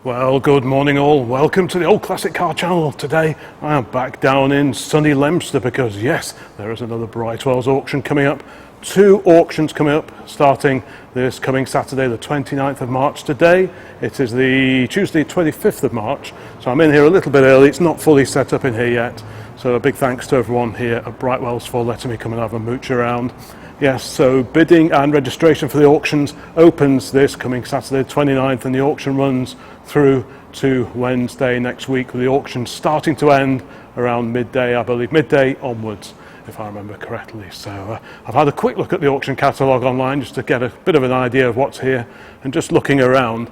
Well, good morning all. Welcome to the Old Classic Car channel. Today I am back down in sunny Leominster because yes, there is another Brightwells auction coming up. Two auctions coming up starting this coming Saturday the 29th of March. Today it is the Tuesday 25th of March, so I'm in here a little bit early. It's not fully set up in here yet, so a big thanks to everyone here at Brightwells for letting me come and have a mooch around. Yes, so bidding and registration for the auctions opens this coming Saturday 29th and the auction runs through to Wednesday next week, with the auction starting to end around midday, I believe, midday onwards, if I remember correctly. So I've had a quick look at the auction catalogue online just to get a bit of an idea of what's here, and just looking around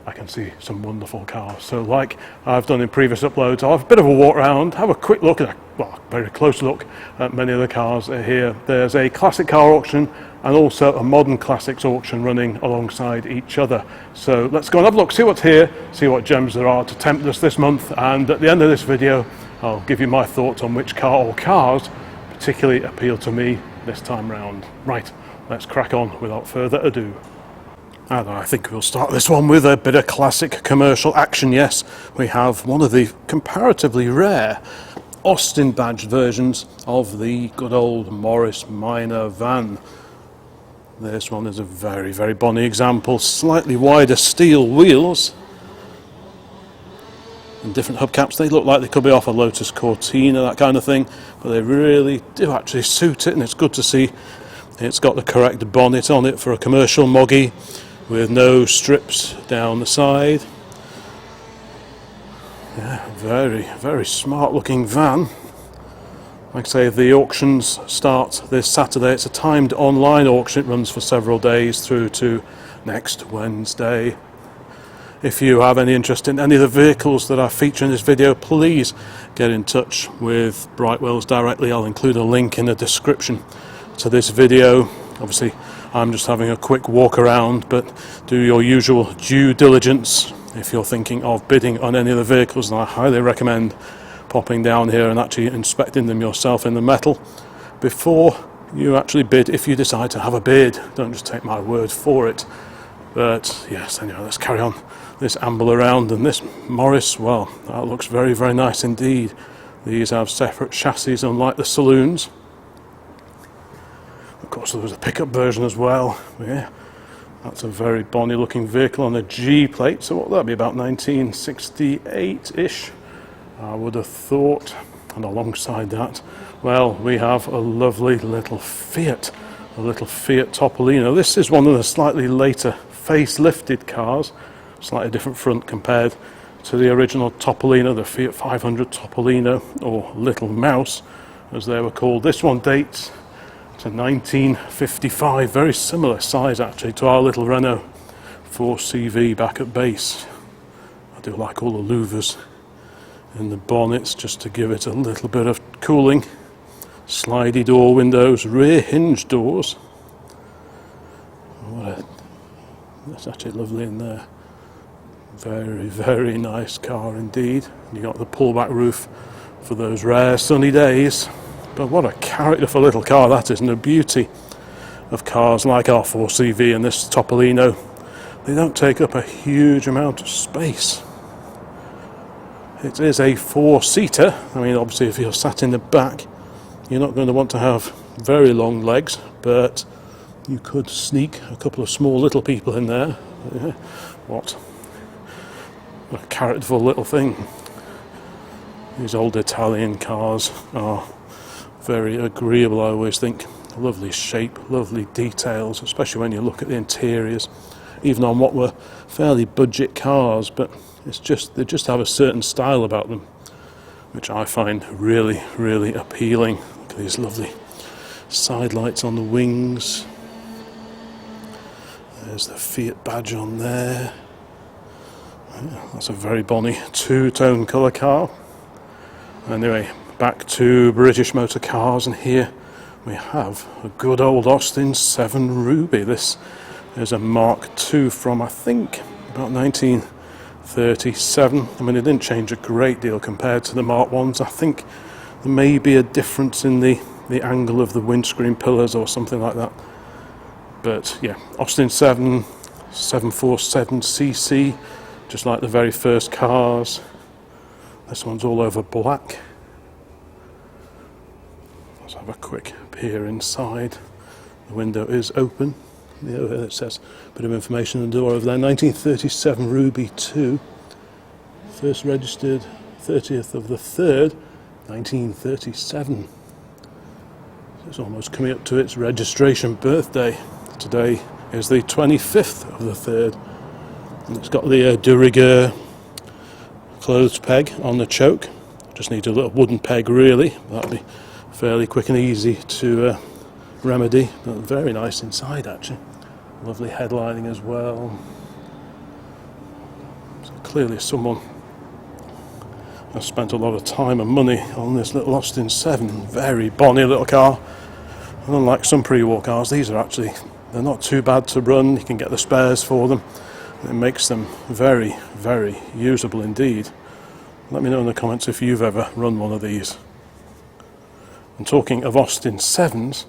I can see some wonderful cars. So like I've done in previous uploads, I'll have a bit of a walk around, have a quick look at, well, very close look at many of the cars that are here. There's a classic car auction and also a modern classics auction running alongside each other. So let's go and have a look, see what's here, see what gems there are to tempt us this month, and at the end of this video I'll give you my thoughts on which car or cars particularly appeal to me this time round. Right, let's crack on without further ado. And I think we'll start this one with a bit of classic commercial action. Yes, we have one of the comparatively rare Austin badged versions of the good old Morris Minor van. This one is a very, very bonny example. Slightly wider steel wheels and different hubcaps. They look like they could be off a Lotus Cortina, that kind of thing, but they really do actually suit it, and it's good to see it's got the correct bonnet on it for a commercial moggy, with no strips down the side. Yeah, very, very smart looking van. Like I say, the auctions start this Saturday. It's a timed online auction. It runs for several days through to next Wednesday. If you have any interest in any of the vehicles that I feature in this video, please get in touch with Brightwells directly. I'll include a link in the description to this video. Obviously I'm just having a quick walk around, but do your usual due diligence if you're thinking of bidding on any of the vehicles, and I highly recommend popping down here and actually inspecting them yourself in the metal before you actually bid, if you decide to have a bid. Don't just take my word for it. But yes, anyway, let's carry on this amble around. And this Morris, well, that looks very, very nice indeed. These have separate chassis, unlike the saloons. Of course, there was a pickup version as well. Yeah, that's a very bonny looking vehicle on a G plate. So what would that be, about 1968-ish, I would have thought. And alongside that, well, we have a lovely little Fiat, a little Fiat Topolino. This is one of the slightly later facelifted cars, slightly different front compared to the original Topolino, the Fiat 500 Topolino, or Little Mouse as they were called. This one dates to 1955, very similar size actually to our little Renault 4CV back at base. I do like all the louvers in the bonnets just to give it a little bit of cooling. Slidey door windows, rear hinge doors. That's actually lovely in there. Very, very nice car indeed. You got the pullback roof for those rare sunny days. But what a character for a little car that is, and the beauty of cars like our 4CV and this Topolino, they don't take up a huge amount of space. It is a four-seater. I mean, obviously if you're sat in the back you're not going to want to have very long legs, but you could sneak a couple of small little people in there. What a characterful little thing. These old Italian cars are very agreeable, I always think. Lovely shape, lovely details, especially when you look at the interiors, even on what were fairly budget cars, but it's just, they just have a certain style about them, which I find really, really appealing. Look at these lovely side lights on the wings. There's the Fiat badge on there. Yeah, that's a very bonny two-tone colour car. Anyway, back to British motor cars, and here we have a good old Austin 7 Ruby. This is a Mark II from, I think, about 1937. I mean, it didn't change a great deal compared to the Mark Is. I think there may be a difference in the angle of the windscreen pillars or something like that. But yeah, Austin 7, 747cc just like the very first cars. This one's all over black. Let's have a quick peer inside. The window is open. It says a bit of information on the door over there. 1937 Ruby 2. First registered 30th of the 3rd, 1937. So it's almost coming up to its registration birthday. Today is the 25th of the 3rd. And it's got the de rigueur clothes peg on the choke. Just need a little wooden peg really. That'll be fairly quick and easy to remedy, but very nice inside actually. Lovely headlining as well. So clearly someone has spent a lot of time and money on this little Austin 7. Very bonny little car. And unlike some pre-war cars, these are actually, they're not too bad to run. You can get the spares for them. It makes them very, very usable indeed. Let me know in the comments if you've ever run one of these. And talking of Austin 7s,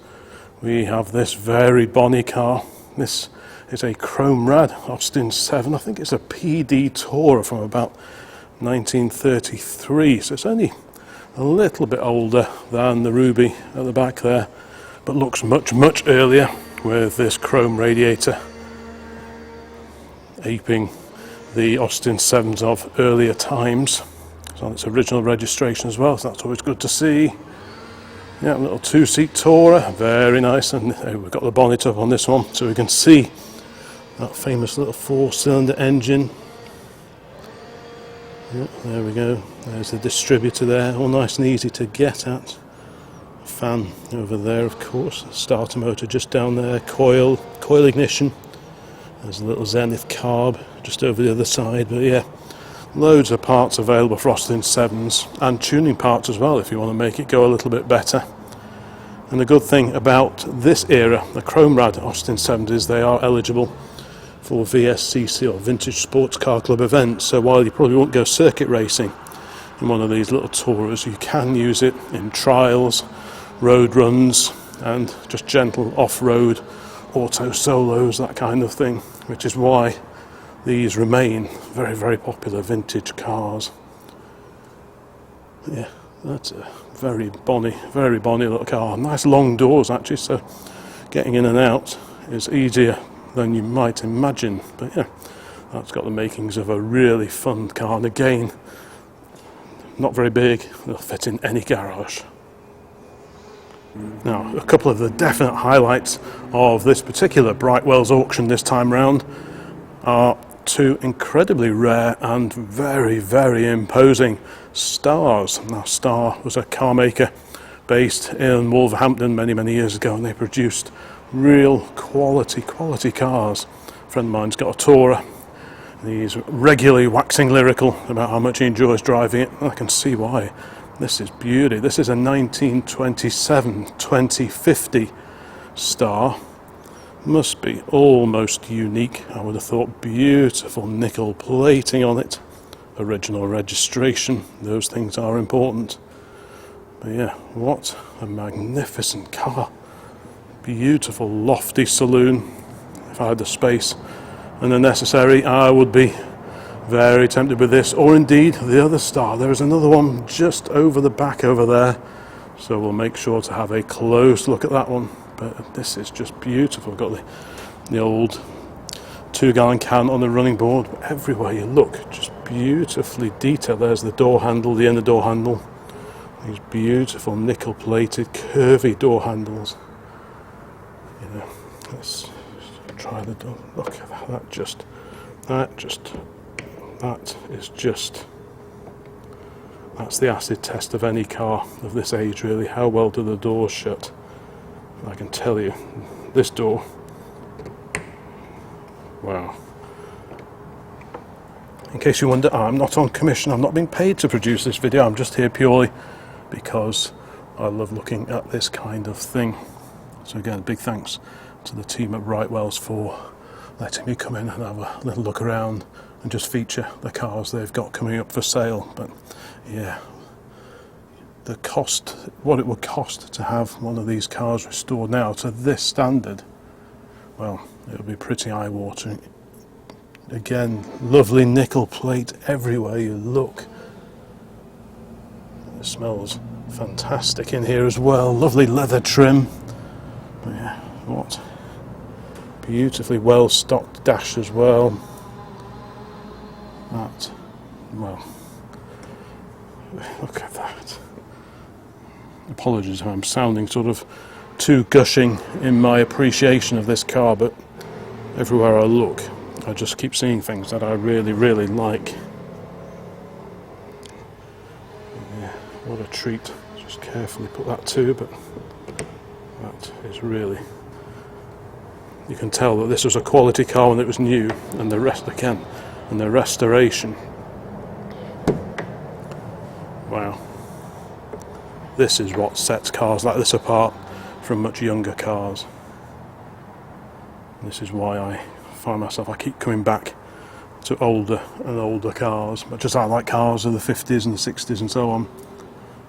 we have this very bonny car. This is a chrome rad Austin 7. I think it's a PD Tourer from about 1933, so it's only a little bit older than the Ruby at the back there, but looks much, much earlier with this chrome radiator aping the Austin 7s of earlier times. It's on its original registration as well, so that's always good to see. Yeah, a little two-seat Tourer, very nice, and we've got the bonnet up on this one so we can see that famous little 4-cylinder engine. Yeah, there we go, there's the distributor there, all nice and easy to get at. Fan over there of course, starter motor just down there, coil ignition. There's a little Zenith carb just over the other side, but yeah, loads of parts available for Austin 7s and tuning parts as well if you want to make it go a little bit better. And the good thing about this era, the chrome rad Austin 7s, is they are eligible for VSCC or Vintage Sports Car Club events. So while you probably won't go circuit racing in one of these little Tourers, you can use it in trials, road runs and just gentle off-road auto solos, that kind of thing, which is why these remain very, very popular vintage cars. Yeah, that's a very bonny little car. Nice long doors actually, so getting in and out is easier than you might imagine. But yeah, that's got the makings of a really fun car, and again, not very big, it'll fit in any garage. Now, a couple of the definite highlights of this particular Brightwells auction this time round are two incredibly rare and very, very imposing Stars. Now, Star was a car maker based in Wolverhampton many years ago, and they produced real quality cars. A friend of mine's got a Tourer. He's regularly waxing lyrical about how much he enjoys driving it, and I can see why. This is beauty. This is a 1927 2050 Star. Must be almost unique, I would have thought. Beautiful nickel plating on it. Original registration. Those things are important. But yeah, what a magnificent car. Beautiful lofty saloon. If I had the space and the necessary, I would be very tempted with this, or indeed the other Star. There is another one just over the back over there, so we'll make sure to have a close look at that one. But this is just beautiful. Got the old 2-gallon can on the running board, but everywhere you look, just beautifully detailed. There's the door handle, the inner door handle. These beautiful nickel plated curvy door handles. You know, let's try the door. Look at that. That's the acid test of any car of this age really. How well do the doors shut? I can tell you, this door, wow. In case you wonder, I'm not on commission, I'm not being paid to produce this video, I'm just here purely because I love looking at this kind of thing. So again, big thanks to the team at Brightwells for letting me come in and have a little look around and just feature the cars they've got coming up for sale. But yeah, the cost, what it would cost to have one of these cars restored now to this standard, well, it would be pretty eye-watering. Again, lovely nickel plate everywhere you look. It smells fantastic in here as well. Lovely leather trim. But yeah, what beautifully well stocked dash as well. That, well, look at that. Apologies if I'm sounding sort of too gushing in my appreciation of this car, but everywhere I look I just keep seeing things that I really, really like. Yeah, what a treat. Just carefully put that to, but that is really... You can tell that this was a quality car when it was new, and the rest again, and the restoration. Wow. This is what sets cars like this apart from much younger cars. This is why I find myself, I keep coming back to older and older cars, much as I like cars of the 50s and the 60s and so on,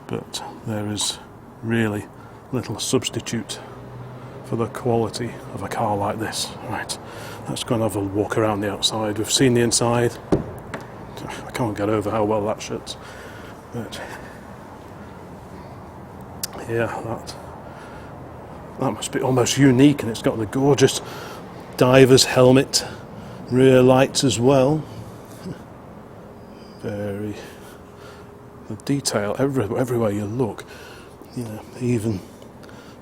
but there is really little substitute for the quality of a car like this. Right, let's go and have a walk around the outside. We've seen the inside. I can't get over how well that shuts, but yeah, that must be almost unique, and it's got the gorgeous diver's helmet, rear lights as well. Very, the detail everywhere you look. You know, even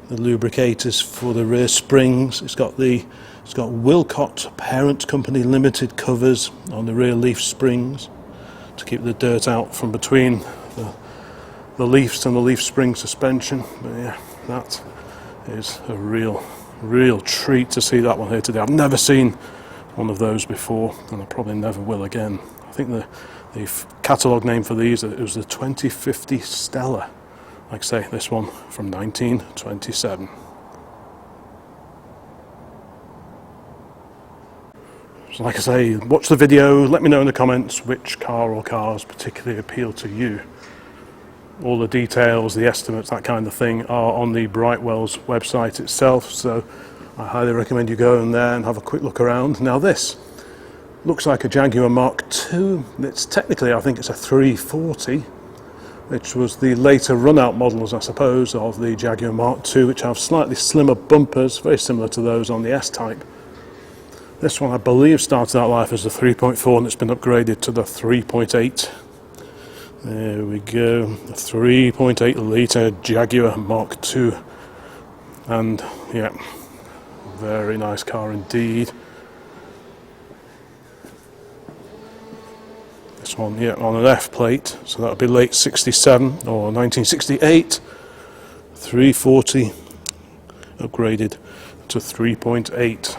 the lubricators for the rear springs. It's got Wilcott Parent Company Limited covers on the rear leaf springs to keep the dirt out from between the leaves and the leaf spring suspension. But yeah, that is a real treat to see that one here today. I've never seen one of those before, and I probably never will again. I think the catalogue name for these, it was the 2050 Stella. Like I say, this one from 1927. So like I say, watch the video, let me know in the comments which car or cars particularly appeal to you. All the details, the estimates, that kind of thing are on the Brightwells website itself, so I highly recommend you go in there and have a quick look around. Now this looks like a Jaguar Mark II. It's technically, I think it's a 340, which was the later run-out models, I suppose, of the Jaguar Mark II, which have slightly slimmer bumpers, very similar to those on the S-Type. This one, I believe, started out life as a 3.4 and it's been upgraded to the 3.8. There we go, a 3.8 litre Jaguar Mark II. And yeah, very nice car indeed. This one, yeah, on an F plate, so that would be late 67 or 1968. 340 upgraded to 3.8.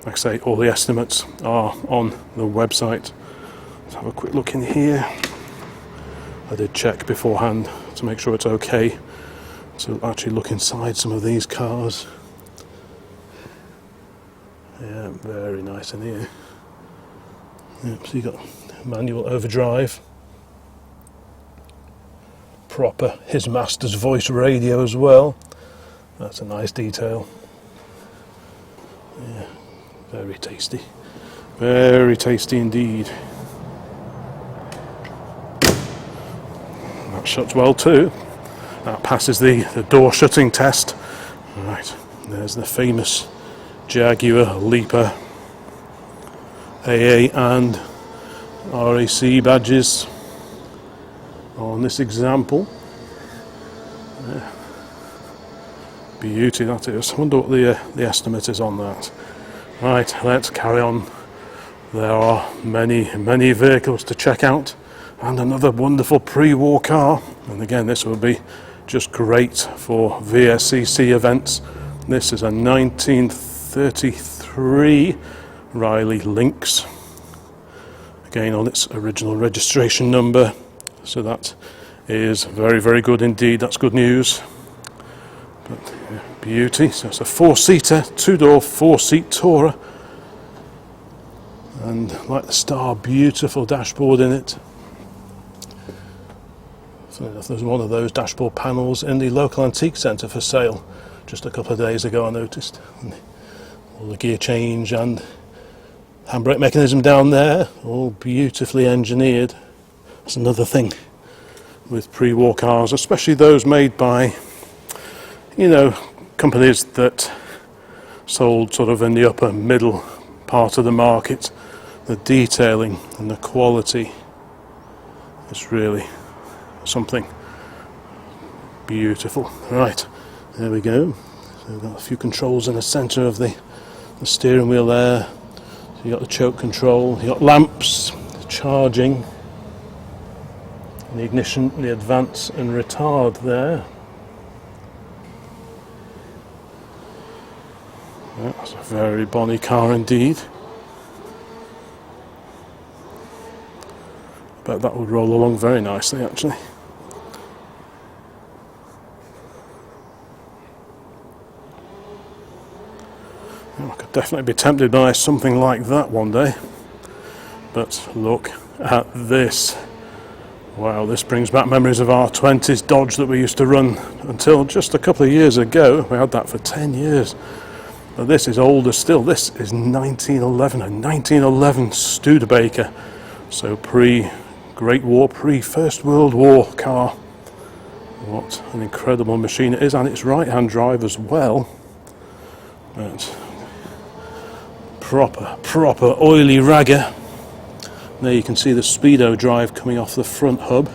Like I say, all the estimates are on the website. Let's have a quick look in here. I did check beforehand to make sure it's okay to actually look inside some of these cars. Yeah, very nice in here. Yep, so you got manual overdrive, proper His Master's Voice radio as well. That's a nice detail. Yeah, very tasty indeed. That shuts well too. That passes the door shutting test. Right, there's the famous Jaguar Leaper AA and RAC badges on this example. Yeah. Beauty that is. I wonder what the estimate is on that. Right, let's carry on. There are many vehicles to check out, and another wonderful pre-war car. And again, this will be just great for VSCC events. This is a 1933 Riley Lynx. Again, on its original registration number, so that is very good indeed. That's good news. But yeah, beauty. So it's a four-seater, two-door, four-seat tourer, and like the Star, beautiful dashboard in it. So there's one of those dashboard panels in the local antique centre for sale just a couple of days ago, I noticed. And all the gear change and Handbrake mechanism down there, all beautifully engineered. That's another thing with pre-war cars, especially those made by, you know, companies that sold sort of in the upper middle part of the market. The detailing and the quality is really something beautiful. Right, there we go. So we've got a few controls in the centre of the steering wheel there. So you've got the choke control, you've got lamps, charging, the ignition, the advance and retard there. That's a very bonny car indeed. Bet that would roll along very nicely actually. I could definitely be tempted by something like that one day. But look at this. Wow, this brings back memories of our 20s Dodge that we used to run until just a couple of years ago. We had that for 10 years. But this is older still. This is 1911, a 1911 Studebaker. So pre-Great War, pre-First World War car. What an incredible machine it is, and it's right-hand drive as well. But proper oily ragger. There you can see the speedo drive coming off the front hub.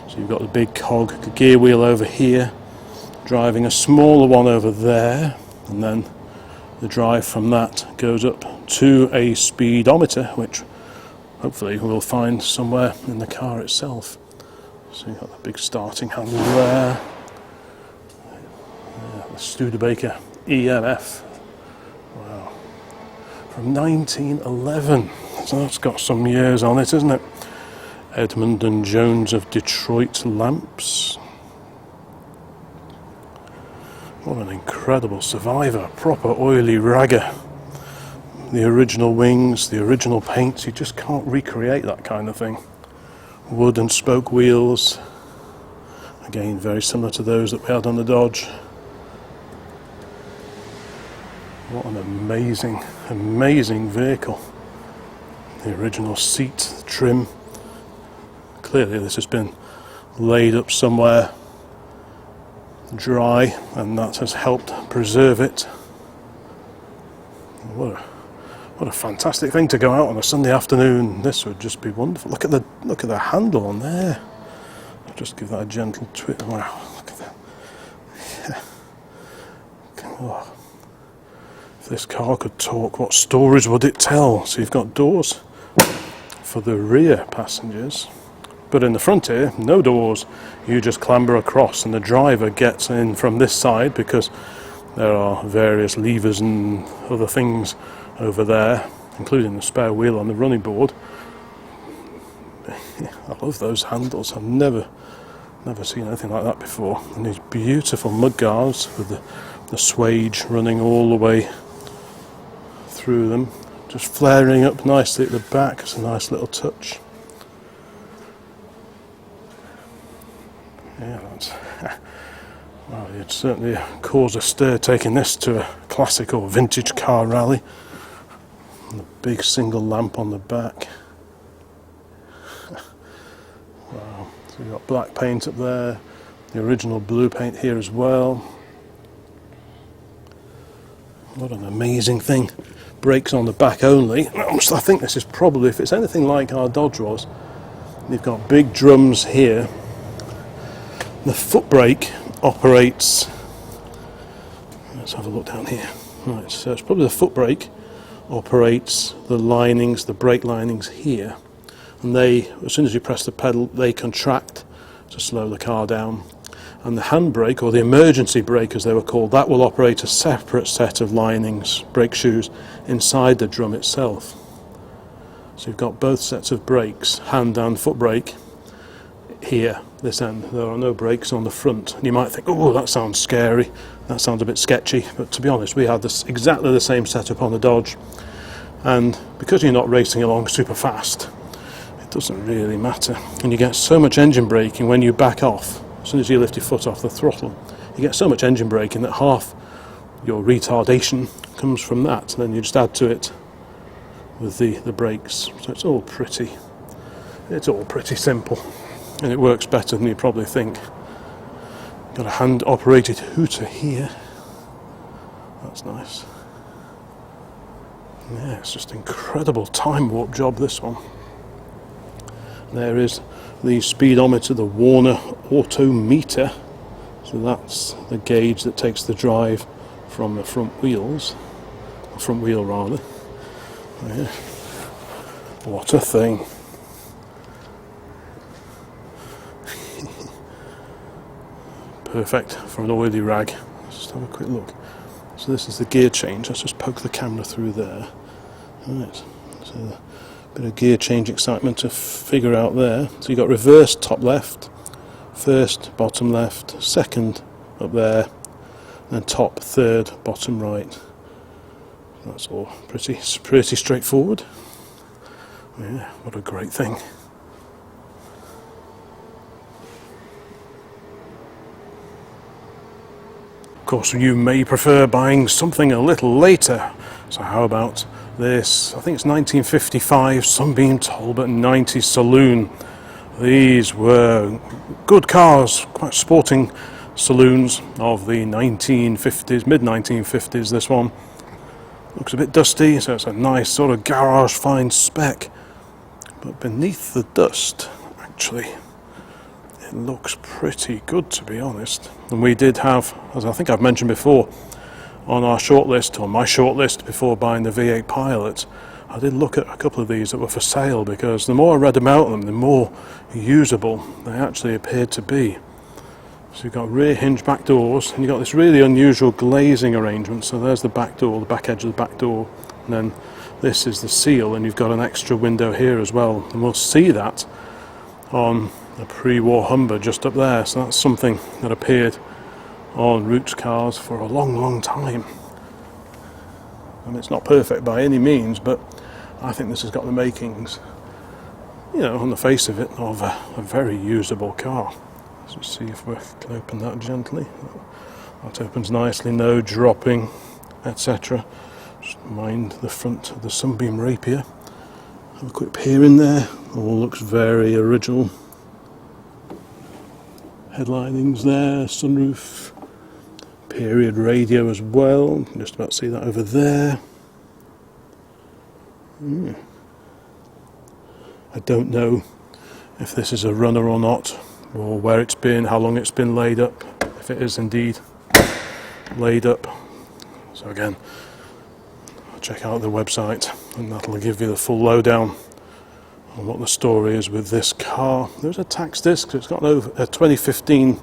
So you've got the big cog gear wheel over here, driving a smaller one over there, and then the drive from that goes up to a speedometer, which hopefully we'll find somewhere in the car itself. So you've got the big starting handle there. Yeah, the Studebaker EMF. Wow. From 1911. So that's got some years on it, isn't it? Edmund and Jones of Detroit lamps. What an incredible survivor. Proper oily ragger. The original wings, the original paints, you just can't recreate that kind of thing. Wood and spoke wheels. Again, very similar to those that we had on the Dodge. What an amazing, amazing vehicle. The original seat trim. Clearly this has been laid up somewhere dry, and that has helped preserve it. What a fantastic thing to go out on a Sunday afternoon. This would just be wonderful. Look at the handle on there. I'll just give that a gentle twist. Wow, look at that. Yeah. Oh. If this car could talk, what stories would it tell? So you've got doors for the rear passengers, but in the front here, no doors. You just clamber across and the driver gets in from this side because there are various levers and other things over there, including the spare wheel on the running board. I love those handles. I've never seen anything like that before. And these beautiful mudguards with the swage running all the way through them, just flaring up nicely at the back. It's a nice little touch. Yeah, that's well, you'd certainly cause a stir taking this to a classic or vintage car rally. And the big single lamp on the back. Wow, so you've got black paint up there, the original blue paint here as well. What an amazing thing. Brakes on the back only. I think this is probably, if it's anything like our Dodge was, you've got big drums here. The foot brake operates, let's have a look down here. Right, so it's probably the foot brake operates the linings, the brake linings here, and they, as soon as you press the pedal, they contract to slow the car down. And the handbrake, or the emergency brake as they were called, that will operate a separate set of linings, brake shoes, inside the drum itself. So you've got both sets of brakes, hand and foot brake, here, this end. There are no brakes on the front. And you might think, oh, that sounds scary, that sounds a bit sketchy, but to be honest, we had this exactly the same setup on the Dodge, and because you're not racing along super fast, it doesn't really matter. And you get so much engine braking when you back off. As soon as you lift your foot off the throttle, you get so much engine braking that half your retardation comes from that. And then you just add to it with the brakes. So it's all pretty simple, and it works better than you probably think. Got a hand operated hooter here. That's nice. Yeah, it's just incredible time warp job, this one. There is the speedometer, the Warner auto meter. So that's the gauge that takes the drive from the front wheels, or front wheel rather. Yeah. What a thing. Perfect for an oily rag. Let's just have a quick look. So this is the gear change. Let's just poke the camera through there. Right. So a bit of gear change excitement to figure out there. So you've got reverse top left, first bottom left, second up there, and top third bottom right. That's all pretty straightforward. Yeah, what a great thing. Of course, you may prefer buying something a little later. So how about this? I think it's 1955 Sunbeam Talbot 90 Saloon. These were good cars, quite sporting saloons of the 1950s, mid-1950s, this one. Looks a bit dusty, so it's a nice sort of garage fine spec. But beneath the dust, actually, it looks pretty good, to be honest. And we did have, as I think I've mentioned before, on our shortlist, or my shortlist before buying the V8 Pilot, I did look at a couple of these that were for sale, because the more I read about them, the more usable they actually appeared to be. So you've got rear hinge back doors, and you've got this really unusual glazing arrangement. So there's the back door, the back edge of the back door, and then this is the seal, and you've got an extra window here as well. And we'll see that on a pre-war Humber just up there. So that's something that appeared on Roots cars for a long time. And it's not perfect by any means, but I think this has got the makings, you know, on the face of it, of a very usable car. Let's just see if we can open that gently. That opens nicely, no dropping, etc. Just mind the front of the Sunbeam Rapier. Have a quick peer in there. All looks very original. Headlinings there, sunroof, period radio as well. You can just about see that over there. I don't know if this is a runner or not, or where it's been, how long it's been laid up, if it is indeed laid up. So again, check out the website, and that'll give you the full lowdown on what the story is with this car. There's a tax disc, so it's got a 2015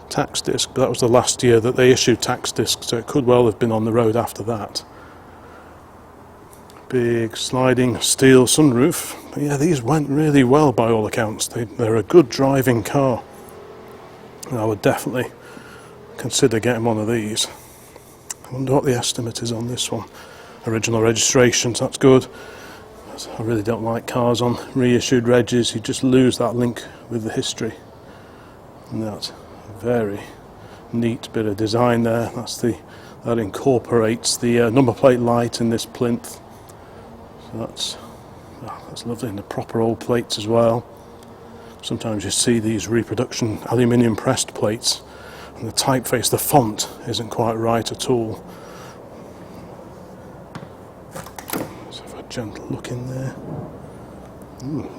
tax disc, but that was the last year that they issued tax discs, so it could well have been on the road after that. Big sliding steel sunroof. But yeah, these went really well by all accounts. They're a good driving car, and I would definitely consider getting one of these. I wonder what the estimate is on this one. Original registrations, that's good. I really don't like cars on reissued regs. You just lose that link with the history. And that's a very neat bit of design there. That incorporates the number plate light in this plinth. So that's lovely, and the proper old plates as well. Sometimes you see these reproduction aluminium pressed plates, and the typeface, the font, isn't quite right at all. Let's have a gentle look in there.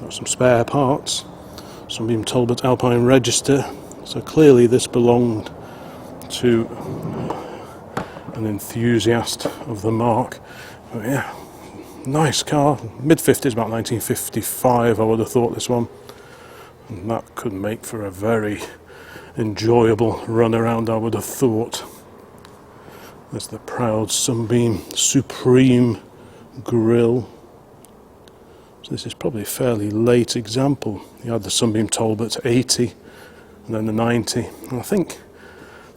Got some spare parts. Sunbeam Talbot Alpine Register. So clearly this belonged to an enthusiast of the mark. But yeah, nice car. Mid-50s, about 1955 I would have thought, this one. And that could make for a very enjoyable run around, I would have thought. There's the proud Sunbeam Supreme grille. So this is probably a fairly late example. You had the Sunbeam Talbot 80 and then the 90. And I think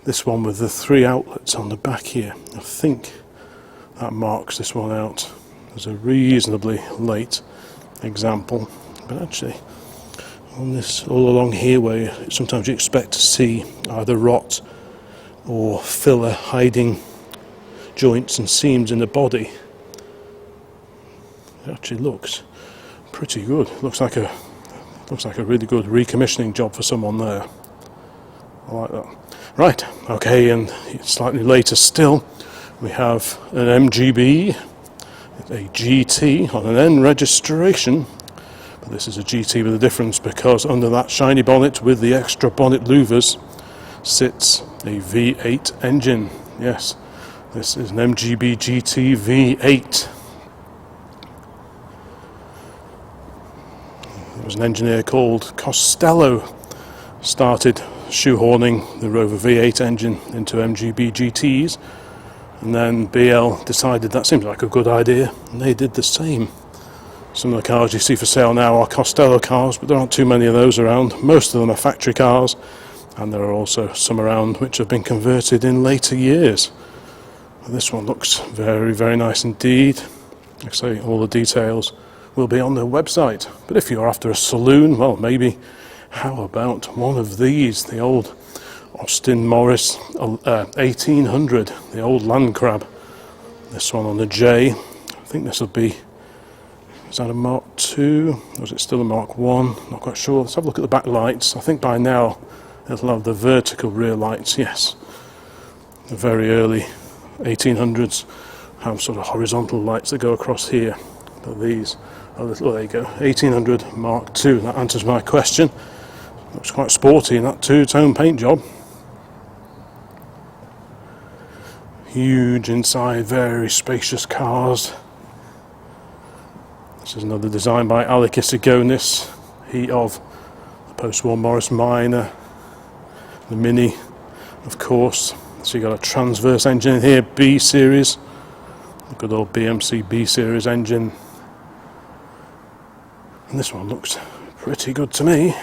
this one with the 3 outlets on the back here, I think that marks this one out as a reasonably late example. But actually, on this, all along here, where sometimes you expect to see either rot or filler hiding joints and seams in the body, It actually looks pretty good. Looks like a really good recommissioning job for someone there. I like that. Right, okay, and slightly later still, we have an MGB, a GT on an N registration. But this is a GT with a difference, because under that shiny bonnet with the extra bonnet louvers sits a V8 engine. Yes, this is an MGB GT V8. There was an engineer called Costello started shoehorning the Rover V8 engine into MGB GTs, and then BL decided that seems like a good idea, and they did the same. Some of the cars you see for sale now are Costello cars, but there aren't too many of those around. Most of them are factory cars, and there are also some around which have been converted in later years. This one looks very, very nice indeed. Like I say, all the details will be on their website. But if you're after a saloon, well, maybe how about one of these, the old Austin Morris 1800, the old Land Crab. This one on the J. I think this will be, is that a Mark II, or is it still a Mark I? Not quite sure. Let's have a look at the back lights. I think by now it'll have the vertical rear lights, yes. The very early 1800s have sort of horizontal lights that go across here. But these are little, there you go, 1800 Mark II. That answers my question. Looks quite sporty in that two-tone paint job. Huge inside, very spacious cars. This is another design by Alec Isigonis, he of the post-war Morris Minor, the Mini, of course. So you've got a transverse engine in here, B series, a good old BMC B series engine. And this one looks pretty good to me.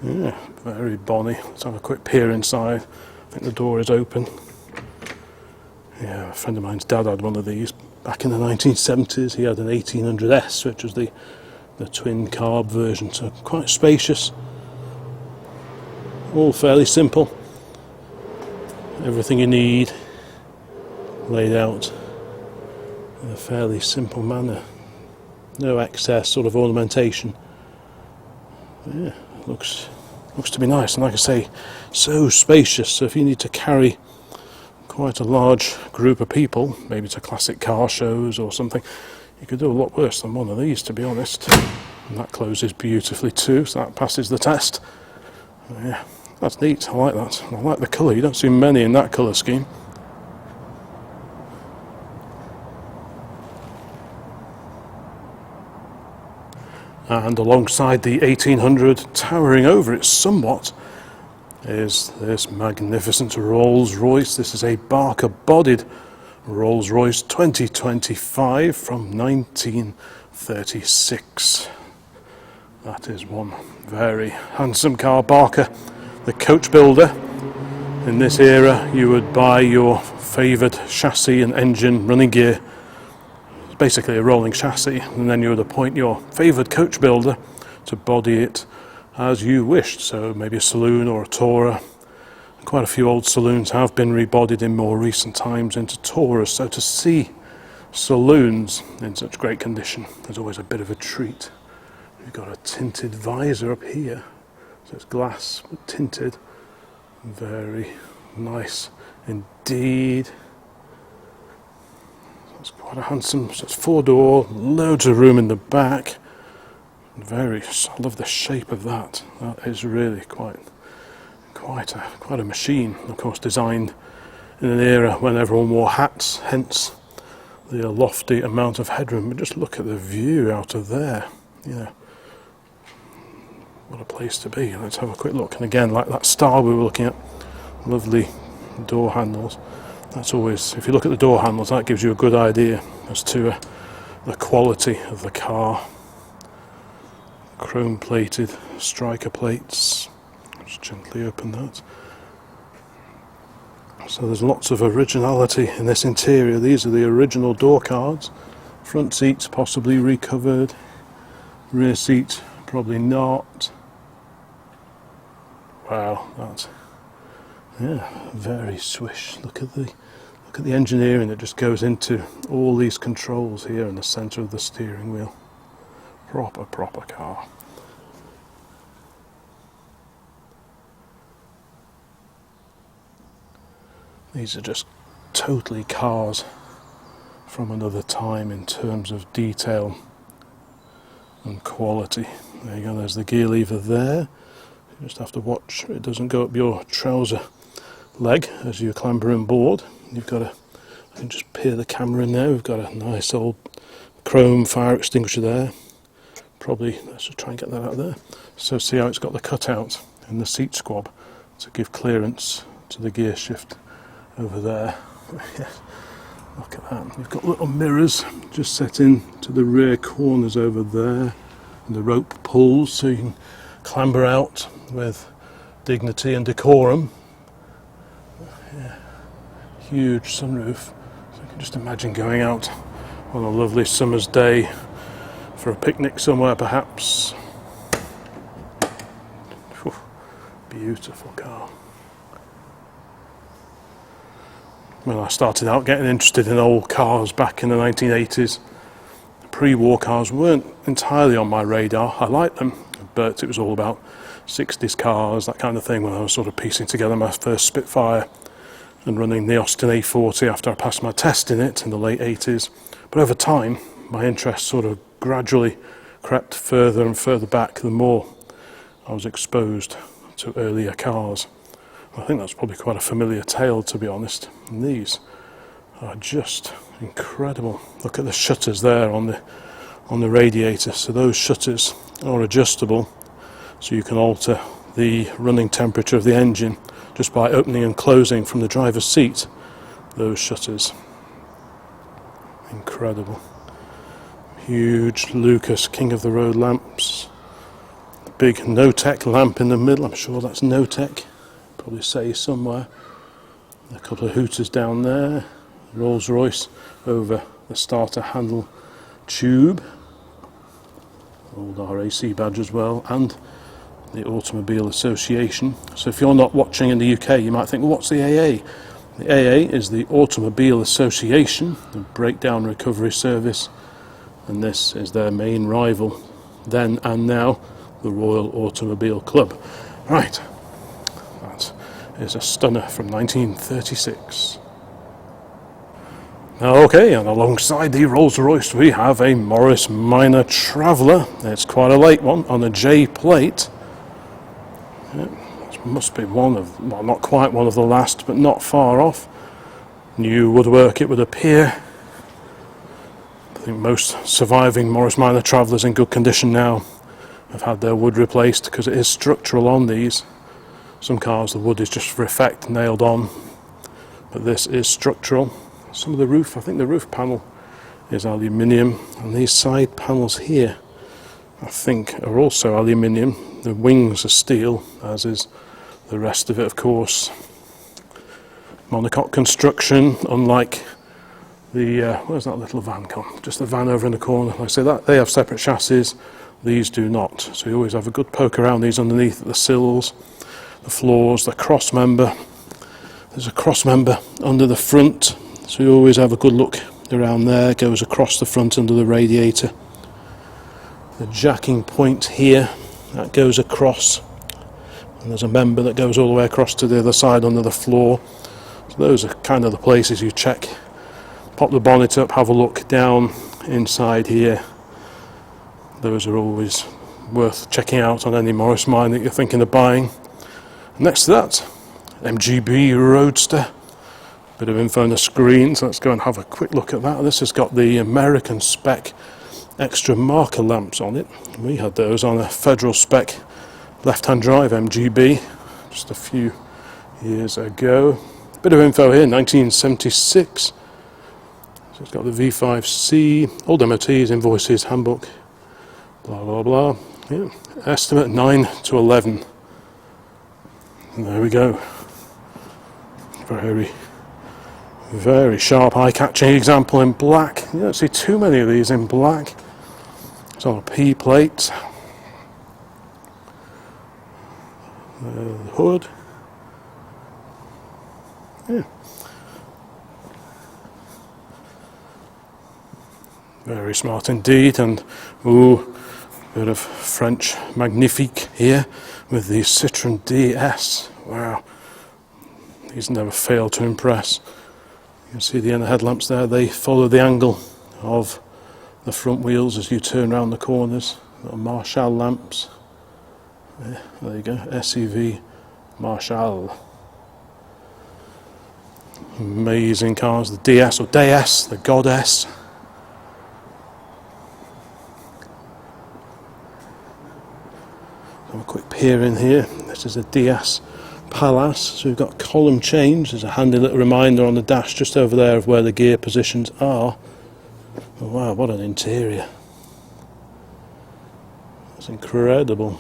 Yeah, very bonny. Let's have a quick peer inside. I think the door is open. Yeah, a friend of mine's dad had one of these back in the 1970s. He had an 1800S, which was the twin carb version, so quite spacious. All fairly simple. Everything you need laid out in a fairly simple manner. No excess sort of ornamentation. Yeah, looks to be nice, and like I say, so spacious. So if you need to carry quite a large group of people, maybe to classic car shows or something, you could do a lot worse than one of these, to be honest. And that closes beautifully too, so that passes the test. Yeah, that's neat. I like that. I like the colour. You don't see many in that colour scheme. And alongside the 1800, towering over it somewhat, is this magnificent Rolls-Royce. This is a Barker-bodied Rolls-Royce 2025 from 1936. That is one very handsome car. Barker, the coach builder. In this era, you would buy your favoured chassis and engine running gear, basically a rolling chassis, and then you would appoint your favoured coach builder to body it as you wished. So maybe a saloon or a tourer. Quite a few old saloons have been rebodied in more recent times into tourers, so to see saloons in such great condition is always a bit of a treat. You've got a tinted visor up here, so it's glass but tinted. Very nice indeed. It's quite a handsome, so it's 4-door, loads of room in the back. I love the shape of that. That is really quite a machine. Of course, designed in an era when everyone wore hats, hence the lofty amount of headroom. But just look at the view out of there. Yeah, what a place to be. Let's have a quick look. And again, like that star we were looking at, lovely door handles. That's always, if you look at the door handles, that gives you a good idea as to the quality of the car. Chrome plated striker plates. Just gently open that. So there's lots of originality in this interior. These are the original door cards. Front seats possibly recovered. Rear seat probably not. Wow, that's, yeah, very swish. Look at the Look at the engineering that just goes into all these controls here in the centre of the steering wheel. Proper car. These are just totally cars from another time in terms of detail and quality. There you go, there's the gear lever there. You just have to watch it doesn't go up your trouser leg as you clamber on board. You've got to, I can just peer the camera in there. We've got a nice old chrome fire extinguisher there. Probably, let's just try and get that out of there. So see how it's got the cutout in the seat squab to give clearance to the gear shift over there. Yes, look at that. You've got little mirrors just set in to the rear corners over there, and the rope pulls so you can clamber out with dignity and decorum. Yeah. Huge sunroof. So you can just imagine going out on a lovely summer's day for a picnic somewhere perhaps. Whew. Beautiful car. When I started out getting interested in old cars back in the 1980s, pre-war cars weren't entirely on my radar. I liked them, but it was all about 60s cars, that kind of thing, when I was sort of piecing together my first Spitfire and running the Austin A40 after I passed my test in it in the late 80s. But over time, my interest sort of gradually crept further and further back the more I was exposed to earlier cars. I think that's probably quite a familiar tale, to be honest. And these are just incredible. Look at the shutters there on the radiator. So those shutters are adjustable, so you can alter the running temperature of the engine just by opening and closing from the driver's seat those shutters. Incredible. Huge Lucas King of the Road lamps. Big no-tech lamp in the middle. I'm sure that's no-tech. Probably say somewhere. A couple of hooters down there. Rolls Royce over the starter handle tube. Old RAC badge as well, and the Automobile Association. So if you're not watching in the UK, you might think, well, what's the AA? The AA is the Automobile Association, the breakdown recovery service, and this is their main rival, then and now, the Royal Automobile Club. Right, that is a stunner from 1936. Okay, and alongside the Rolls-Royce we have a Morris Minor Traveller. It's quite a late one on a J plate. It must be one of, well, not quite one of the last, but not far off. New woodwork, it would appear. I think most surviving Morris Minor Travellers in good condition now have had their wood replaced, because it is structural on these. Some cars the wood is just for effect nailed on, but this is structural. Some of the roof, I think the roof panel is aluminium, and these side panels here I think are also aluminium. The wings are steel, as is the rest of it, of course. Monocoque construction, unlike the where's that little van come? Just the van over in the corner. Like I say, that they have separate chassis, these do not. So you always have a good poke around these underneath the sills, the floors, the cross member. There's a cross member under the front, so you always have a good look around there. It goes across the front under the radiator. The jacking point here, that goes across, and there's a member that goes all the way across to the other side under the floor. So those are kind of the places you check. Pop the bonnet up, have a look down inside here. Those are always worth checking out on any Morris Minor that you're thinking of buying. Next to that, MGB Roadster. Bit of info on the screen, so let's go and have a quick look at that. This has got the American spec extra marker lamps on it. We had those on a federal spec left-hand drive MGB just a few years ago. Bit of info here, 1976. So it's got the V5C, old MOTs, invoices, handbook, blah blah blah. Yeah. Estimate 9 to 11. And there we go. Very, very sharp, eye-catching example in black. You don't see too many of these in black. It's on a P plate. The hood. Yeah. Very smart indeed. And ooh, bit of French magnifique here with the Citroën DS. Wow, these never fail to impress. You can see the inner headlamps there, they follow the angle of the front wheels as you turn around the corners. Little Marshall lamps. Yeah, there you go, SUV Marshall. Amazing cars, the DS or DS, the Goddess. Have a quick peer in here. This is a DS Palace, so we've got column change. There's a handy little reminder on the dash just over there of where the gear positions are. Oh, wow, what an interior. That's incredible.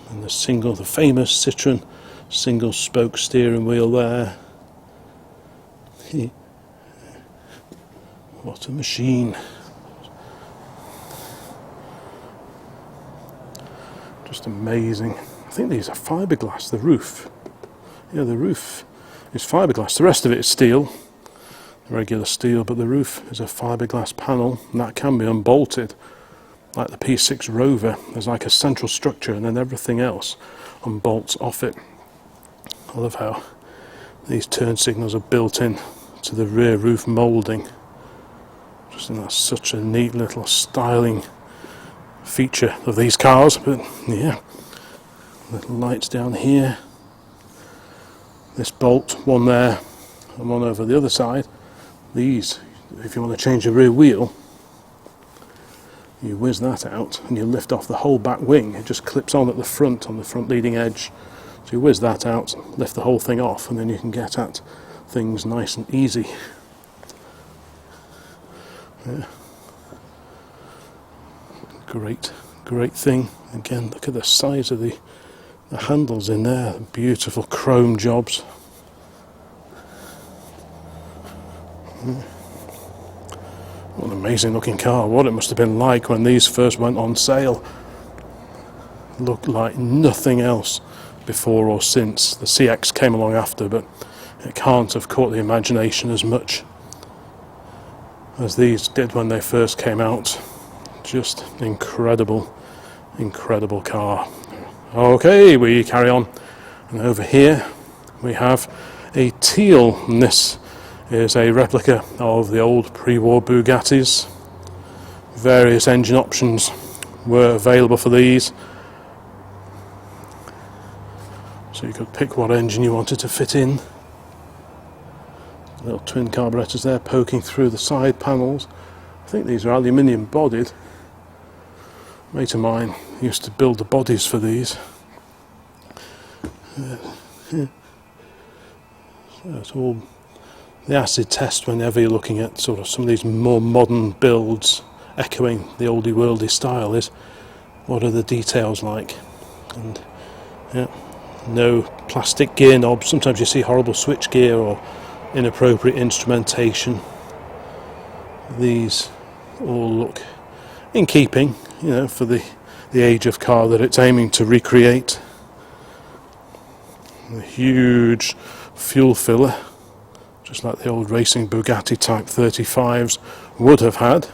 And the famous Citroën single spoke steering wheel there. What a machine. Just amazing. I think these are fiberglass, the roof. Yeah, the roof is fiberglass. The rest of it is steel, regular steel, but the roof is a fiberglass panel, and that can be unbolted. Like the P6 Rover, there's like a central structure and then everything else unbolts off it. I love how these turn signals are built in to the rear roof moulding. Just think that's such a neat little styling feature of these cars. But yeah, little lights down here, this bolt, one there and one over the other side. These, if you want to change the rear wheel, you whiz that out and you lift off the whole back wing. It just clips on at the front, on the front leading edge. So you whiz that out, lift the whole thing off, and then you can get at things nice and easy. Yeah. Great thing. Again, look at the size of the handles in there. Beautiful chrome jobs. Yeah. What an amazing looking car. What it must have been like when these first went on sale. Looked like nothing else before or since. The CX came along after, but it can't have caught the imagination as much as these did when they first came out. Just incredible car. Okay, we carry on, and over here we have a teal, and this is a replica of the old pre-war Bugattis. Various engine options were available for these, so you could pick what engine you wanted to fit in. Little twin carburetors there poking through the side panels. I think these are aluminium bodied. A mate of mine used to build the bodies for these. So it's all the acid test whenever you're looking at sort of some of these more modern builds echoing the oldie worldy style is what are the details like. And yeah, no plastic gear knobs. Sometimes you see horrible switch gear or inappropriate instrumentation. These all look in keeping, you know, for the age of car that it's aiming to recreate. The huge fuel filler, just like the old racing Bugatti Type 35s would have had.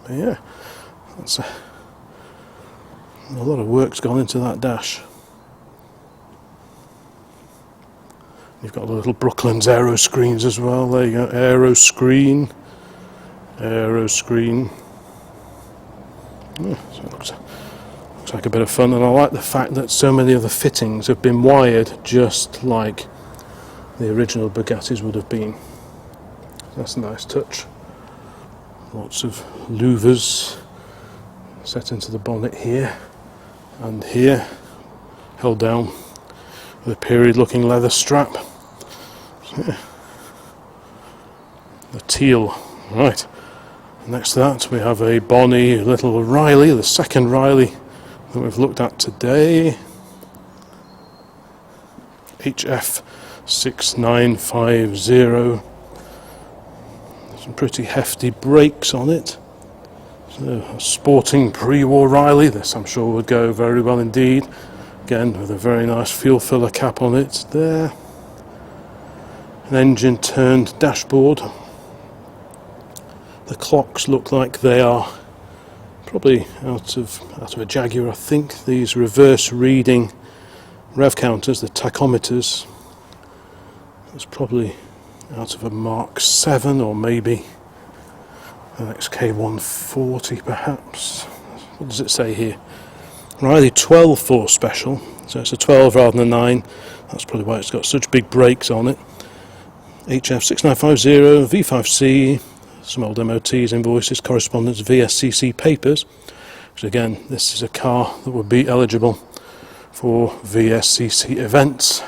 But yeah, that's a lot of work's gone into that dash. You've got the little Brooklands aero screens as well. There you go, aero screen. Yeah, so it looks like a bit of fun, and I like the fact that so many of the fittings have been wired just like the original Bugattis would have been. That's a nice touch. Lots of louvers set into the bonnet here and here, held down with a period looking leather strap. So, yeah. The teal, right. Next to that we have a bonny little Riley, the second Riley that we've looked at today. HF6950. Some pretty hefty brakes on it. So a sporting pre-war Riley. This I'm sure would go very well indeed. Again with a very nice fuel filler cap on it there. An engine turned dashboard. The clocks look like they are probably out of a Jaguar, I think. These reverse reading rev counters, the tachometers, it's probably out of a Mark 7 or maybe an XK140 perhaps. What does it say here? Riley 12 for special, so it's a 12 rather than a 9. That's probably why it's got such big brakes on it. HF6950, V5C, some old MOTs, invoices, correspondence, VSCC papers. So again, this is a car that would be eligible for VSCC events.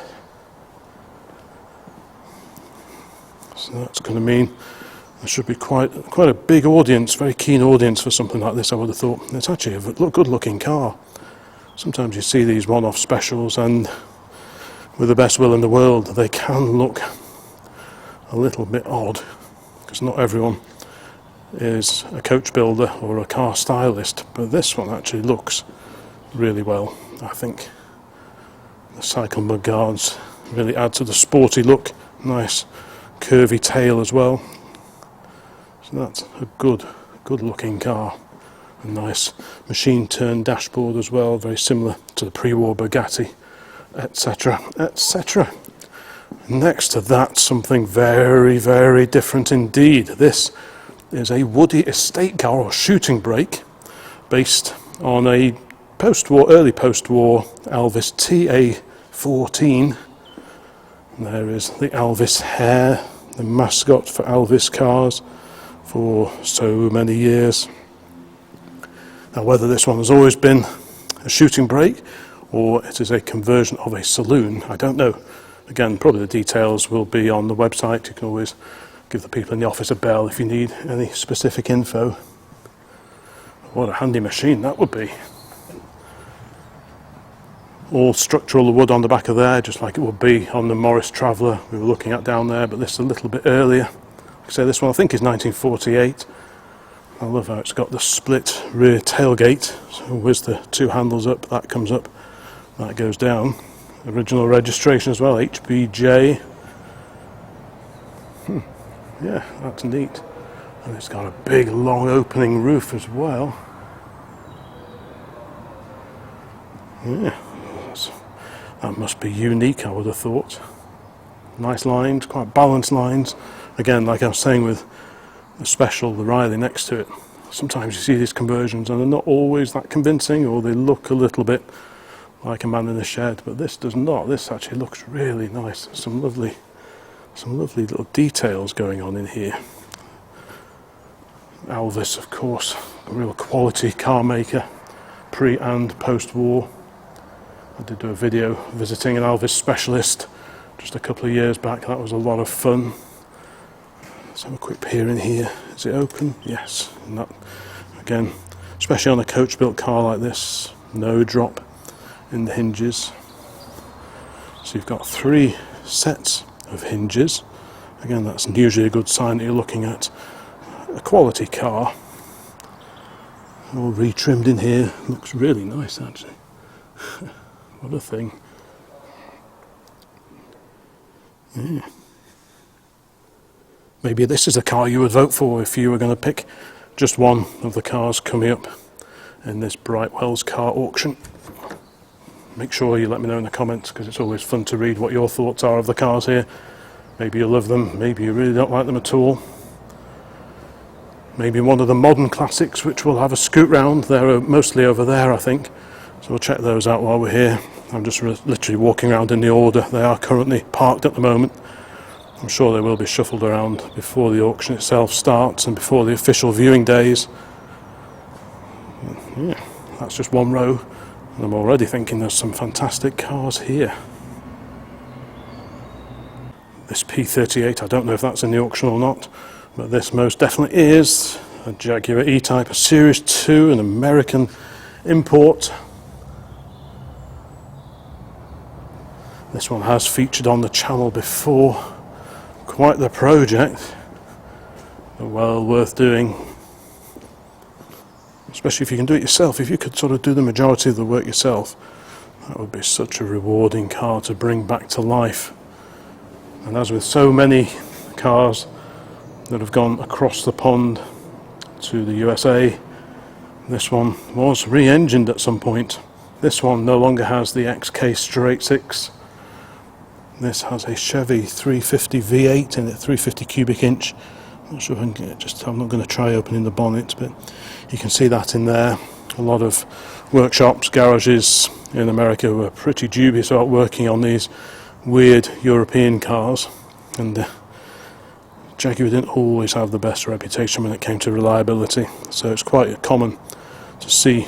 So that's going to mean there should be quite a big audience, very keen audience for something like this, I would have thought. It's actually a good looking car. Sometimes you see these one-off specials and with the best will in the world they can look a little bit odd, because not everyone is a coach builder or a car stylist, but this one actually looks really well. I think the cycle mud guards really add to the sporty look. Nice curvy tail as well. So that's a good looking car. A nice machine turned dashboard as well, very similar to the pre-war Bugatti, etc, etc. Next to that, something very, very different indeed. This is a Woody estate car or shooting brake based on a early post-war Elvis TA14. There is the Elvis hair, the mascot for Elvis cars for so many years. Now, whether this one has always been a shooting brake or it is a conversion of a saloon, I don't know. Again, probably the details will be on the website. You can always give the people in the office a bell if you need any specific info. What a handy machine that would be. All structural wood on the back of there, just like it would be on the Morris Traveller we were looking at down there, but this is a little bit earlier. Like I say, this one I think is 1948. I love how it's got the split rear tailgate. So with the two handles up, that comes up, that goes down. Original registration as well, HBJ. Yeah, that's neat. And it's got a big long opening roof as well. Yeah, that must be unique, I would have thought. Nice lines, quite balanced lines. Again, like I was saying with the special, the Riley next to it, sometimes you see these conversions and they're not always that convincing, or they look a little bit like a man in a shed, but this does not. This actually looks really nice. Some lovely little details going on in here. Elvis, of course, a real quality car maker, pre and post-war. I did do a video visiting an Elvis specialist just a couple of years back. That was a lot of fun. Let's have a quick peer in here. Is it open? Yes. And that, again, especially on a coach-built car like this, no drop in the hinges. So you've got 3 sets of hinges. Again, that's usually a good sign that you're looking at a quality car. All retrimmed in here. Looks really nice, actually. What a thing. Yeah. Maybe this is a car you would vote for if you were going to pick just one of the cars coming up in this Brightwells car auction. Make sure you let me know in the comments, because it's always fun to read what your thoughts are of the cars here. Maybe you love them, maybe you really don't like them at all. Maybe one of the modern classics which we'll have a scoot round. They're mostly over there, I think. So we'll check those out while we're here. I'm just literally walking around in the order they are currently parked at the moment. I'm sure they will be shuffled around before the auction itself starts and before the official viewing days. Yeah, that's just one row. And I'm already thinking there's some fantastic cars here. This P38, I don't know if that's in the auction or not, but this most definitely is a Jaguar E-Type, a Series 2, an American import. This one has featured on the channel before. Quite the project, but well worth doing. Especially if you can do it yourself. If you could sort of do the majority of the work yourself, that would be such a rewarding car to bring back to life. And as with so many cars that have gone across the pond to the USA. This one was re-engined at some point. This one no longer has the XK straight six. This has a Chevy 350 V8 in it, 350 cubic inch. Not sure if I can get it, I'm not going to try opening the bonnet, but you can see that in there. A lot of workshops, garages in America were pretty dubious about working on these weird European cars, and Jaguar didn't always have the best reputation when it came to reliability, so it's quite common to see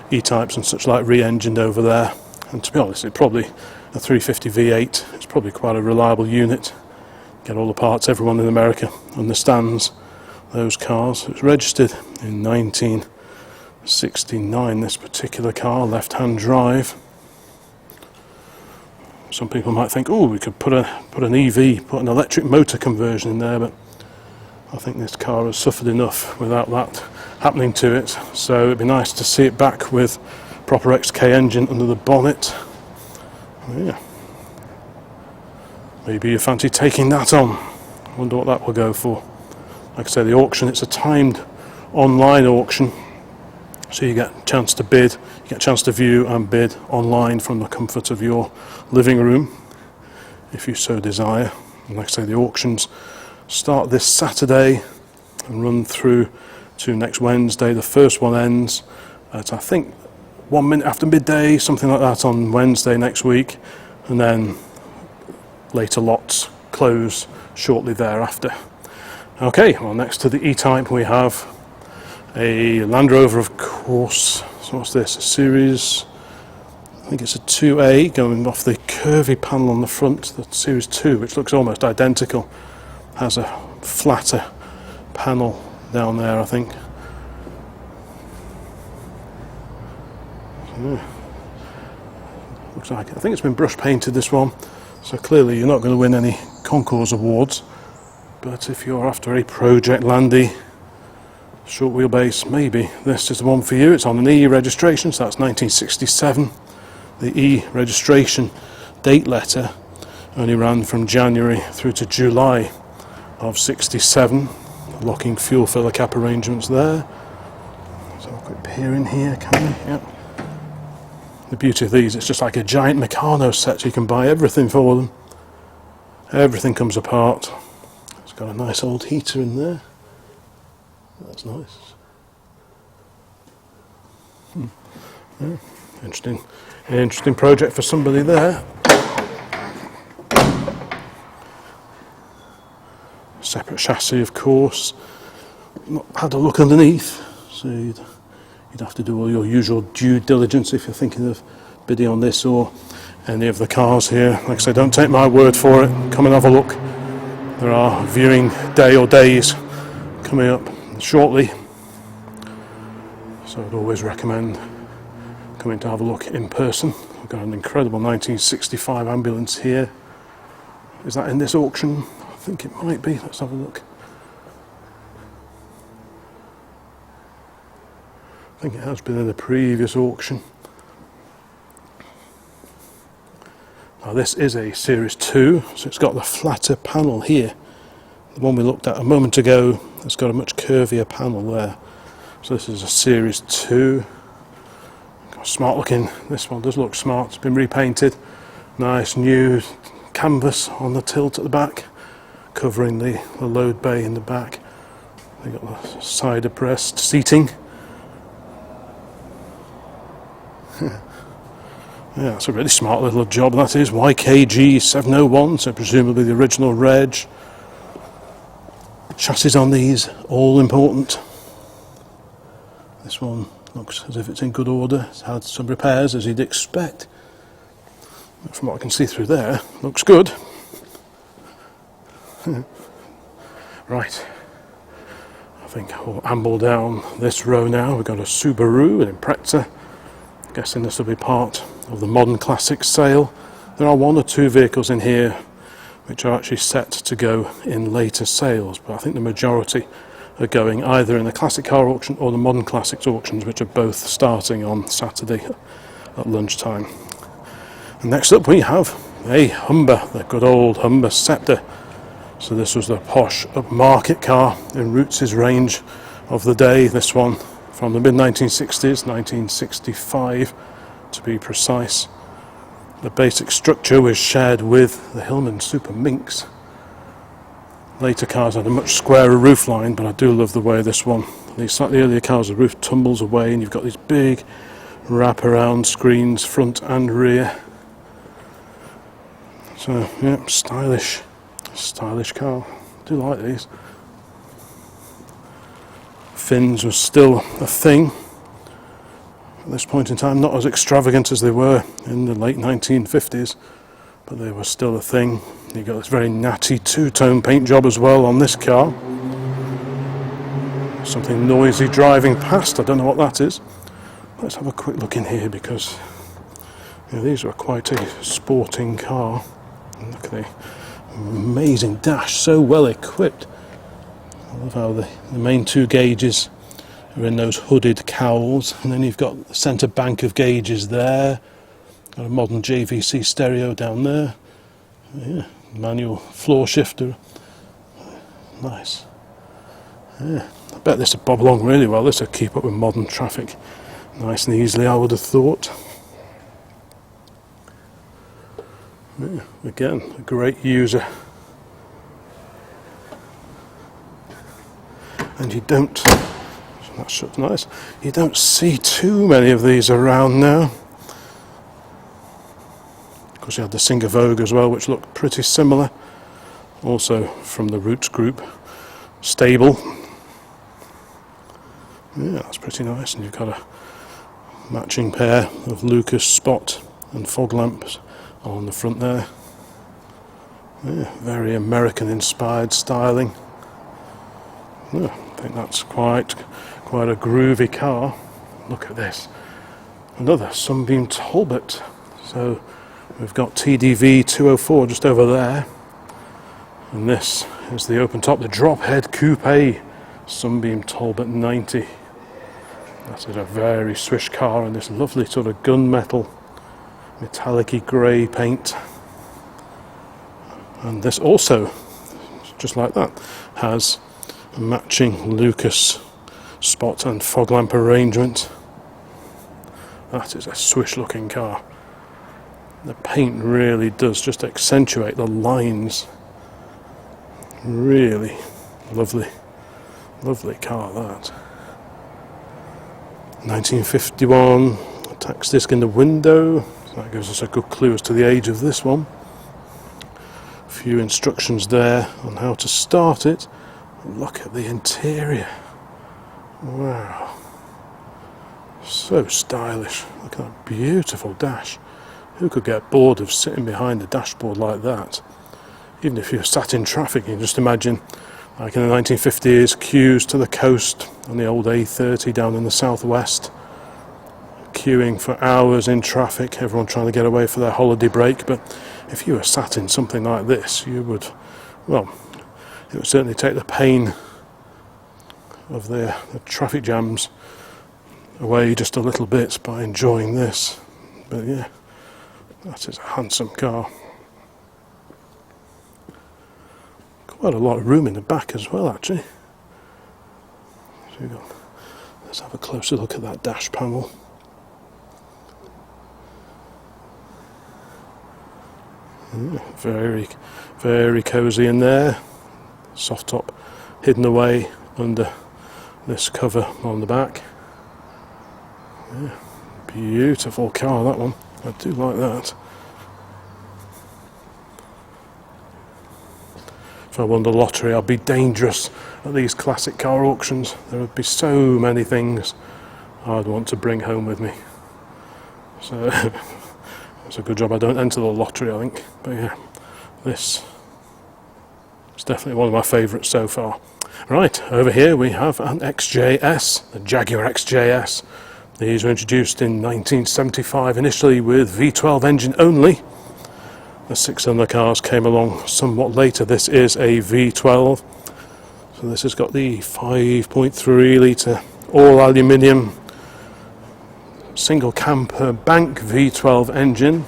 E-types and such like re-engined over there. And to be honest, a 350 V8, it's probably quite a reliable unit. Get all the parts. Everyone in America understands those cars. It was registered in 1969, this particular car, left-hand drive. Some people might think, oh, we could put an EV, put an electric motor conversion in there, but I think this car has suffered enough without that happening to it. So it'd be nice to see it back with proper XK engine under the bonnet. Yeah. Maybe you fancy taking that on. I wonder what that will go for. Like I say, the auction, it's a timed online auction, so you get a chance to bid, you get a chance to view and bid online from the comfort of your living room, if you so desire. And like I say, the auctions start this Saturday and run through to next Wednesday. The first one ends at, I think, 1 minute after midday, something like that, on Wednesday next week, and then later lots close shortly thereafter. Okay, well, next to the E-Type we have a Land Rover, of course. So what's this? A Series, I think it's a 2A, going off the curvy panel on the front, the Series 2, which looks almost identical. Has a flatter panel down there, I think. Yeah. Looks like, I think it's been brush painted, this one. So clearly you're not going to win any concours awards, but if you're after a project landy short wheelbase, maybe this is the one for you. It's on an E registration, so that's 1967. The E registration date letter only ran from January through to July of 67. Locking fuel filler cap arrangements there. So I'll quick peer in here, can we? Yep. The beauty of these, it's just like a giant Meccano set, so you can buy everything for them. Everything comes apart. It's got a nice old heater in there. That's nice. Yeah, interesting project for somebody there. Separate chassis, of course. Not had a look underneath, so you'd have to do all your usual due diligence if you're thinking of bidding on this or any of the cars here. Like I say, don't take my word for it. Come and have a look. There are viewing day or days coming up shortly, so I'd always recommend coming to have a look in person. We've got an incredible 1965 ambulance here. Is that in this auction? I think it might be. Let's have a look. I think it has been in a previous auction. Now this is a Series 2, so it's got the flatter panel here. The one we looked at a moment ago has got a much curvier panel there. So this is a Series 2. Smart looking, this one does look smart. It's been repainted. Nice new canvas on the tilt at the back, covering the load bay in the back. They've got the side abreast seating. Yeah, it's a really smart little job, that is. YKG 701, so presumably the original reg. Chassis on these, all important. This one looks as if it's in good order. It's had some repairs, as you'd expect. From what I can see through there, looks good. Right. I think I'll amble down this row now. We've got a Subaru, an Impreza. Guessing this will be part of the Modern Classics sale. There are one or two vehicles in here which are actually set to go in later sales, but I think the majority are going either in the classic car auction or the Modern Classics auctions, which are both starting on Saturday at lunchtime. And next up we have a Humber, the good old Humber Sceptre. So this was the posh upmarket car in Roots' range of the day, this one from the mid-1960s, 1965 to be precise. The basic structure was shared with the Hillman Super Minx. Later cars had a much squarer roof line, but I do love the way this one, these slightly earlier cars, the roof tumbles away and you've got these big wrap-around screens front and rear. So yeah, stylish car. I do like these. Fins were still a thing at this point in time, not as extravagant as they were in the late 1950s, but they were still a thing. You've got this very natty two-tone paint job as well on this car. Something noisy driving past, I don't know what that is. Let's have a quick look in here, because these are quite a sporting car. Look at the amazing dash, so well equipped. I love how the main two gauges are in those hooded cowls, and then you've got the centre bank of gauges there. Got a modern JVC stereo down there. Yeah, manual floor shifter. Nice. Yeah, I bet this would bob along really well. This would keep up with modern traffic nice and easily, I would have thought. Yeah, again, a great user. And you don't, that shuts nice, you don't see too many of these around now. Of course you had the Singer Vogue as well, which looked pretty similar, also from the Roots group stable. Yeah, that's pretty nice, and you've got a matching pair of Lucas spot and fog lamps on the front there. Yeah, very American inspired styling. Yeah, I think that's quite a groovy car. Look at this, another Sunbeam Talbot. So we've got TDV 204 just over there, and this is the open top, the drophead coupe Sunbeam Talbot 90. That is a very swish car in this lovely sort of gunmetal metallic-y grey paint. And this also, just like that, has a matching Lucas spot and fog lamp arrangement. That is a swish looking car. The paint really does just accentuate the lines. Really lovely car, that. 1951, tax disc in the window. So that gives us a good clue as to the age of this one. A few instructions there on how to start it. Look at the interior. Wow. So stylish. Look at that beautiful dash. Who could get bored of sitting behind the dashboard like that? Even if you're sat in traffic, you can just imagine, like in the 1950s, queues to the coast on the old A30 down in the southwest, queuing for hours in traffic, everyone trying to get away for their holiday break. But if you were sat in something like this, you would, well, it would certainly take the pain of the traffic jams away just a little bit by enjoying this. But yeah, that is a handsome car. Quite a lot of room in the back as well, actually. So let's have a closer look at that dash panel. Very, very cosy in there. Soft top hidden away under this cover on the back. Yeah, beautiful car, that one. I do like that. If I won the lottery, I'd be dangerous at these classic car auctions. There would be so many things I'd want to bring home with me. So it's a good job I don't enter the lottery, I think. But yeah, this is definitely one of my favourites so far. Right, over here we have an XJS, the Jaguar XJS. These were introduced in 1975, initially with V12 engine only. The six-cylinder cars came along somewhat later. This is a V12. So this has got the 5.3 litre all aluminium single camper bank V12 engine.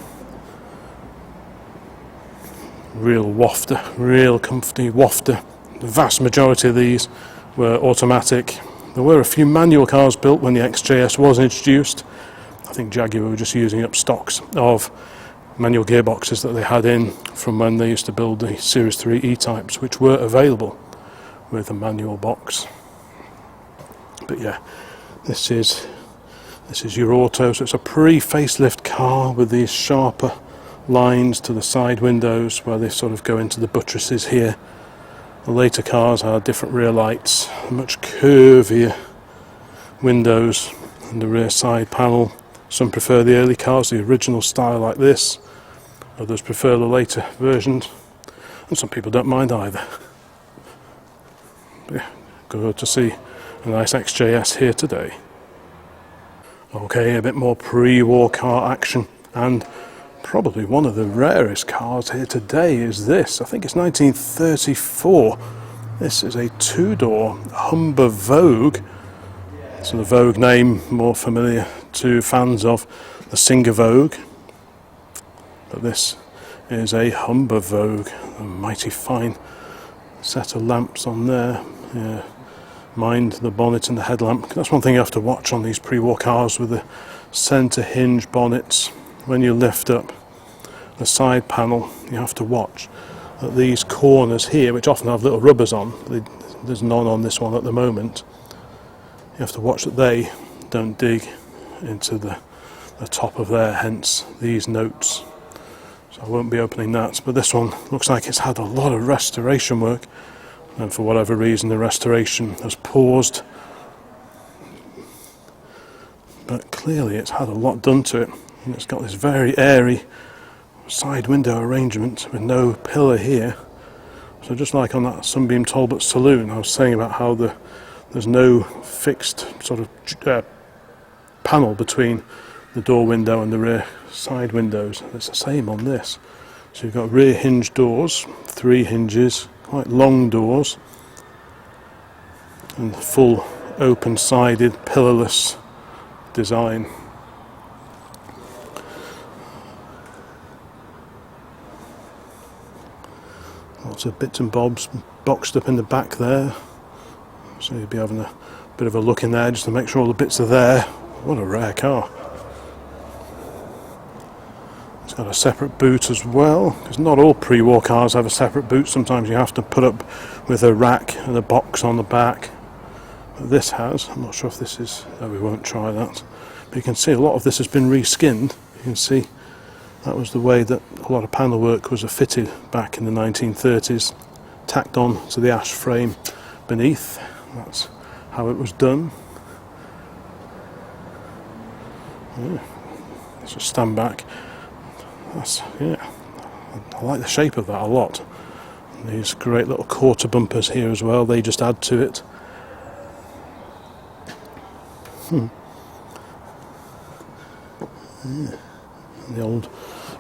Real wafter, real comfy wafter. The vast majority of these were automatic There were a few manual cars built when the XJS was introduced. I think Jaguar were just using up stocks of manual gearboxes that they had in from when they used to build the Series 3 E-types, which were available with a manual box. But yeah, this is your auto, so it's a pre-facelift car with these sharper lines to the side windows where they sort of go into the buttresses here. The later cars had different rear lights, much curvier windows in the rear side panel. Some prefer the early cars, the original style like this. Others prefer the later versions, and some people don't mind either. But yeah, good to see a nice XJS here today. Okay, a bit more pre-war car action, and probably one of the rarest cars here today is this. I think it's 1934. This is a two-door Humber Vogue. So the Vogue name more familiar to fans of the Singer Vogue. But this is a Humber Vogue, a mighty fine set of lamps on there. Yeah. Mind the bonnet and the headlamp. That's one thing you have to watch on these pre-war cars with the centre hinge bonnets. When you lift up the side panel, you have to watch that these corners here, which often have little rubbers on, there's none on this one at the moment. You have to watch that they don't dig into the top of there, hence these notes. So I won't be opening that, but this one looks like it's had a lot of restoration work, and for whatever reason the restoration has paused. But clearly it's had a lot done to it, and it's got this very airy side window arrangement with no pillar here. So just like on that Sunbeam Talbot saloon, I was saying about how there's no fixed sort of panel between the door window and the rear side windows. It's the same on this. So you've got rear hinge doors, 3 hinges, quite long doors, and full open-sided pillarless design. Lots of bits and bobs boxed up in the back there, so you'll be having a bit of a look in there just to make sure all the bits are there. What a rare car. It's got a separate boot as well, because not all pre-war cars have a separate boot. Sometimes you have to put up with a rack and a box on the back. But this has. I'm not sure if this is... No, we won't try that. But you can see a lot of this has been reskinned. You can see that was the way that a lot of panel work was fitted back in the 1930s. Tacked on to the ash frame beneath. That's how it was done. Yeah. Let's just stand back. Yeah, I like the shape of that a lot. And these great little quarter bumpers here as well, they just add to it. Yeah. The old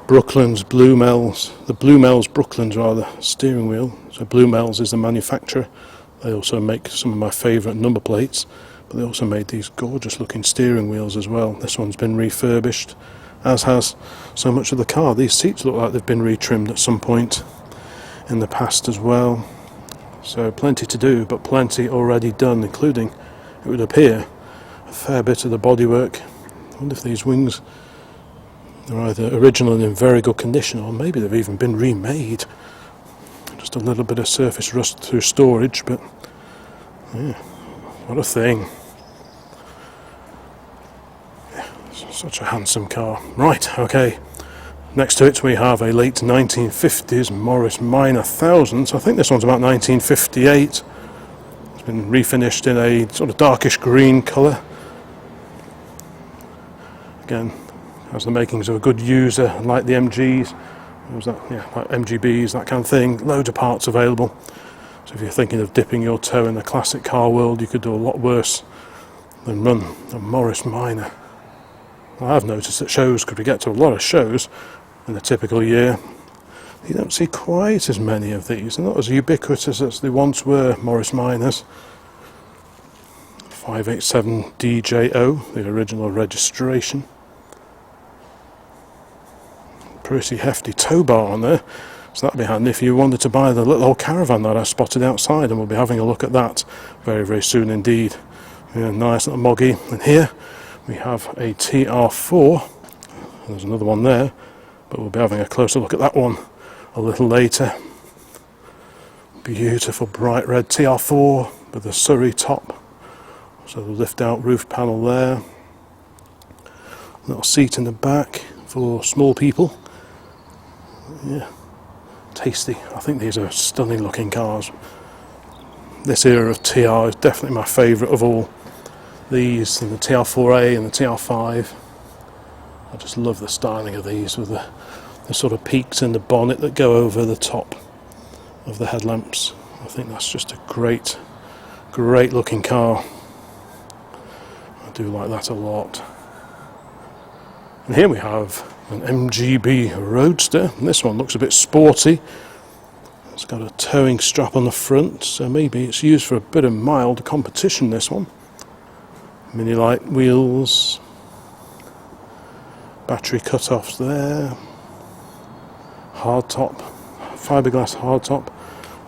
Brooklands, Bluemells, the Bluemells Brooklands rather, steering wheel. So Bluemells is the manufacturer. They also make some of my favourite number plates, but they also made these gorgeous looking steering wheels as well. This one's been refurbished, as has so much of the car. These seats look like they've been retrimmed at some point in the past as well. So plenty to do, but plenty already done, including, it would appear, a fair bit of the bodywork. I wonder if these wings are either original and in very good condition, or maybe they've even been remade. Just a little bit of surface rust through storage, but yeah, what a thing. Such a handsome car. Right, okay. Next to it we have a late 1950s Morris Minor 1000. So I think this one's about 1958. It's been refinished in a sort of darkish green colour. Again, has the makings of a good user, like the MGs. What was that? Yeah, like MGBs, that kind of thing. Loads of parts available. So if you're thinking of dipping your toe in the classic car world, you could do a lot worse than run a Morris Minor. I've noticed at shows, because we get to a lot of shows in a typical year, you don't see quite as many of these. They're not as ubiquitous as they once were, Morris Minors. 587 DJO, the original registration. Pretty hefty tow bar on there, so that'd be handy if you wanted to buy the little old caravan that I spotted outside, and we'll be having a look at that very, very soon indeed. Yeah, nice little moggy. And here we have a TR4. There's another one there, but we'll be having a closer look at that one a little later. Beautiful bright red TR4 with the Surrey top. So the lift out roof panel there. Little seat in the back for small people. Yeah, tasty. I think these are stunning looking cars. This era of TR is definitely my favourite of all these, and the TR4A and the TR5. I just love the styling of these with the sort of peaks in the bonnet that go over the top of the headlamps. I think that's just a great looking car. I do like that a lot. And here we have an MGB Roadster, and this one looks a bit sporty. It's got a towing strap on the front, so maybe it's used for a bit of mild competition, this one. Mini light wheels, battery cut-offs there, hardtop, fiberglass hardtop.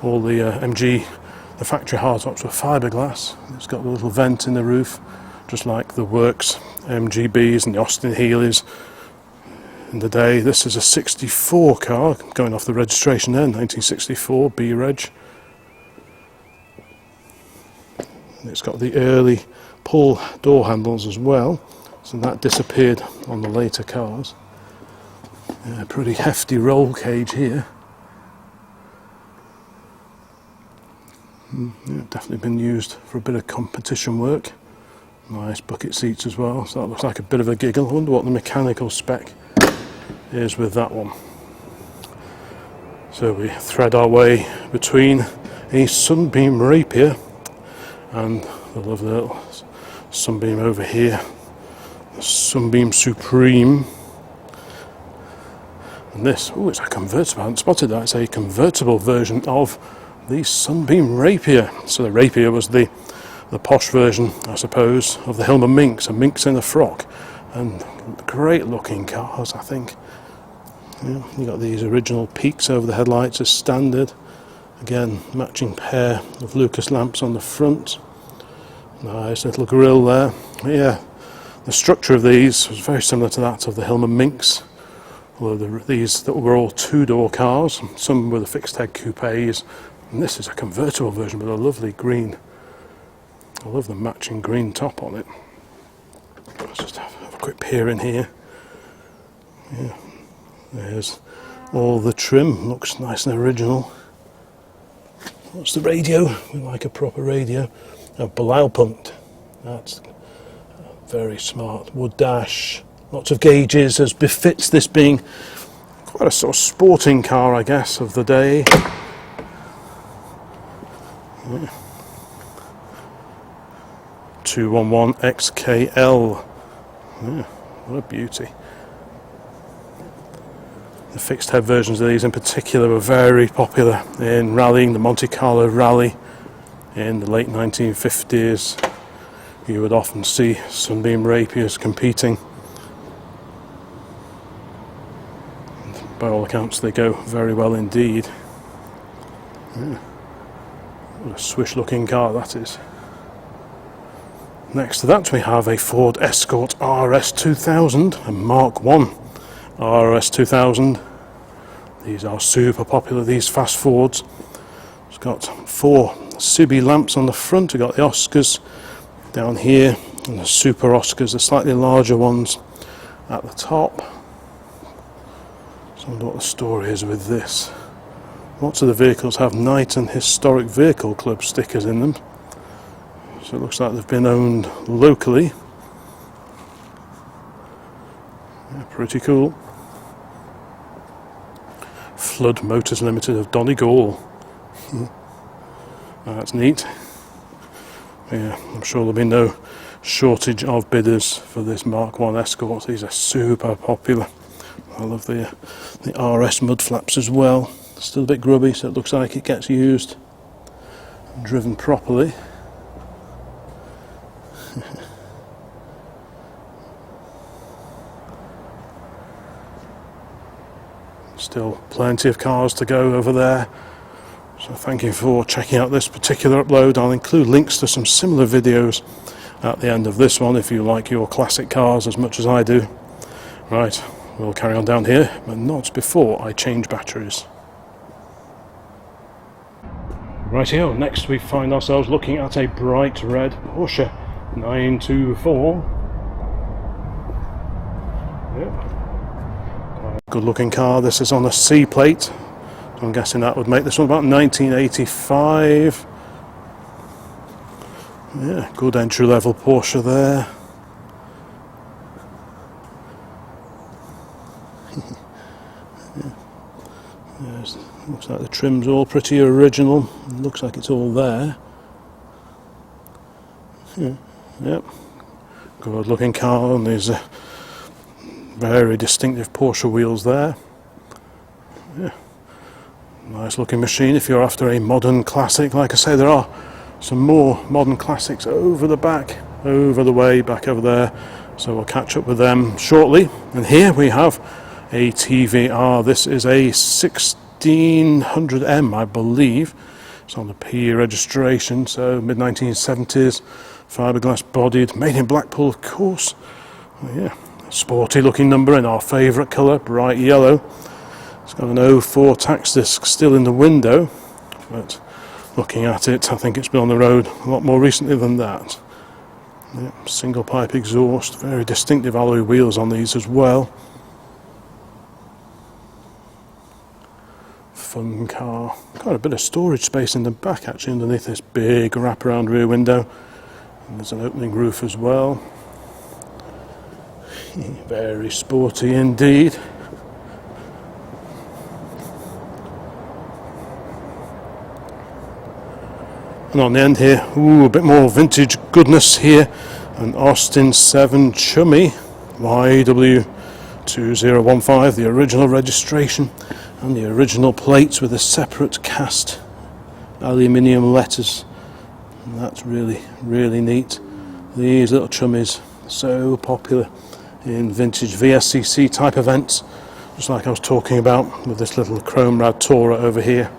All the the factory hardtops were fiberglass. It's got a little vent in the roof, just like the Works MGBs and the Austin Healey's in the day. This is a 64 car, going off the registration there, 1964 B-Reg. And it's got the early pull door handles as well, so that disappeared on the later cars. Pretty hefty roll cage here. Yeah, definitely been used for a bit of competition work. Nice bucket seats as well, so that looks like a bit of a giggle. I wonder what the mechanical spec is with that one. So we thread our way between a Sunbeam Rapier and the lovely little Sunbeam over here, the Sunbeam Supreme. And this, oh, it's a convertible. I hadn't spotted that. It's a convertible version of the Sunbeam Rapier. So the Rapier was the posh version, I suppose, of the Hillman Minx, a minx in a frock. And great looking cars, I think. Yeah, you got these original peaks over the headlights as standard. Again, matching pair of Lucas lamps on the front. Nice little grille there. Yeah, the structure of these was very similar to that of the Hillman Minx. Although these that were all two-door cars, some were the fixed head coupes, and this is a convertible version with a lovely green. I love the matching green top on it. Let's just have a quick peer in here. Yeah, there's all the trim, looks nice and original. What's the radio? We like a proper radio. A Blaupunkt. That's very smart. Wood dash. Lots of gauges, as befits this being quite a sort of sporting car, I guess, of the day. Yeah. 211 XKL. Yeah, what a beauty. The fixed head versions of these in particular were very popular in rallying, the Monte Carlo Rally in the late 1950s. You would often see Sunbeam Rapiers competing. And by all accounts they go very well indeed. Yeah. What a swish looking car that is. Next to that we have a Ford Escort RS 2000, a Mark 1 RS 2000. These are super popular, these fast Fords. It's got 4 Cibi lamps on the front. We've got the Oscars down here and the Super Oscars, the slightly larger ones at the top. So I wonder what the story is with this. Lots of the vehicles have Knight and Historic Vehicle Club stickers in them. So it looks like they've been owned locally. Yeah, pretty cool. Flood Motors Limited of Donegal. That's neat. Yeah, I'm sure there'll be no shortage of bidders for this Mark 1 Escort. These are super popular. I love the RS mud flaps as well. Still a bit grubby, so it looks like it gets used and driven properly. Still plenty of cars to go over there. So thank you for checking out this particular upload. I'll include links to some similar videos at the end of this one if you like your classic cars as much as I do. Right, we'll carry on down here, but not before I change batteries. Right here, next we find ourselves looking at a bright red Porsche 924. Yep. Good looking car. This is on a C plate. I'm guessing that would make this one about 1985. Yeah, good entry level Porsche there. Looks like the trim's all pretty original. Looks like it's all there. Yeah, yep. Good looking car, and there's very distinctive Porsche wheels there. Yeah. Nice looking machine if you're after a modern classic. Like I say, there are some more modern classics over the back, over the way, back over there. So we'll catch up with them shortly. And here we have a TVR. This is a 1600M, I believe. It's on the P registration, so mid-1970s, fiberglass bodied, made in Blackpool, of course. Oh, yeah, sporty looking number in our favourite colour, bright yellow. It's got an 04 tax disc still in the window, but looking at it, I think it's been on the road a lot more recently than that. Yeah, single pipe exhaust, very distinctive alloy wheels on these as well. Fun car. Got a bit of storage space in the back actually underneath this big wraparound rear window. And there's an opening roof as well. Very sporty indeed. And on the end here, ooh, a bit more vintage goodness here. An Austin 7 Chummy YW2015, the original registration. And the original plates with a separate cast aluminium letters. And that's really, really neat. These little Chummies, so popular in vintage VSCC type events, just like I was talking about with this little chrome rad Tourer over here.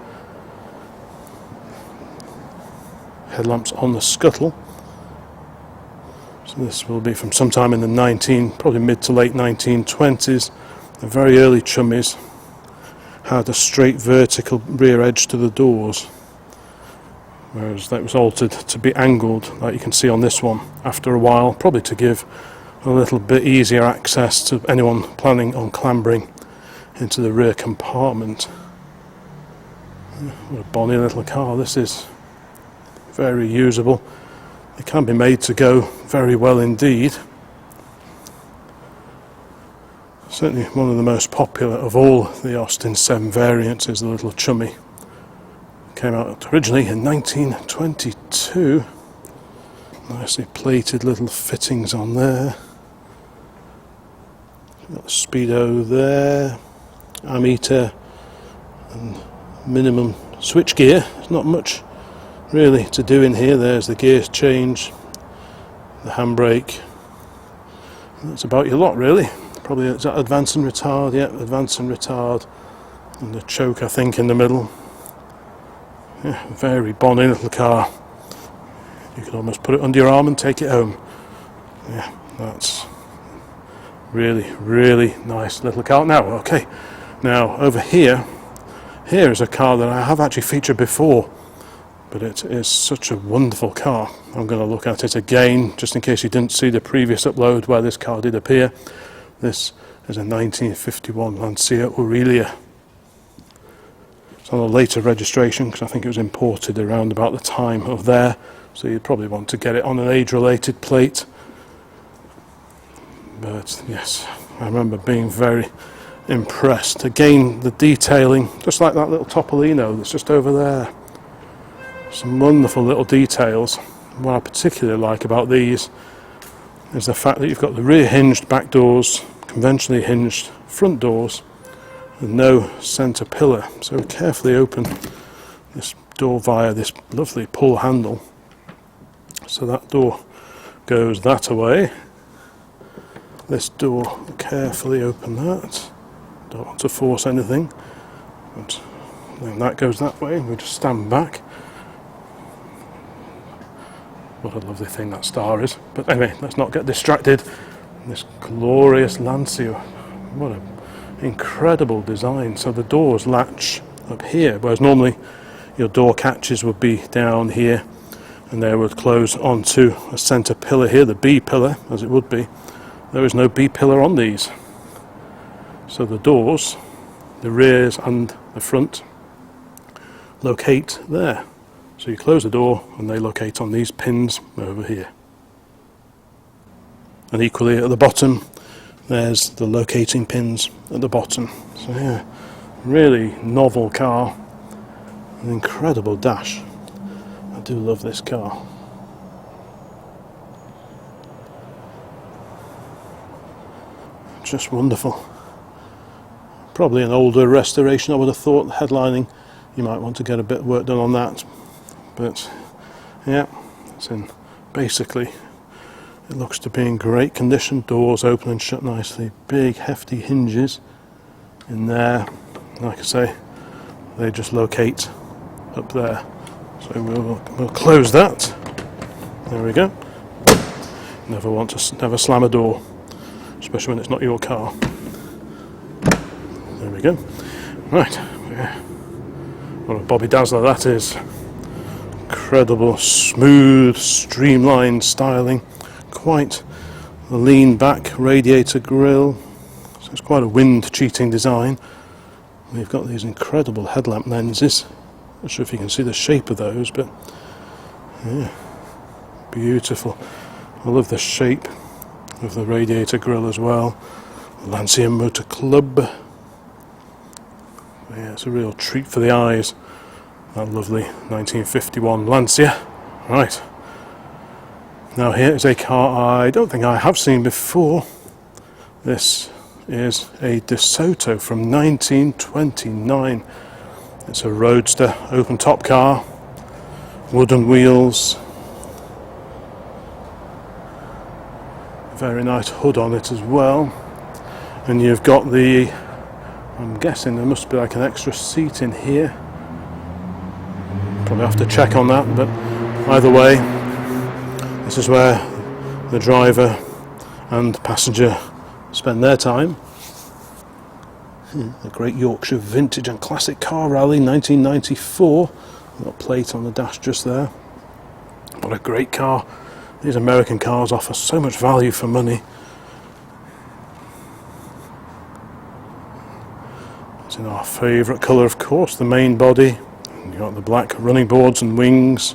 Headlamps on the scuttle. So this will be from sometime in the probably mid to late 1920s. The very early Chummies had a straight vertical rear edge to the doors, whereas that was altered to be angled, like you can see on this one, after a while, probably to give a little bit easier access to anyone planning on clambering into the rear compartment. What a bonny little car this is. Very usable. It can be made to go very well indeed. Certainly one of the most popular of all the Austin 7 variants is the little Chummy. Came out originally in 1922. Nicely plated little fittings on there. Got the speedo there, ammeter and minimum switch gear. There's not much really to do in here. There's the gear change, the handbrake. That's about your lot really. Probably is that advance and retard, yeah, advance and retard. And the choke I think in the middle. Yeah, very bonny little car. You can almost put it under your arm and take it home. Yeah, that's really, really nice little car. Now, okay, now over here is a car that I have actually featured before, but it is such a wonderful car. I'm going to look at it again, just in case you didn't see the previous upload where this car did appear. This is a 1951 Lancia Aurelia. It's on a later registration because I think it was imported around about the time of there, so you'd probably want to get it on an age-related plate. But yes, I remember being very impressed. Again, the detailing, just like that little Topolino that's just over there. Some wonderful little details. What I particularly like about these is the fact that you've got the rear hinged back doors, conventionally hinged front doors, and no centre pillar. So carefully open this door via this lovely pull handle. So that door goes that away. This door, carefully open that. Don't want to force anything. But then that goes that way. We just stand back. What a lovely thing that star is. But anyway, let's not get distracted. This glorious Lancia. What an incredible design. So the doors latch up here, whereas normally your door catches would be down here and they would close onto a centre pillar here, the B pillar as it would be. There is no B pillar on these. So the doors, the rears and the front, locate there. So you close the door and they locate on these pins over here. And equally at the bottom, there's the locating pins at the bottom. So yeah, really novel car, an incredible dash. I do love this car. Just wonderful. Probably an older restoration, I would have thought. Headlining, you might want to get a bit of work done on that. But yeah, it's in basically, it looks to be in great condition. Doors open and shut nicely. Big hefty hinges in there. Like I say, they just locate up there. So we'll close that. There we go. Never slam a door, especially when it's not your car. There we go. Right. What a Bobby Dazzler that is. Incredible, smooth, streamlined styling. Quite a lean back radiator grille. So it's quite a wind cheating design. We've got these incredible headlamp lenses. Not sure if you can see the shape of those, but yeah, beautiful. I love the shape of the radiator grille as well. Lancia Motor Club. Yeah, it's a real treat for the eyes. That lovely 1951 Lancia. Right. Now here is a car I don't think I have seen before. This is a DeSoto from 1929. It's a roadster, open top car, wooden wheels. Very nice hood on it as well. And you've got the, I'm guessing there must be like an extra seat in here. Probably have to check on that, but either way, this is where the driver and passenger spend their time. The Great Yorkshire Vintage and Classic Car Rally 1994. Got a plate on the dash just there. What a great car. These American cars offer so much value for money. It's in our favourite colour, of course, the main body. You've got the black running boards and wings.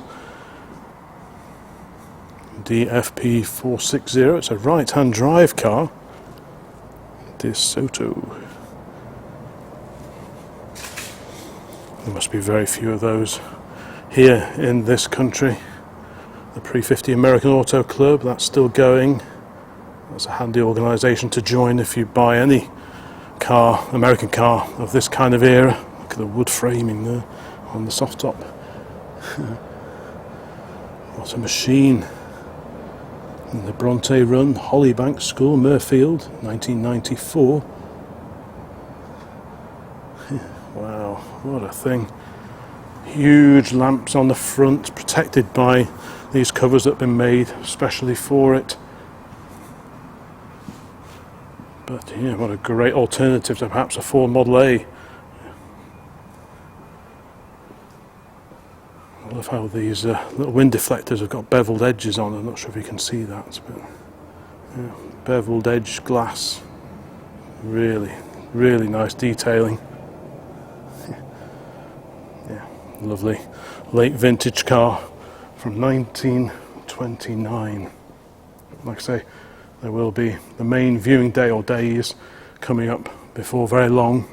DFP 460. It's a right-hand drive car. DeSoto. There must be very few of those here in this country. The Pre-50 American Auto Club, that's still going. That's a handy organisation to join if you buy any car, American car of this kind of era. Look at the wood framing there on the soft top. What a machine. And the Bronte Run, Hollybank School, Mirfield, 1994. Wow, what a thing. Huge lamps on the front, protected by these covers that have been made especially for it. But yeah, what a great alternative to perhaps a Ford Model A. I love how these little wind deflectors have got beveled edges on. I'm not sure if you can see that, but yeah, beveled edge glass. Really, really nice detailing. Yeah, lovely late vintage car from 1929. Like I say, there will be the main viewing day or days coming up before very long.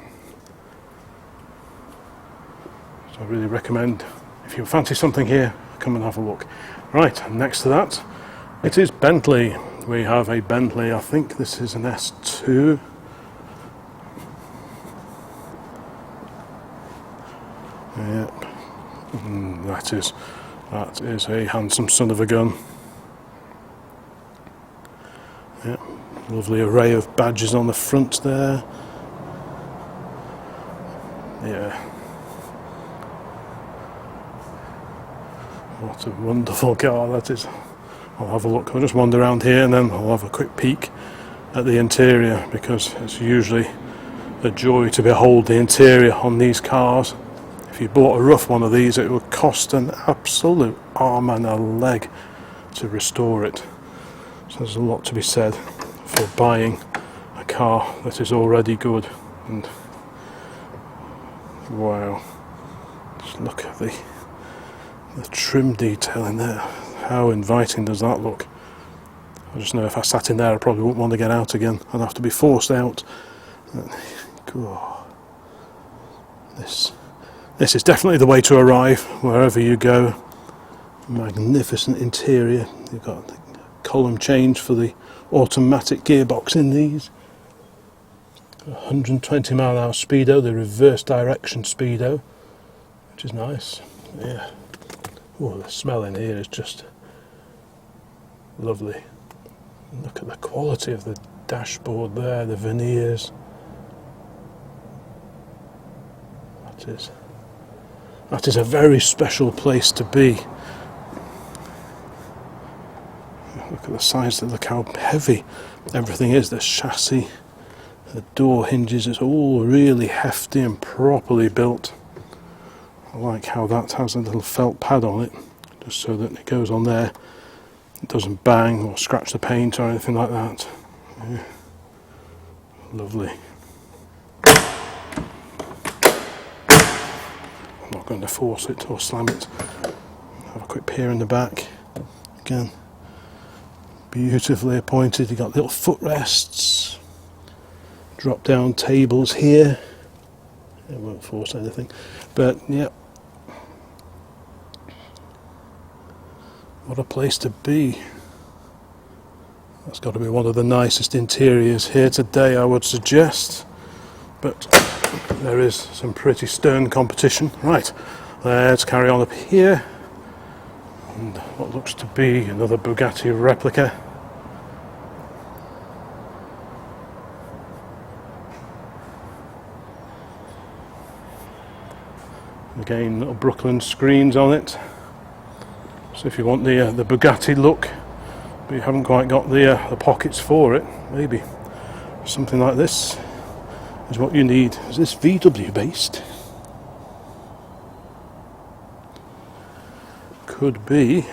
So I really recommend, if you fancy something here, come and have a look. Right, next to that, it is Bentley. We have a Bentley, I think this is an S2. Yep, that is a handsome son of a gun. Yep, lovely array of badges on the front there. Yeah. What a wonderful car that is. I'll have a look. I'll just wander around here and then I'll have a quick peek at the interior, because it's usually a joy to behold the interior on these cars. If you bought a rough one of these, it would cost an absolute arm and a leg to restore it. So there's a lot to be said for buying a car that is already good. And wow, just look at the trim detail in there. How inviting does that look? I just know if I sat in there I probably wouldn't want to get out again. I'd have to be forced out. God. This is definitely the way to arrive wherever you go. Magnificent interior. You've got the column change for the automatic gearbox in these. 120 mph speedo, the reverse direction speedo, which is nice. Yeah. Oh, the smell in here is just lovely. Look at the quality of the dashboard there, the veneers. That is a very special place to be. Look at the sides, look how heavy everything is. The chassis, the door hinges, it's all really hefty and properly built. I like how that has a little felt pad on it, just so that it goes on there. It doesn't bang or scratch the paint or anything like that. Yeah. Lovely. I'm not going to force it or slam it. Have a quick peer in the back. Again, beautifully appointed. You've got little footrests, drop down tables here. It won't force anything, but yeah. What a place to be. That's got to be one of the nicest interiors here today, I would suggest. But there is some pretty stern competition. Right, let's carry on up here. And what looks to be another Bugatti replica. Again, little Brooklyn screens on it. So if you want the Bugatti look, but you haven't quite got the pockets for it, maybe something like this is what you need. Is this VW based? Could be.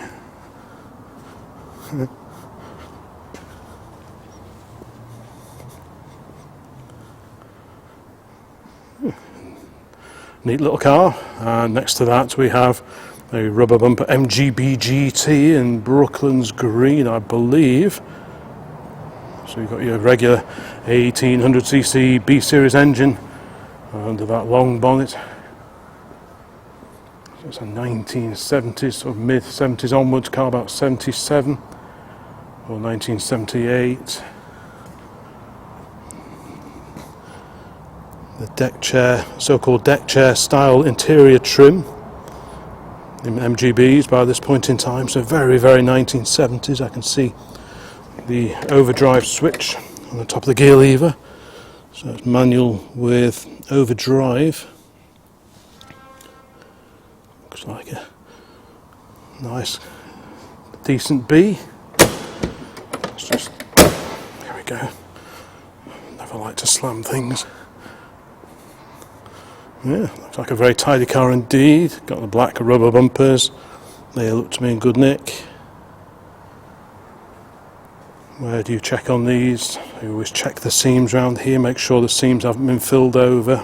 Neat little car, and next to that we have a rubber bumper MGB GT in Brooklyn's green, I believe. So you've got your regular 1800cc B-series engine under that long bonnet. So it's a 1970s or mid-70s onwards car, about 77 or 1978. The deck chair, so-called deck chair style interior trim in MGBs by this point in time, so very, very 1970s. I can see the overdrive switch on the top of the gear lever, so it's manual with overdrive. Looks like a nice, decent B. Let's just, here we go. Never like to slam things. Yeah, looks like a very tidy car indeed. Got the black rubber bumpers. They look to me in good nick. Where do you check on these? You always check the seams around here, make sure the seams haven't been filled over.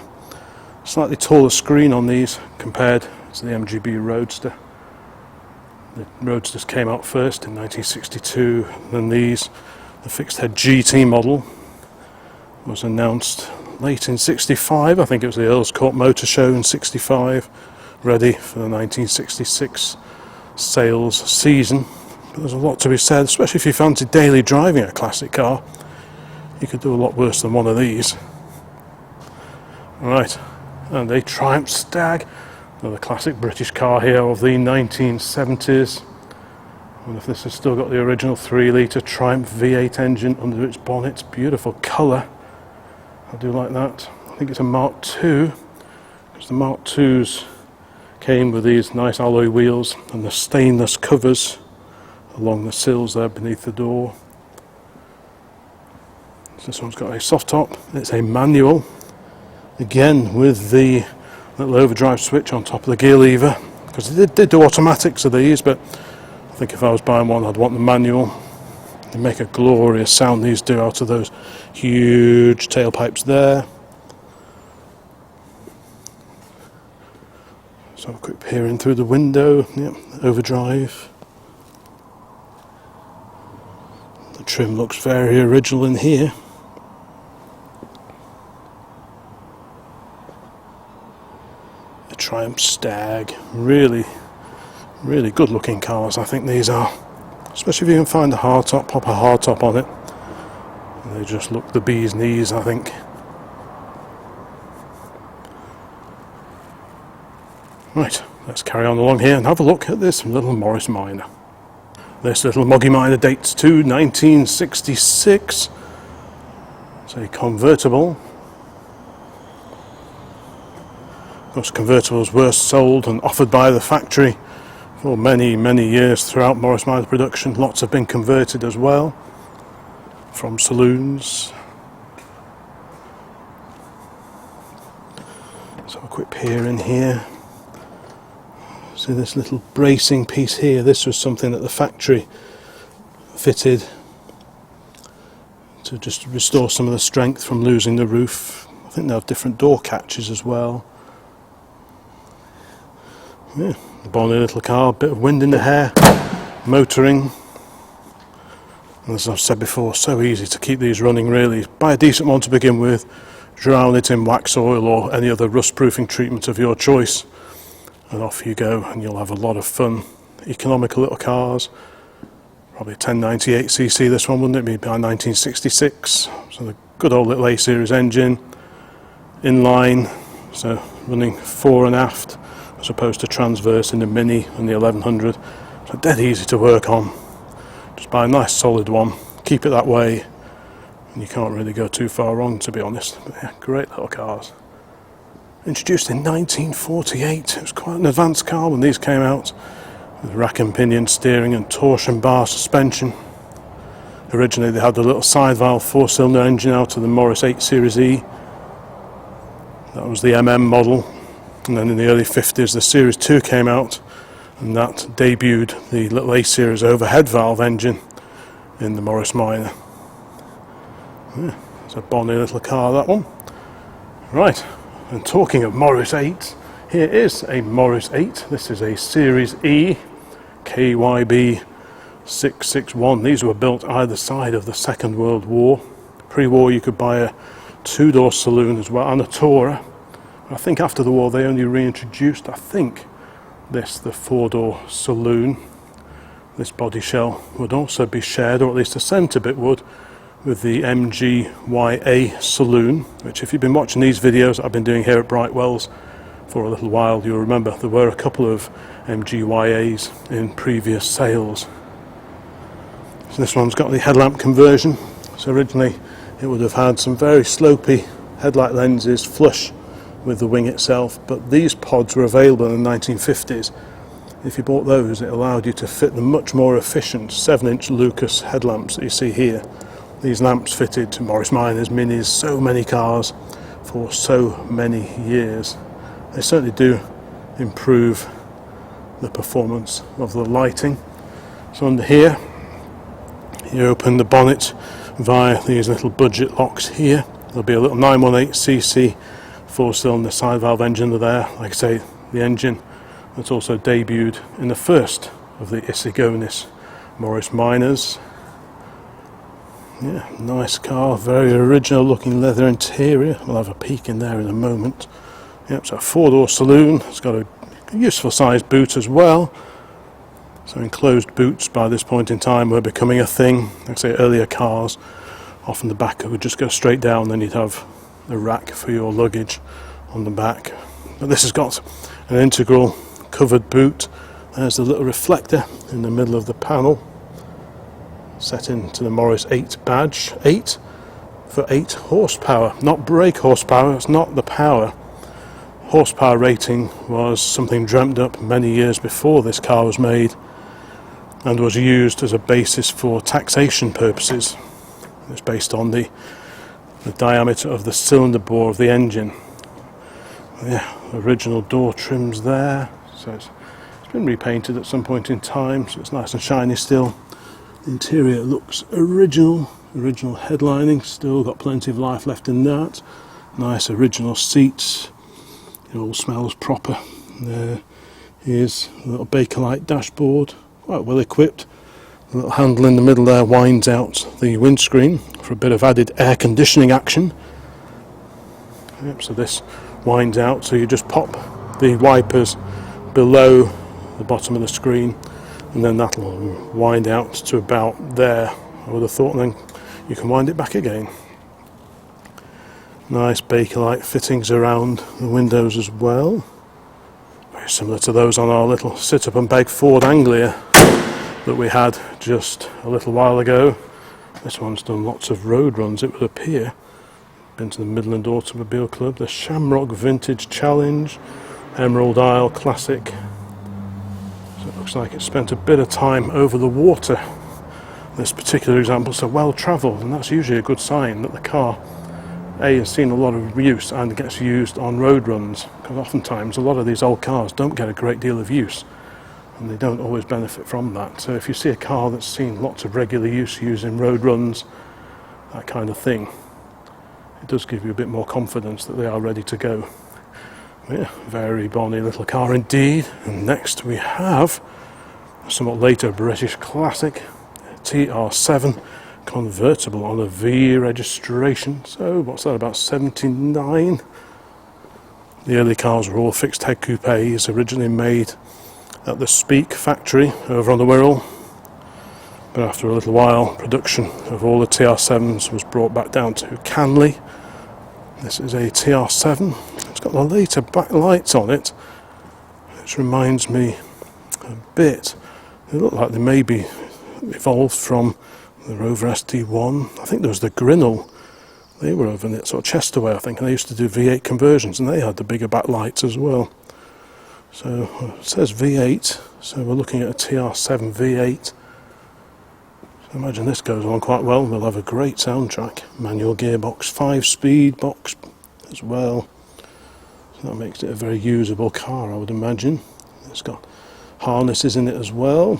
Slightly taller screen on these compared to the MGB Roadster. The Roadsters came out first in 1962, then these. The fixed head GT model was announced late in 65, I think it was the Earl's Court Motor Show in 65, ready for the 1966 sales season. But there's a lot to be said, especially if you fancy daily driving a classic car. You could do a lot worse than one of these. Right, and a Triumph Stag, another classic British car here of the 1970s. I wonder if this has still got the original 3-litre Triumph V8 engine under its bonnet. Beautiful colour. I do like that. I think it's a Mark II, because the Mark IIs came with these nice alloy wheels and the stainless covers along the sills there beneath the door. So this one's got a soft top. It's a manual, again with the little overdrive switch on top of the gear lever, because they did do automatics of these, but I think if I was buying one I'd want the manual. They make a glorious sound, these do, out of those huge tailpipes there. So a quick peer in through the window. Yep, overdrive. The trim looks very original in here. A Triumph Stag. Really good looking cars, I think these are. Especially if you can find a hardtop, pop a hardtop on it. And they just look the bee's knees, I think. Right, let's carry on along here and have a look at this little Morris Minor. This little Moggy Minor dates to 1966. It's a convertible. Of course, convertibles were sold and offered by the factory for many years throughout Morris Minor production. Lots have been converted as well from saloons. So a quick peer in here. See this little bracing piece here, this was something that the factory fitted to just restore some of the strength from losing the roof. I think they have different door catches as well. Yeah, a bonny little car, bit of wind in the hair, motoring. And as I've said before, so easy to keep these running really. Buy a decent one to begin with, drown it in wax oil or any other rust proofing treatment of your choice. And off you go, and you'll have a lot of fun. Economical little cars, probably a 1098cc this one, wouldn't it be, by 1966. So the good old little A-series engine, inline, so running fore and aft, as opposed to transverse in the Mini and the 1100. So dead easy to work on. Just buy a nice solid one, keep it that way, and you can't really go too far wrong, to be honest. But yeah, great little cars. Introduced in 1948, it was quite an advanced car when these came out, with rack and pinion steering and torsion bar suspension. Originally they had the little side valve 4-cylinder engine out of the Morris 8 Series E. That was the MM model, and then in the early 50s the Series 2 came out, and that debuted the little A Series overhead valve engine in the Morris Minor. Yeah, it's a bonny little car, that one. Right. And talking of Morris 8, here is a Morris 8. This is a Series E KYB 661. These were built either side of the Second World War. Pre-war you could buy a 2-door saloon as well, and a tourer. I think after the war they only reintroduced, I think, the 4-door saloon. This body shell would also be shared, or at least a centre bit would, with the MGYA saloon, which if you've been watching these videos I've been doing here at Brightwells for a little while, you'll remember there were a couple of MGYAs in previous sales. So this one's got the headlamp conversion. So originally it would have had some very slopey headlight lenses flush with the wing itself, but these pods were available in the 1950s. If you bought those, it allowed you to fit the much more efficient 7-inch Lucas headlamps that you see here. These lamps fitted to Morris Minors, Minis, so many cars for so many years. They certainly do improve the performance of the lighting. So under here, you open the bonnet via these little budget locks here. There'll be a little 918cc 4-cylinder side valve engine there. Like I say, the engine that's also debuted in the first of the Isigonis Morris Minors. Yeah, nice car, very original looking leather interior. We'll have a peek in there in a moment. Yep, so a 4-door saloon. It's got a useful sized boot as well. So enclosed boots by this point in time were becoming a thing. Like I say, earlier cars, often the back would just go straight down, then you'd have a rack for your luggage on the back. But this has got an integral covered boot. There's the little reflector in the middle of the panel, set into the Morris 8 badge. 8 for 8 horsepower, not brake horsepower, it's not the power. Horsepower rating was something dreamt up many years before this car was made. and was used as a basis for taxation purposes. It's based on the diameter of the cylinder bore of the engine. Yeah, original door trims there, so it's been repainted at some point in time, so it's nice and shiny still. The interior looks original headlining, still got plenty of life left in that. Nice original seats, it all smells proper. There is a little Bakelite dashboard, quite well equipped. The little handle in the middle there winds out the windscreen for a bit of added air conditioning action. Yep, so this winds out, so you just pop the wipers below the bottom of the screen, and then that'll wind out to about there, I would have thought, and then you can wind it back again. Nice Bakelite fittings around the windows as well, very similar to those on our little sit-up and beg Ford Anglia that we had just a little while ago. This one's done lots of road runs, it would appear. Been to the Midland Automobile Club, the Shamrock Vintage Challenge, Emerald Isle Classic. So it looks like it spent a bit of time over the water. This particular example is well travelled, and that's usually a good sign that the car has seen a lot of use and gets used on road runs, because oftentimes a lot of these old cars don't get a great deal of use, and they don't always benefit from that. So if you see a car that's seen lots of regular use using road runs, that kind of thing, it does give you a bit more confidence that they are ready to go. Yeah, very bonny little car indeed. And next we have a somewhat later British classic, TR7 convertible on a V registration. So what's that, about 79? The early cars were all fixed head coupes, originally made at the Speak factory over on the Wirral, but after a little while production of all the TR7s was brought back down to Canley. This is a TR7. It's got the later backlights on it, which reminds me a bit, they look like they may be evolved from the Rover SD1. I think there was the Grinnell, they were over in it, sort of Chesterway I think, and they used to do V8 conversions, and they had the bigger backlights as well. So it says V8, so we're looking at a TR7 V8. So imagine this goes on quite well. We'll have a great soundtrack, manual gearbox, 5-speed box as well. So that makes it a very usable car, I would imagine. It's got harnesses in it as well.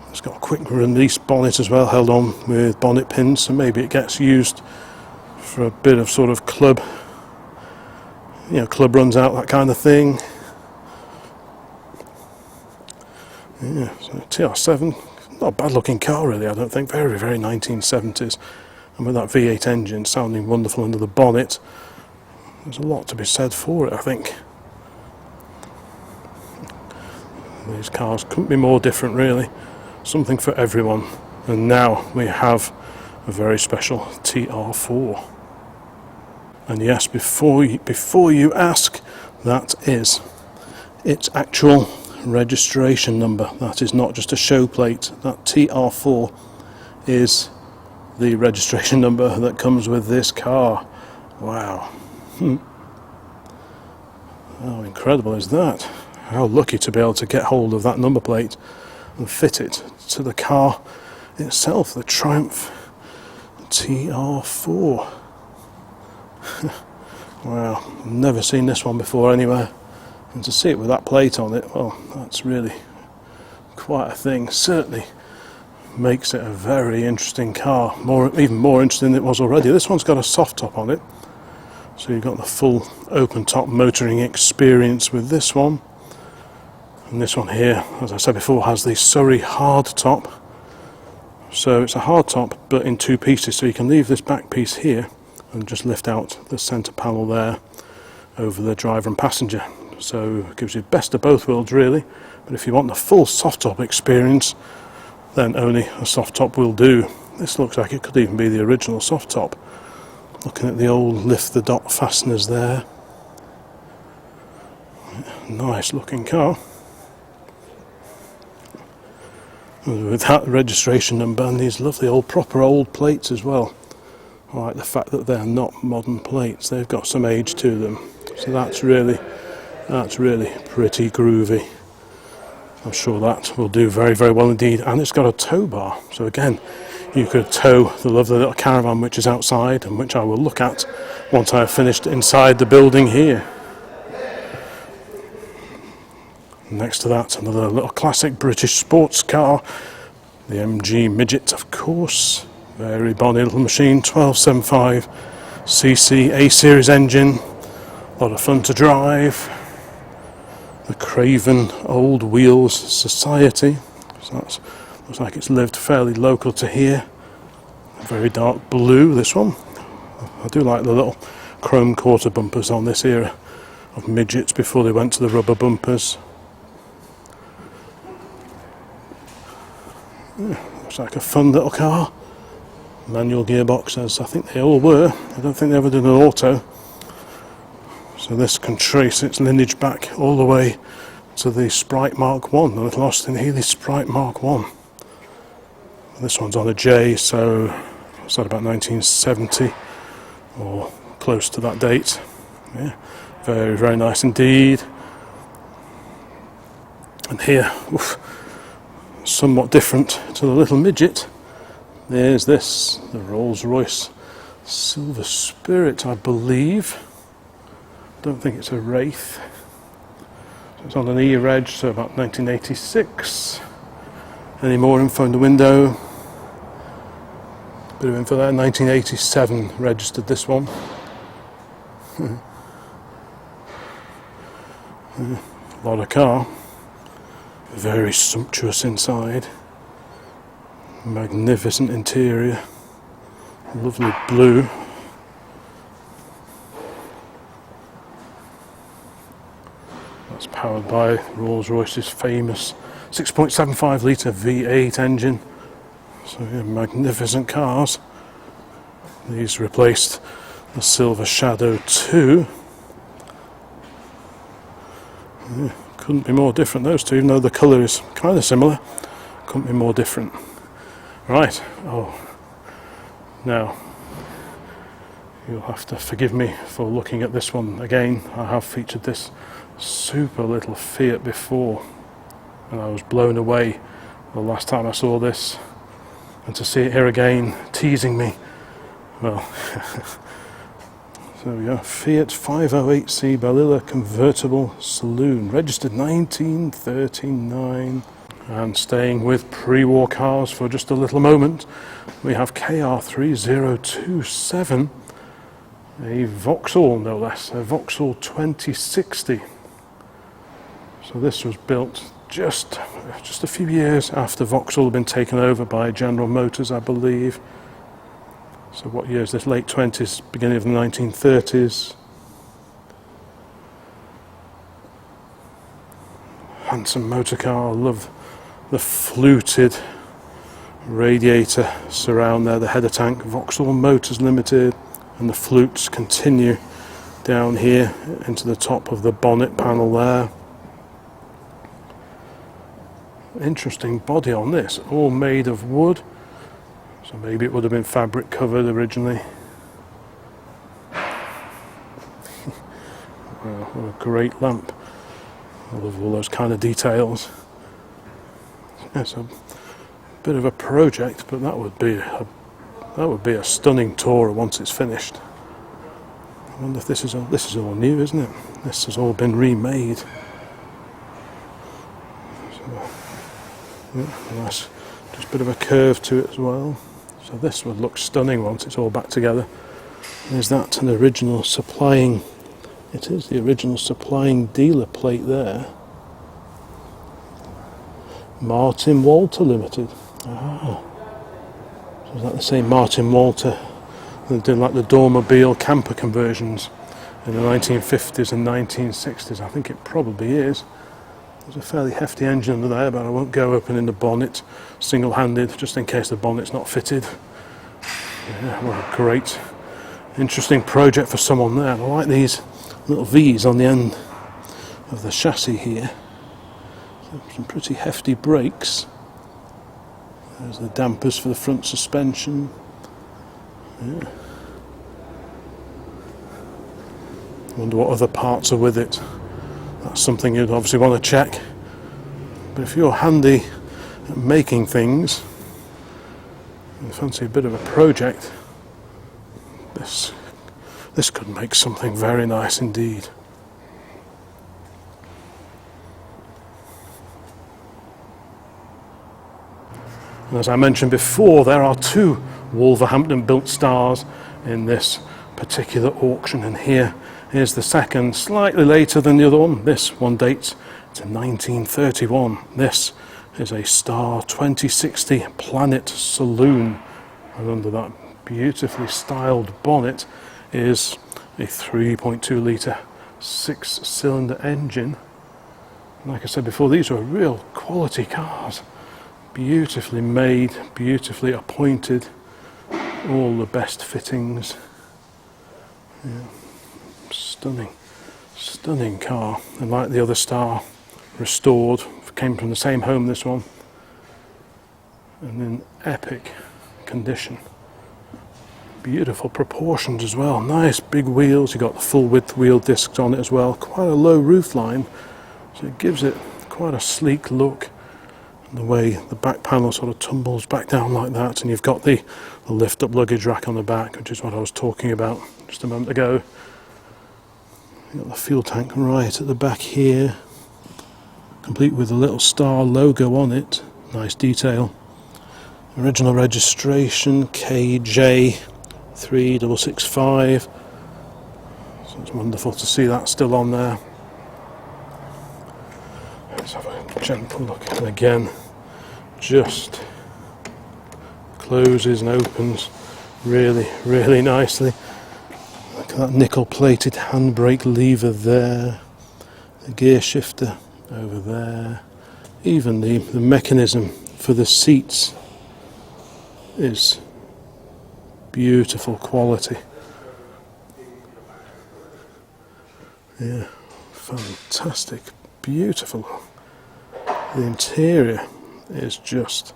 It's got a quick release bonnet as well, held on with bonnet pins, so maybe it gets used for a bit of sort of club, club runs out, that kind of thing. Yeah, so TR7, not a bad looking car really, I don't think, very, very 1970s. And with that V8 engine sounding wonderful under the bonnet, there's a lot to be said for it, I think. These cars couldn't be more different really, something for everyone. And now we have a very special TR4. And yes, before you ask, that is its actual registration number. That is not just a show plate. That TR4 is the registration number that comes with this car. Wow. How incredible is that? How lucky to be able to get hold of that number plate and fit it to the car itself, the Triumph TR4. Wow, never seen this one before anywhere, and to see it with that plate on it, well, that's really quite a thing. Certainly makes it a very interesting car, even more interesting than it was already. This one's got a soft top on it, so you've got the full open top motoring experience with this one. And this one here, as I said before, has the Surrey hard top. So it's a hard top but in two pieces, so you can leave this back piece here and just lift out the centre panel there over the driver and passenger. So it gives you best of both worlds really, but if you want the full soft top experience, then only a soft top will do. This looks like it could even be the original soft top. Looking at the old lift the dot fasteners there. Nice looking car. With that registration number and these lovely proper old plates as well. I like the fact that they're not modern plates, they've got some age to them. So that's really pretty groovy. I'm sure that will do very, very well indeed. And it's got a tow bar, so again, you could tow the lovely little caravan which is outside, and which I will look at once I have finished inside the building here. Next to that, another little classic British sports car, the MG Midget, of course. Very bonny little machine, 1275cc A-series engine, a lot of fun to drive. The Craven Old Wheels Society, so that looks like it's lived fairly local to here. Very dark blue, this one. I do like the little chrome quarter bumpers on this era of midgets before they went to the rubber bumpers. Looks like a fun little car. Manual gearbox, as I think they all were. I don't think they ever did an auto. So this can trace its lineage back all the way to the Sprite Mark 1, the little Austin Healey Sprite Mark 1. This one's on a J, so it's at about 1970 or close to that date. Yeah, very, very nice indeed. And here, oof, somewhat different to the little midget. There's this, the Rolls-Royce Silver Spirit, I believe. Don't think it's a Wraith. It's on an E-reg, so about 1986. Any more info in the window? Bit of info there, 1987 registered this one. A lot of car. Very sumptuous inside. Magnificent interior. Lovely blue. That's powered by Rolls-Royce's famous 6.75 litre V8 engine. So yeah, magnificent cars. These replaced the Silver Shadow 2. Yeah, couldn't be more different, those two, even though the colour is kind of similar. Couldn't be more different. Right, oh, now you'll have to forgive me for looking at this one again. I have featured this super little Fiat before, and I was blown away the last time I saw this, and to see it here again, teasing me, well, so we go, Fiat 508C Balilla convertible saloon, registered 1939. And staying with pre-war cars for just a little moment, we have KR3027, a Vauxhall no less, a Vauxhall 2060. So this was built just a few years after Vauxhall had been taken over by General Motors, I believe. So what year is this? Late 20s, beginning of the 1930s. Handsome motor car. I love the fluted radiator surround there, the header tank. Vauxhall Motors Limited, and the flutes continue down here into the top of the bonnet panel there. Interesting body on this, all made of wood, so maybe it would have been fabric covered originally. Wow, what a great lamp. I love all those kind of details. It's a bit of a project, but that would be a stunning Tourer once it's finished. I wonder if this is all new, isn't it? This has all been remade. So, yeah, nice, just a bit of a curve to it as well. So this would look stunning once it's all back together. There's that, an original supplying. It is the original supplying dealer plate there. Martin Walter Limited. Ah. So is that the same Martin Walter that did like the Dormobile camper conversions in the 1950s and 1960s? I think it probably is. There's a fairly hefty engine under there, but I won't go opening the bonnet single-handed, just in case the bonnet's not fitted. Yeah, what a great, interesting project for someone there. I like these little V's on the end of the chassis here. Some pretty hefty brakes. There's the dampers for the front suspension. Yeah. I wonder what other parts are with it. That's something you'd obviously want to check. But if you're handy at making things and fancy a bit of a project, this could make something very nice indeed. And as I mentioned before, there are two Wolverhampton built stars in this particular auction, and here's the second, slightly later than the other one. This one dates to 1931. This is a Star 2060 Planet Saloon, and under that beautifully styled bonnet is a 3.2 litre 6-cylinder engine. Like I said before, these are real quality cars, beautifully made, beautifully appointed, all the best fittings. Yeah. Stunning car, and like the other Star, restored, came from the same home, this one, and in epic condition. Beautiful proportions as well, nice big wheels, you got the full width wheel discs on it as well, quite a low roof line, so it gives it quite a sleek look. And the way the back panel sort of tumbles back down like that, and you've got the lift up luggage rack on the back, which is what I was talking about just a moment ago. You've got the fuel tank right at the back here, complete with a little Star logo on it, nice detail. Original registration KJ3665, so it's wonderful to see that still on there. Let's have a gentle look, and again, just closes and opens really nicely. Look at that nickel plated handbrake lever there, the gear shifter over there, even the mechanism for the seats is beautiful quality. Yeah, fantastic, beautiful. The interior is just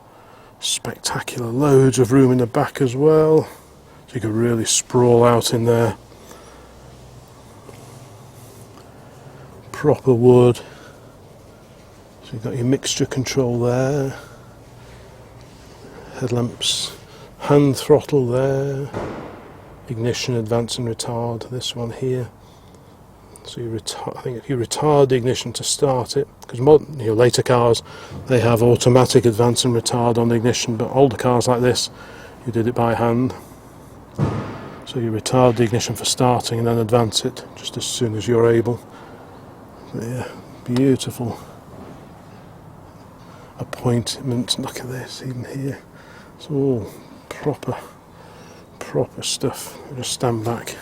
spectacular, loads of room in the back as well, so you could really sprawl out in there. Proper wood, so you've got your mixture control there, headlamps, hand throttle there, ignition, advance and retard, this one here. So I think if you retard the ignition to start it, because later cars, they have automatic advance and retard on the ignition, but older cars like this, you did it by hand. So you retard the ignition for starting and then advance it just as soon as you're able. But yeah, beautiful appointment. Look at this, even here. It's all proper stuff. I'll just stand back.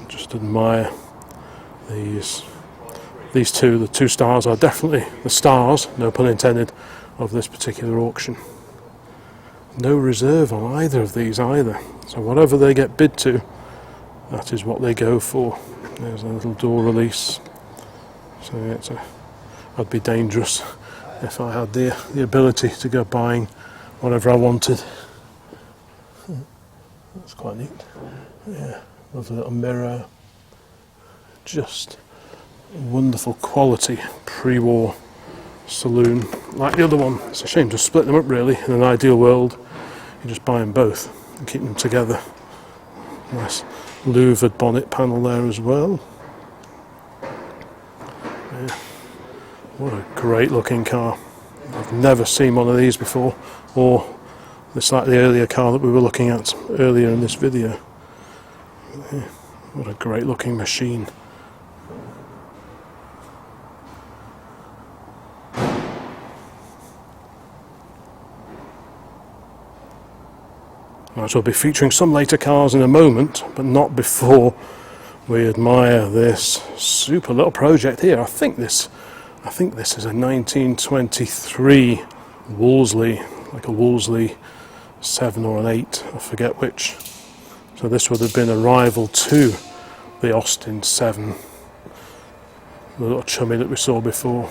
Just admire these two. The two stars are definitely the stars, no pun intended, of this particular auction. No reserve on either of these either. So whatever they get bid to, that is what they go for. There's a little door release. So I'd be dangerous if I had the ability to go buying whatever I wanted. That's quite neat. Yeah. Lovely little mirror, just wonderful quality pre-war saloon, like the other one. It's a shame to split them up really. In an ideal world, you just buy them both and keep them together. Nice louvered bonnet panel there as well. Yeah. What a great looking car. I've never seen one of these before, or the slightly earlier car that we were looking at earlier in this video. Yeah, what a great looking machine. I shall be featuring some later cars in a moment, but not before we admire this super little project here. I think this is a 1923 Wolseley, like a Wolseley 7 or an 8, I forget which. So this would have been a rival to the Austin 7, the little Chummy that we saw before.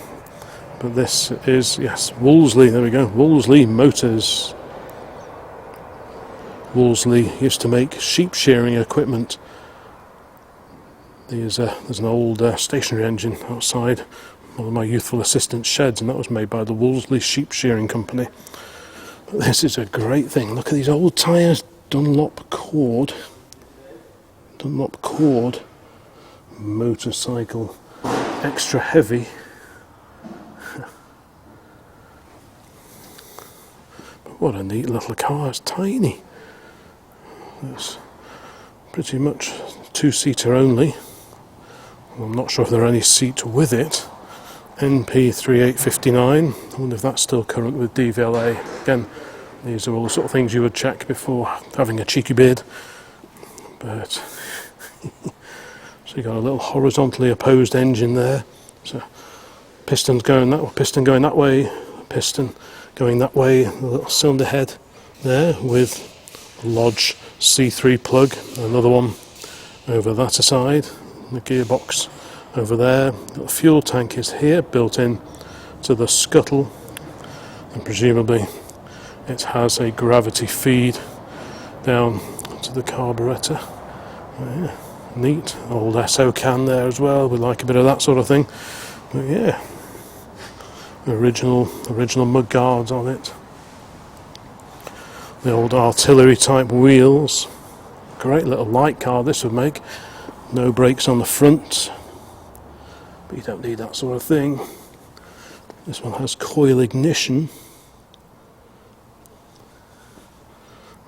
But this is, yes, Wolseley, there we go, Wolseley Motors. Wolseley used to make sheep shearing equipment. There's an old stationary engine outside, one of my youthful assistance sheds, and that was made by the Wolseley sheep shearing company. But this is a great thing. Look at these old tyres, Dunlop cord, motorcycle, extra heavy. But what a neat little car, it's tiny. It's pretty much two-seater only. I'm not sure if there are any seats with it. NP3859, I wonder if that's still current with DVLA. Again, these are all the sort of things you would check before having a cheeky bid. But so you got a little horizontally opposed engine there. So piston going that way, piston going that way, a little cylinder head there with a Lodge C3 plug, another one over that aside, the gearbox over there. The fuel tank is here, built in to the scuttle, and presumably it has a gravity feed down to the carburettor. Yeah, neat. Old SO can there as well. We like a bit of that sort of thing. But yeah, original mud guards on it. The old artillery type wheels. Great little light car this would make. No brakes on the front, but you don't need that sort of thing. This one has coil ignition.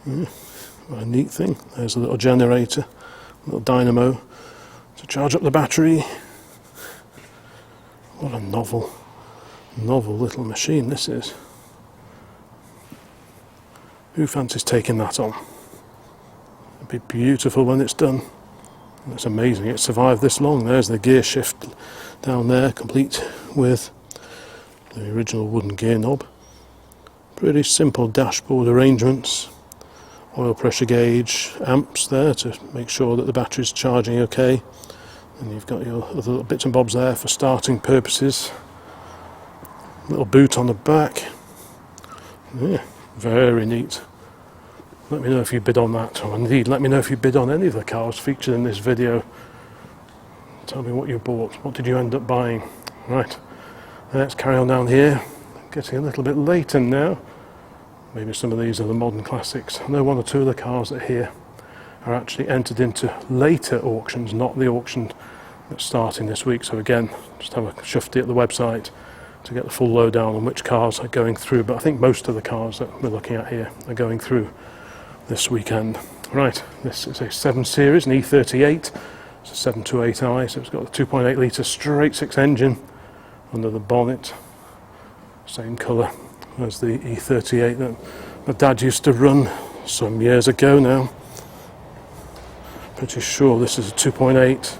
Yeah, what a neat thing. There's a little generator, a little dynamo to charge up the battery. What a novel little machine this is. Who fancies taking that on? It'd be beautiful when it's done. It's amazing it survived this long. There's the gear shift down there, complete with the original wooden gear knob. Pretty simple dashboard arrangements. Oil pressure gauge, amps there to make sure that the battery's charging okay. And you've got your other little bits and bobs there for starting purposes. Little boot on the back. Yeah, very neat. Let me know if you bid on that, or indeed let me know if you bid on any of the cars featured in this video. Tell me what you bought, what did you end up buying. Right, let's carry on down here. Getting a little bit later now. Maybe some of these are the modern classics. I know one or two of the cars that are here are actually entered into later auctions, not the auction that's starting this week. So again, just have a shufty at the website to get the full lowdown on which cars are going through. But I think most of the cars that we're looking at here are going through this weekend. Right, this is a 7 Series, an E38. It's a 728i, so it's got a 2.8 litre straight 6 engine under the bonnet. Same colour as the E38 that my dad used to run some years ago now. Pretty sure this is a 2.8.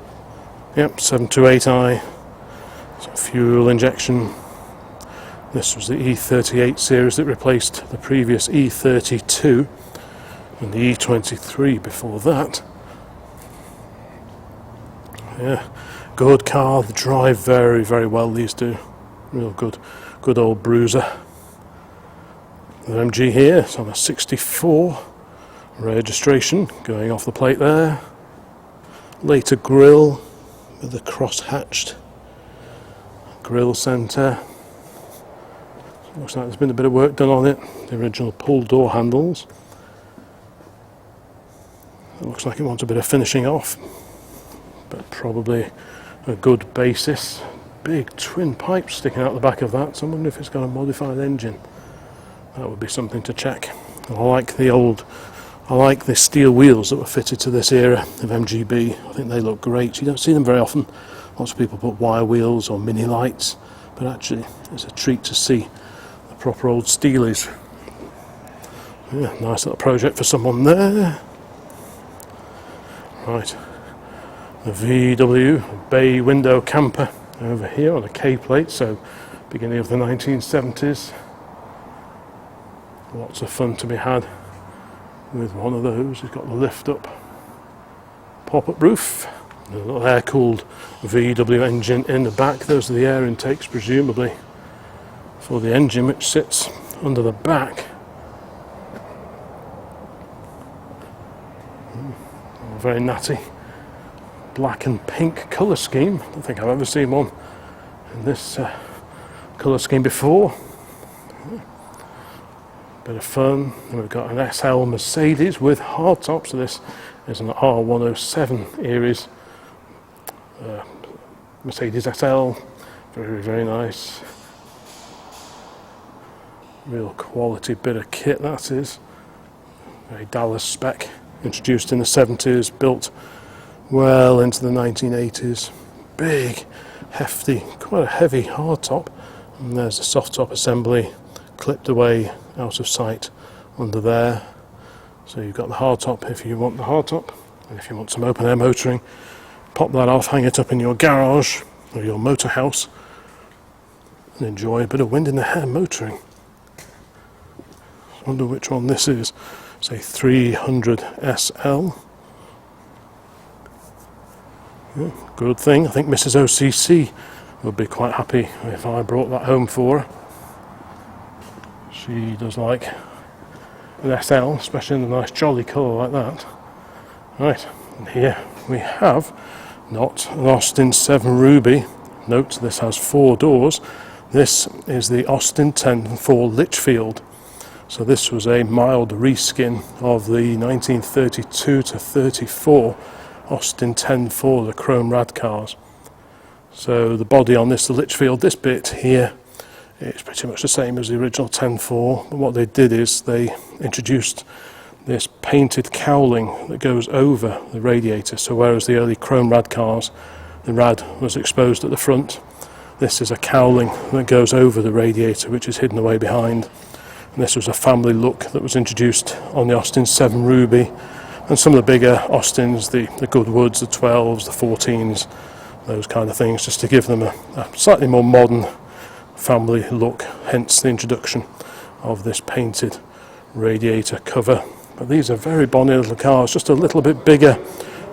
Yep, 728i. So fuel injection. This was the E38 series that replaced the previous E32 and the E23 before that. Yeah, good car. They drive very, very well, these do. Real good old bruiser. The MG here, it's on a 64 registration, going off the plate there. Later grille with the cross-hatched grille centre. Looks like there's been a bit of work done on it. The original pull door handles. It looks like it wants a bit of finishing off, but probably a good basis. Big twin pipes sticking out the back of that, so I wonder if it's got a modified engine. That would be something to check. I like the steel wheels that were fitted to this era of MGB. I think they look great. You don't see them very often. Lots of people put wire wheels or mini lights, but actually it's a treat to see the proper old steelies. Yeah, nice little project for someone there. Right, the VW bay window camper over here on a K plate, so beginning of the 1970s. Lots of fun to be had with one of those. It's got the lift up pop-up roof, a little air-cooled VW engine in the back. Those are the air intakes, presumably, for the engine, which sits under the back. Very natty black and pink colour scheme. I don't think I've ever seen one in this colour scheme before. Bit of fun. And we've got an SL Mercedes with hardtop, so this is an R107 Aries Mercedes SL. Very, very nice. Real quality bit of kit that is. Very Dallas spec, introduced in the 70s, built well into the 1980s. Big, hefty, quite a heavy hardtop. And there's the soft top assembly clipped away out of sight under there. So you've got the hardtop if you want the hardtop, and if you want some open air motoring, pop that off, hang it up in your garage or your motor house and enjoy a bit of wind in the hair motoring. I wonder which one this is. Say 300 SL. Yeah, good thing. I think Mrs. OCC would be quite happy if I brought that home for her. She does like an SL, especially in a nice jolly colour like that. Right, and here we have not an Austin 7 Ruby. Note this has 4 doors. This is the Austin 10-4 Lichfield. So this was a mild reskin of the 1932 to 34 Austin 10-4, the chrome rad cars. So the body on this, the Lichfield, this bit here, it's pretty much the same as the original 10-4, but what they did is they introduced this painted cowling that goes over the radiator. So whereas the early chrome rad cars, the rad was exposed at the front, this is a cowling that goes over the radiator, which is hidden away behind. And this was a family look that was introduced on the Austin 7 Ruby and some of the bigger Austins, the Goodwoods, the 12s, the 14s, those kind of things, just to give them a slightly more modern family look, hence the introduction of this painted radiator cover. But these are very bonny little cars, just a little bit bigger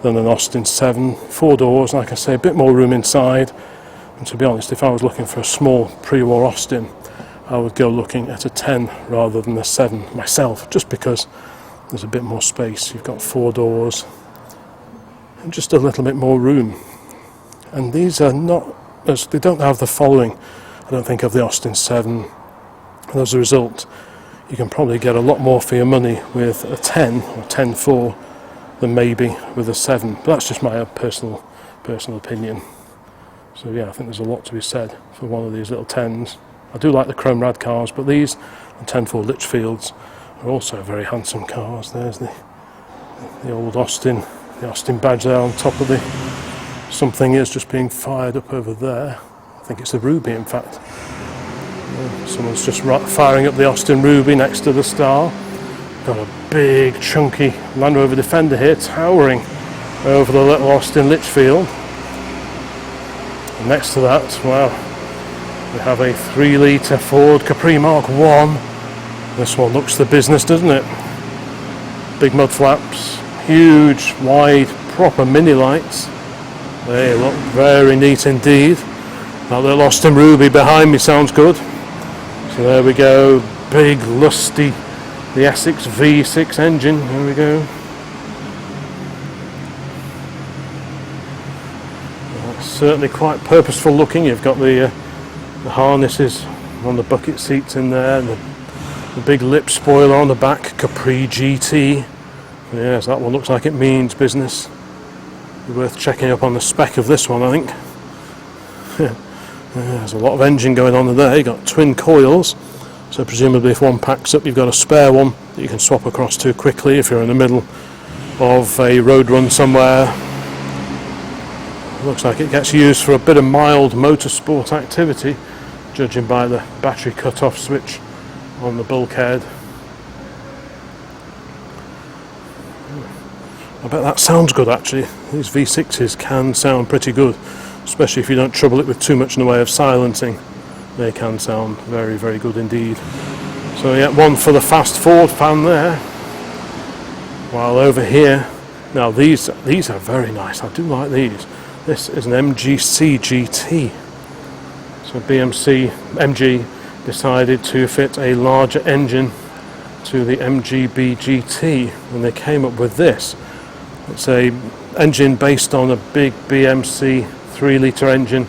than an Austin 7, 4 doors, like I say, a bit more room inside. And to be honest, if I was looking for a small pre-war Austin, I would go looking at a 10 rather than a 7 myself, just because there's a bit more space. You've got 4 doors and just a little bit more room. And these are not, they don't have the following, I don't think, of the Austin 7. And as a result, you can probably get a lot more for your money with a 10 or 10-4 than maybe with a 7. But that's just my personal opinion. So yeah, I think there's a lot to be said for one of these little 10s. I do like the chrome rad cars, but these, the 10-4 Lichfields, are also very handsome cars. There's the old Austin, the Austin badge there on top of the, something is just being fired up over there. I think it's the Ruby, in fact. Someone's just firing up the Austin Ruby next to the Star. Got a big, chunky Land Rover Defender here, towering over the little Austin Lichfield. And next to that, wow, we have a 3-litre Ford Capri Mark 1. This one looks the business, doesn't it? Big mud flaps, huge, wide, proper mini lights. They look very neat indeed. That little Austin Ruby behind me sounds good. So there we go, big, lusty, the Essex V6 engine. There we go. That's certainly quite purposeful looking. You've got the harnesses on the bucket seats in there, and the big lip spoiler on the back, Capri GT. Yes, that one looks like it means business. Be worth checking up on the spec of this one, I think. There's a lot of engine going on in there. You've got twin coils, so presumably if one packs up, you've got a spare one that you can swap across to quickly if you're in the middle of a road run somewhere. Looks like it gets used for a bit of mild motorsport activity, judging by the battery cut-off switch on the bulkhead. I bet that sounds good actually. These V6s can sound pretty good, especially if you don't trouble it with too much in the way of silencing. They can sound very, very good indeed. So yeah, one for the fast Ford fan there. While over here, now these are very nice. I do like these. This is an MGC GT. So MG decided to fit a larger engine to the MGB GT, and they came up with this. It's a engine based on a big BMC 3-litre engine,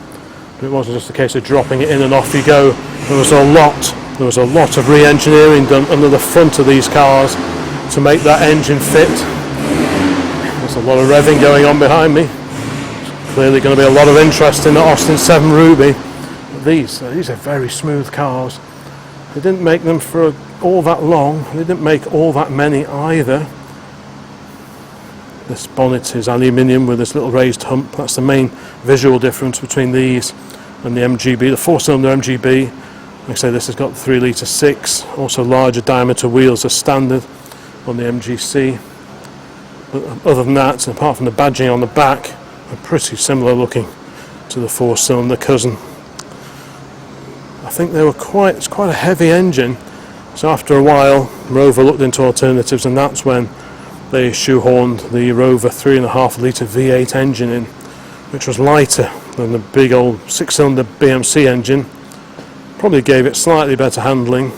It wasn't just a case of dropping it in and off you go. There was a lot of re-engineering done under the front of these cars to make that engine fit. There's a lot of revving going on behind me. There's clearly going to be a lot of interest in the Austin 7 Ruby. But these are very smooth cars. They didn't make them for all that long. They didn't make all that many either. This bonnet is aluminium with this little raised hump. That's the main visual difference between these and the MGB, the 4-cylinder MGB. Like I say, this has got the 3 litre 6, also larger diameter wheels as standard on the MGC. But other than that, apart from the badging on the back, are pretty similar looking to the 4-cylinder cousin. I think it's quite a heavy engine, so after a while Rover looked into alternatives, and that's when they shoehorned the Rover 3.5 litre V8 engine in, which was lighter than the big old 6-cylinder BMC engine. Probably gave it slightly better handling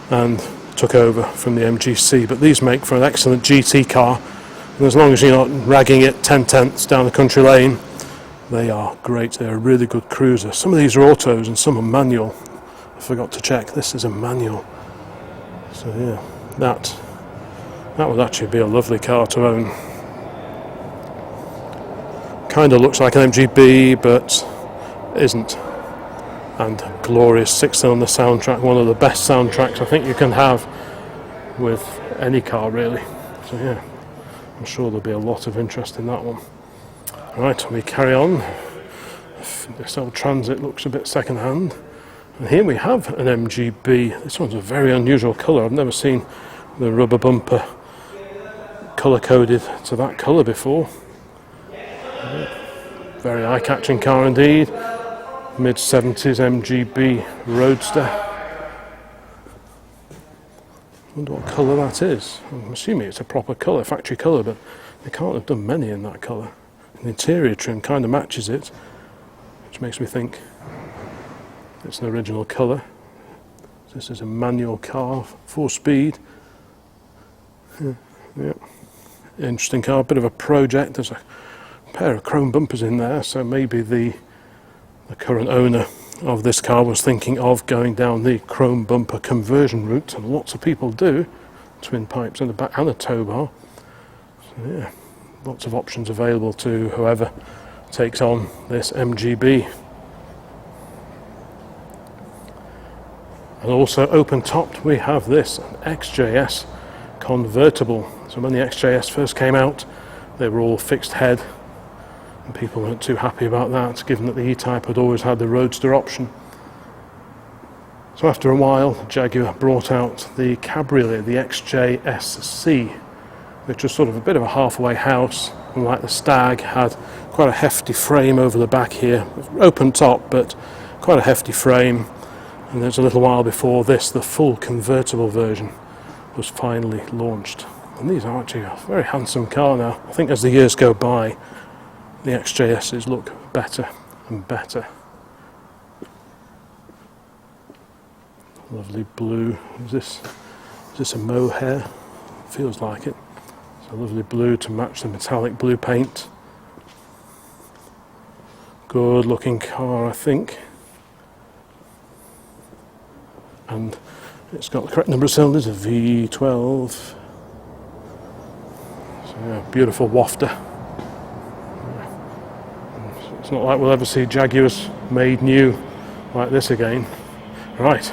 and took over from the MGC, but these make for an excellent GT car, and as long as you're not ragging it 10/10ths down the country lane, they are great. They're a really good cruiser. Some of these are autos and some are manual. I forgot to check, this is a manual. So yeah, that would actually be a lovely car to own. Kind of looks like an MGB, but isn't. And glorious 6-cylinder soundtrack, one of the best soundtracks I think you can have with any car really. So yeah, I'm sure there'll be a lot of interest in that one. Right, we carry on. This old Transit looks a bit second-hand. And here we have an MGB. This one's a very unusual colour. I've never seen the rubber bumper colour-coded to that colour before. Very eye-catching car indeed. Mid-70s MGB Roadster. I wonder what colour that is. I'm assuming it's a proper colour, factory colour, but they can't have done many in that colour. The interior trim kind of matches it, which makes me think it's an original colour. This is a manual car, 4-speed. Yeah. Interesting car, a bit of a project. There's a pair of chrome bumpers in there, so maybe the current owner of this car was thinking of going down the chrome bumper conversion route, and lots of people do. Twin pipes in the back and a tow bar. So yeah, lots of options available to whoever takes on this MGB. And also open topped we have this, an XJS convertible. So when the XJS first came out, they were all fixed head, and people weren't too happy about that, given that the E-Type had always had the Roadster option. So after a while, Jaguar brought out the Cabriolet, the XJSC, which was sort of a bit of a halfway house, and like the Stag, had quite a hefty frame over the back here, open top, but quite a hefty frame. And there's a little while before this, the full convertible version was finally launched. And these are actually a very handsome car now. I think as the years go by, the XJSs look better and better. Lovely blue. Is this a mohair? Feels like it. It's a lovely blue to match the metallic blue paint. Good looking car, I think. And it's got the correct number of cylinders, a V12. So yeah, beautiful wafter. It's not like we'll ever see Jaguars made new like this again. Right,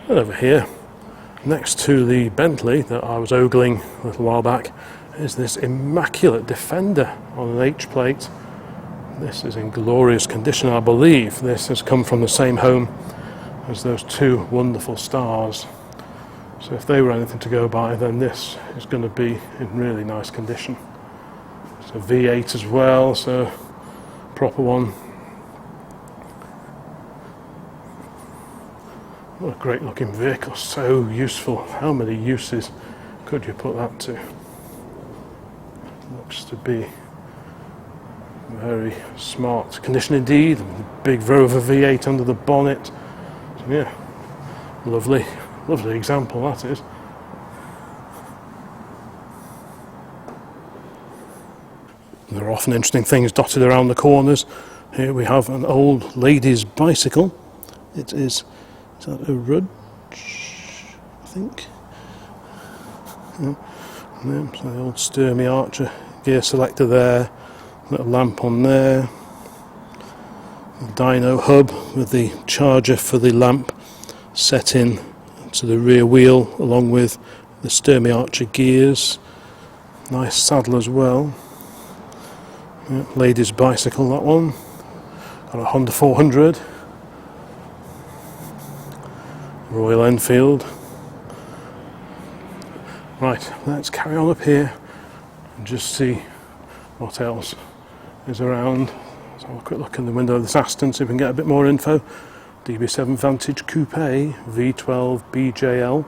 and over here, next to the Bentley that I was ogling a little while back, is this immaculate Defender on an H plate. This is in glorious condition. I believe this has come from the same home as those two wonderful Stars. So if they were anything to go by, then this is going to be in really nice condition. It's a V8 as well, so proper one. What a great looking vehicle, so useful. How many uses could you put that to? Looks to be very smart condition indeed. Big Rover V8 under the bonnet. So yeah, lovely example that is. There are often interesting things dotted around the corners. Here we have an old lady's bicycle. It is that a Rudge, I think? Yeah. So the old Sturmy Archer gear selector there, little lamp on there, the dyno hub with the charger for the lamp set in to the rear wheel along with the Sturmy Archer gears. Nice saddle as well. Yeah, lady's bicycle, that one. Got a Honda 400. Royal Enfield. Right, let's carry on up here and just see what else is around. Let's have a quick look in the window of this Aston, see if we can get a bit more info. DB7 Vantage Coupe V12 BJL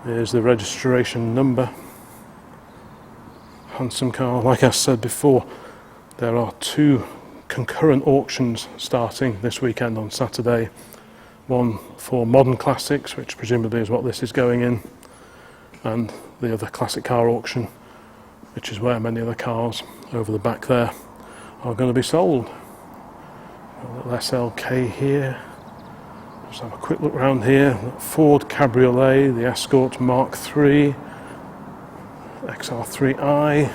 is the registration number. Handsome car. Like I said before, there are two concurrent auctions starting this weekend on Saturday. One for modern classics, which presumably is what this is going in, and the other classic car auction, which is where many of the cars over the back there are going to be sold. A little SLK here. Just have a quick look around here. Ford Cabriolet, the Escort Mark III, XR3i.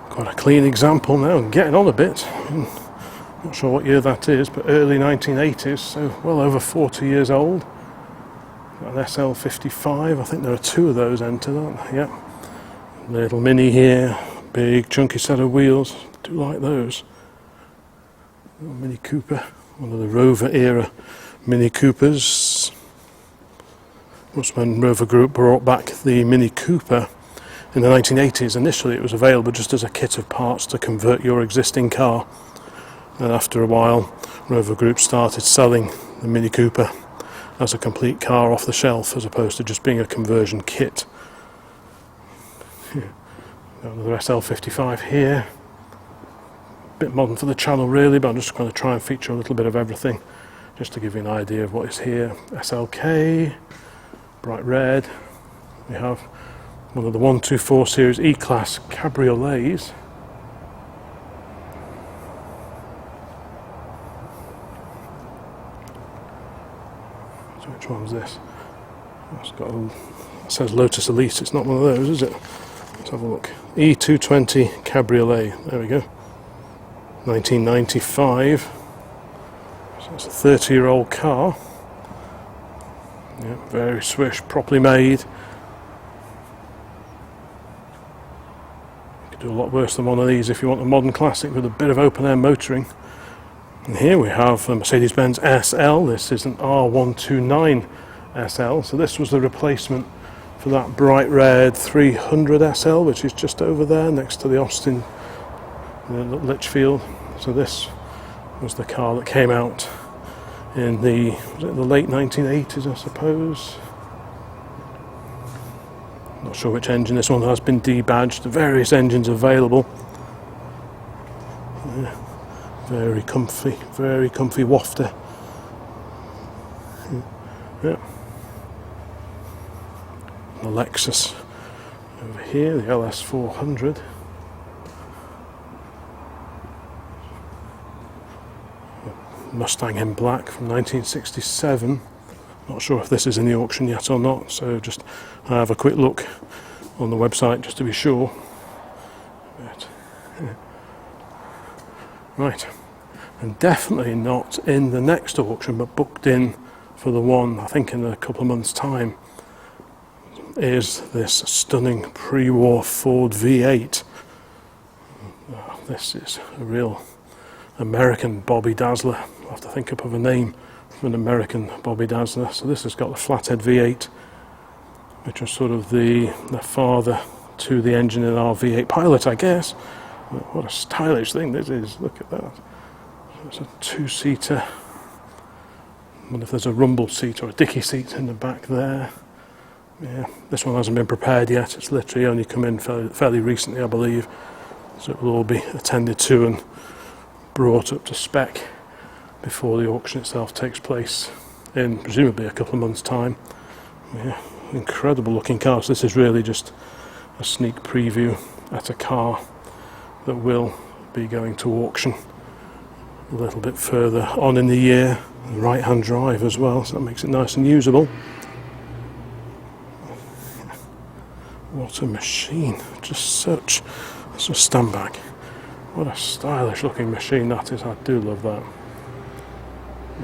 Quite a clean example now, getting on a bit. Not sure what year that is, but early 1980s, so well over 40 years old. Got an SL55, I think there are two of those entered, aren't there? Yep. Little Mini here, big chunky set of wheels, do like those. Little Mini Cooper, one of the Rover era Mini Coopers. That's when Rover Group brought back the Mini Cooper in the 1980s. Initially it was available just as a kit of parts to convert your existing car, and after a while Rover Group started selling the Mini Cooper as a complete car off the shelf as opposed to just being a conversion kit. Another SL55 here, a bit modern for the channel really, but I'm just going to try and feature a little bit of everything just to give you an idea of what is here. SLK, bright red. We have one of the 124 series E-Class cabriolets. So which one's this? It's got it says Lotus Elise, it's not one of those, is it? Let's have a look. E220 Cabriolet, there we go. 1995. So it's a 30-year-old car. Yeah, very swish, properly made. Do a lot worse than one of these if you want a modern classic with a bit of open air motoring. And here we have a Mercedes-Benz SL. This is an R129 SL, so this was the replacement for that bright red 300 SL, which is just over there next to the Austin Lichfield. So this was the car that came out in the late 1980s, I suppose. Not sure which engine. This one has been debadged. Various engines available. Yeah, very comfy wafter. Yeah. The Lexus over here, the LS400. Mustang in black from 1967. Not sure if this is in the auction yet or not, so just have a quick look on the website just to be sure. But, yeah. Right, and definitely not in the next auction, but booked in for the one, I think in a couple of months' time, is this stunning pre-war Ford V8. This is a real American Bobby Dazzler. I'll have to think up of a name for an American Bobby Dazzler. So this has got the flathead V8, which was sort of the father to the engine in our V8 Pilot, I guess. What a stylish thing this is, look at that. It's a two-seater. I wonder if there's a rumble seat or a dicky seat in the back there. Yeah, this one hasn't been prepared yet. It's literally only come in fairly recently, I believe. So it will all be attended to and brought up to spec before the auction itself takes place in presumably a couple of months' time. Yeah, incredible looking cars. This is really just a sneak preview at a car that will be going to auction a little bit further on in the year. Right hand drive as well, so that makes it nice and usable. What a machine, just such. Let's just stand back. What a stylish looking machine that is. I do love that.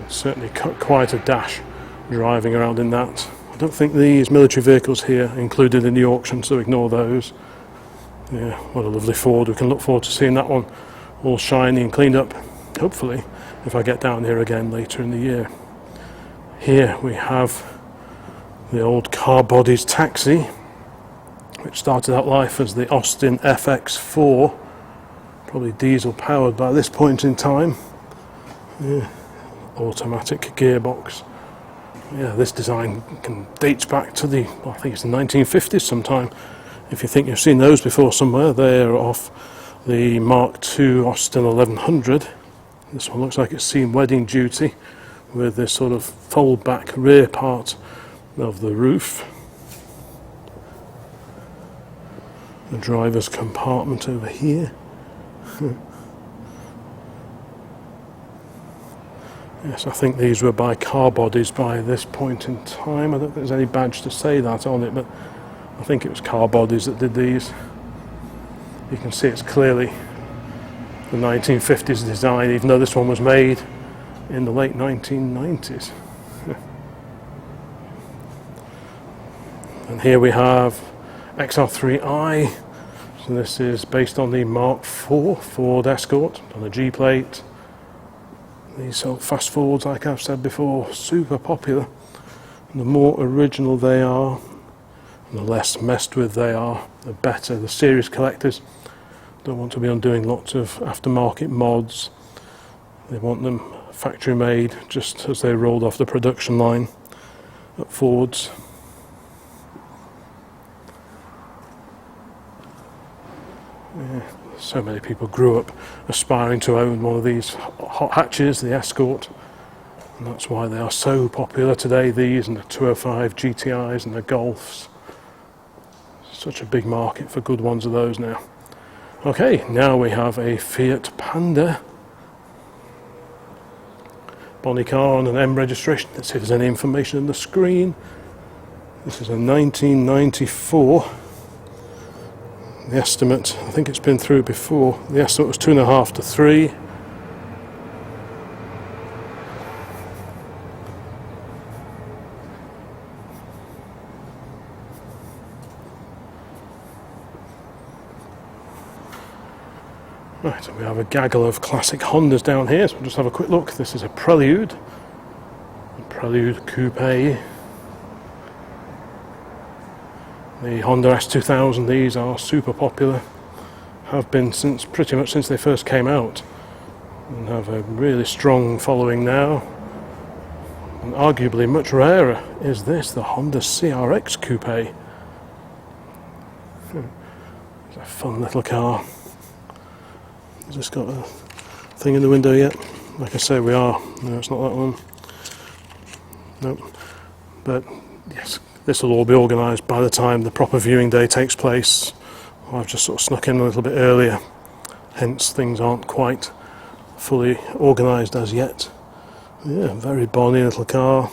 It's certainly cut quite a dash driving around in that. I don't think these military vehicles here are included in the auction, so ignore those. Yeah, what a lovely Ford. We can look forward to seeing that one all shiny and cleaned up, hopefully, if I get down here again later in the year. Here we have the old Car Bodies taxi, which started out life as the Austin FX4, probably diesel powered by this point in time. Yeah, automatic gearbox. Yeah, this design dates back to I think it's the 1950s sometime. If you think you've seen those before somewhere, they're off the Mark II Austin 1100. This one looks like it's seen wedding duty with this sort of fold back rear part of the roof. The driver's compartment over here. Yes, I think these were by Car Bodies by this point in time. I don't think there's any badge to say that on it, but I think it was Car Bodies that did these. You can see it's clearly the 1950s design, even though this one was made in the late 1990s. And here we have XR3i. So this is based on the Mark IV Ford Escort on a G plate. These sort of fast forwards, like I've said before, super popular. And the more original they are, and the less messed with they are, the better. The serious collectors don't want to be undoing lots of aftermarket mods. They want them factory made, just as they rolled off the production line at Ford's. Yeah, so many people grew up aspiring to own one of these hot hatches, the Escort, and that's why they are so popular today, these and the 205 GTIs and the Golfs. Such a big market for good ones of those now. Okay, now we have a Fiat Panda. Bonnie car on an M registration. Let's see if there's any information on the screen. This is a 1994. The estimate, I think it's been through before, the estimate was 2.5 to 3. Right, so we have a gaggle of classic Hondas down here, so we'll just have a quick look. This is a Prelude Coupe. The Honda S2000, these are super popular, have been pretty much since they first came out, and have a really strong following now. And arguably much rarer is this, the Honda CRX Coupe. It's a fun little car. Has this got a thing in the window yet? Like I say, we are. No, it's not that one. Nope. But yes, this will all be organised by the time the proper viewing day takes place. I've just sort of snuck in a little bit earlier, hence things aren't quite fully organised as yet. Yeah, very bonny little car,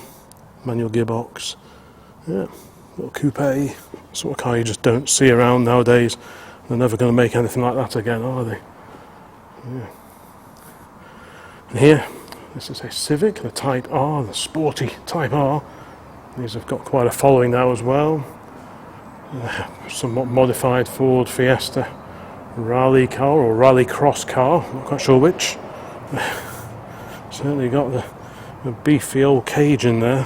manual gearbox. Yeah, little coupe, sort of car you just don't see around nowadays. They're never going to make anything like that again, are they? Yeah. And here, this is a Civic, the Type R, the sporty Type R. These have got quite a following now as well. Somewhat modified Ford Fiesta rally car or rally cross car, not quite sure which. Certainly got the beefy old cage in there.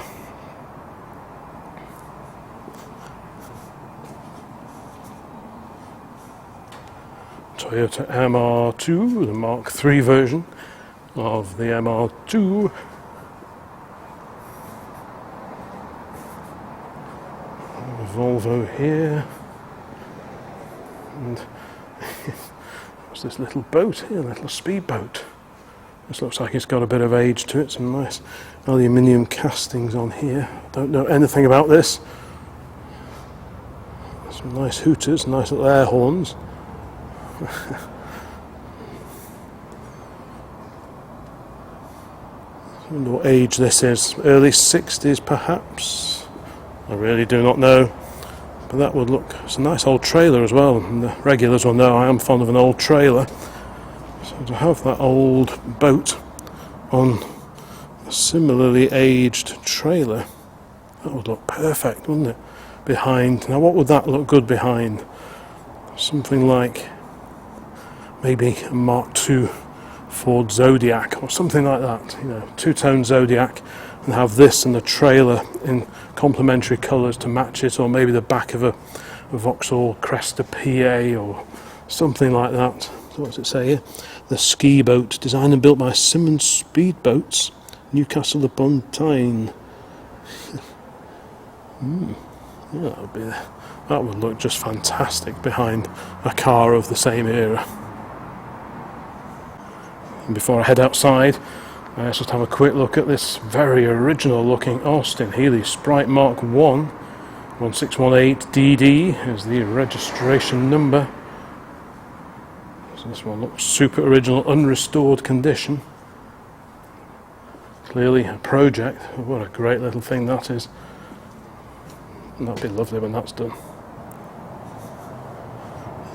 Toyota MR2, the Mark III version of the MR2. Volvo here, and what's this little boat here, a little speedboat. This looks like it's got a bit of age to it. Some nice aluminium castings on here. Don't know anything about this. Some nice hooters, nice little air horns. I wonder what age this is. Early 60s perhaps. I really do not know. But that would look, it's a nice old trailer as well. And the regulars will know I am fond of an old trailer. So to have that old boat on a similarly aged trailer, that would look perfect, wouldn't it? Behind. Now what would that look good behind? Something like maybe a Mark II Ford Zodiac or something like that, you know, two-tone Zodiac, and have this and the trailer in complementary colours to match it, or maybe the back of a Vauxhall Cresta PA or something like that. So what's it say here? The ski boat, designed and built by Simmons Speedboats, Newcastle upon Tyne. Yeah, that would look just fantastic behind a car of the same era. And before I head outside, let's just have a quick look at this very original looking Austin Healey Sprite Mark 1 1618DD is the registration number. So this one looks super original, unrestored condition. Clearly a project. What a great little thing that is. And that'll be lovely when that's done.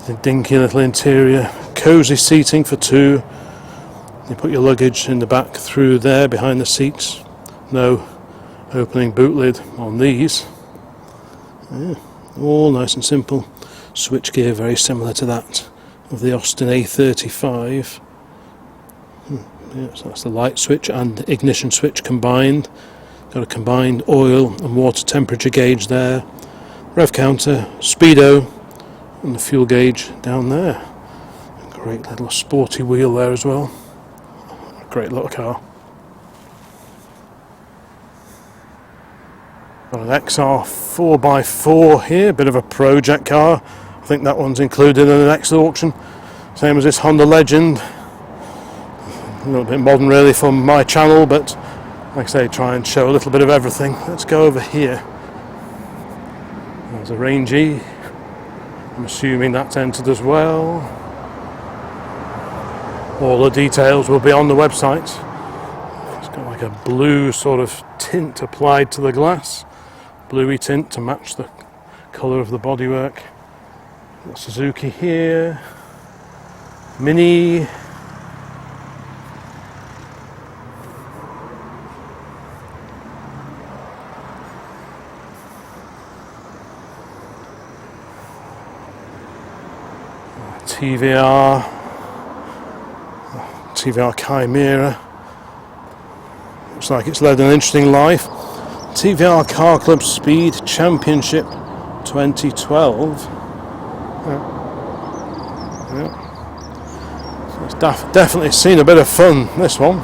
The dinky little interior, cosy seating for two. You put your luggage in the back through there behind the seats. No opening boot lid on these. Yeah, all nice and simple. Switchgear very similar to that of the Austin A35. Yeah, so that's the light switch and ignition switch combined. Got a combined oil and water temperature gauge there. Rev counter, speedo, and the fuel gauge down there. A great little sporty wheel there as well. Great little car. Got an XR 4x4 here, bit of a project car. I think that one's included in the next auction. Same as this Honda Legend. A little bit modern really for my channel, but like I say, try and show a little bit of everything. Let's go over here. There's a Rangy. I'm assuming that's entered as well. All the details will be on the website. It's got like a blue sort of tint applied to the glass. Bluey tint to match the colour of the bodywork. Got Suzuki here. Mini. TVR Chimera. Looks like it's led an interesting life. TVR Car Club Speed Championship 2012. So it's definitely seen a bit of fun, this one.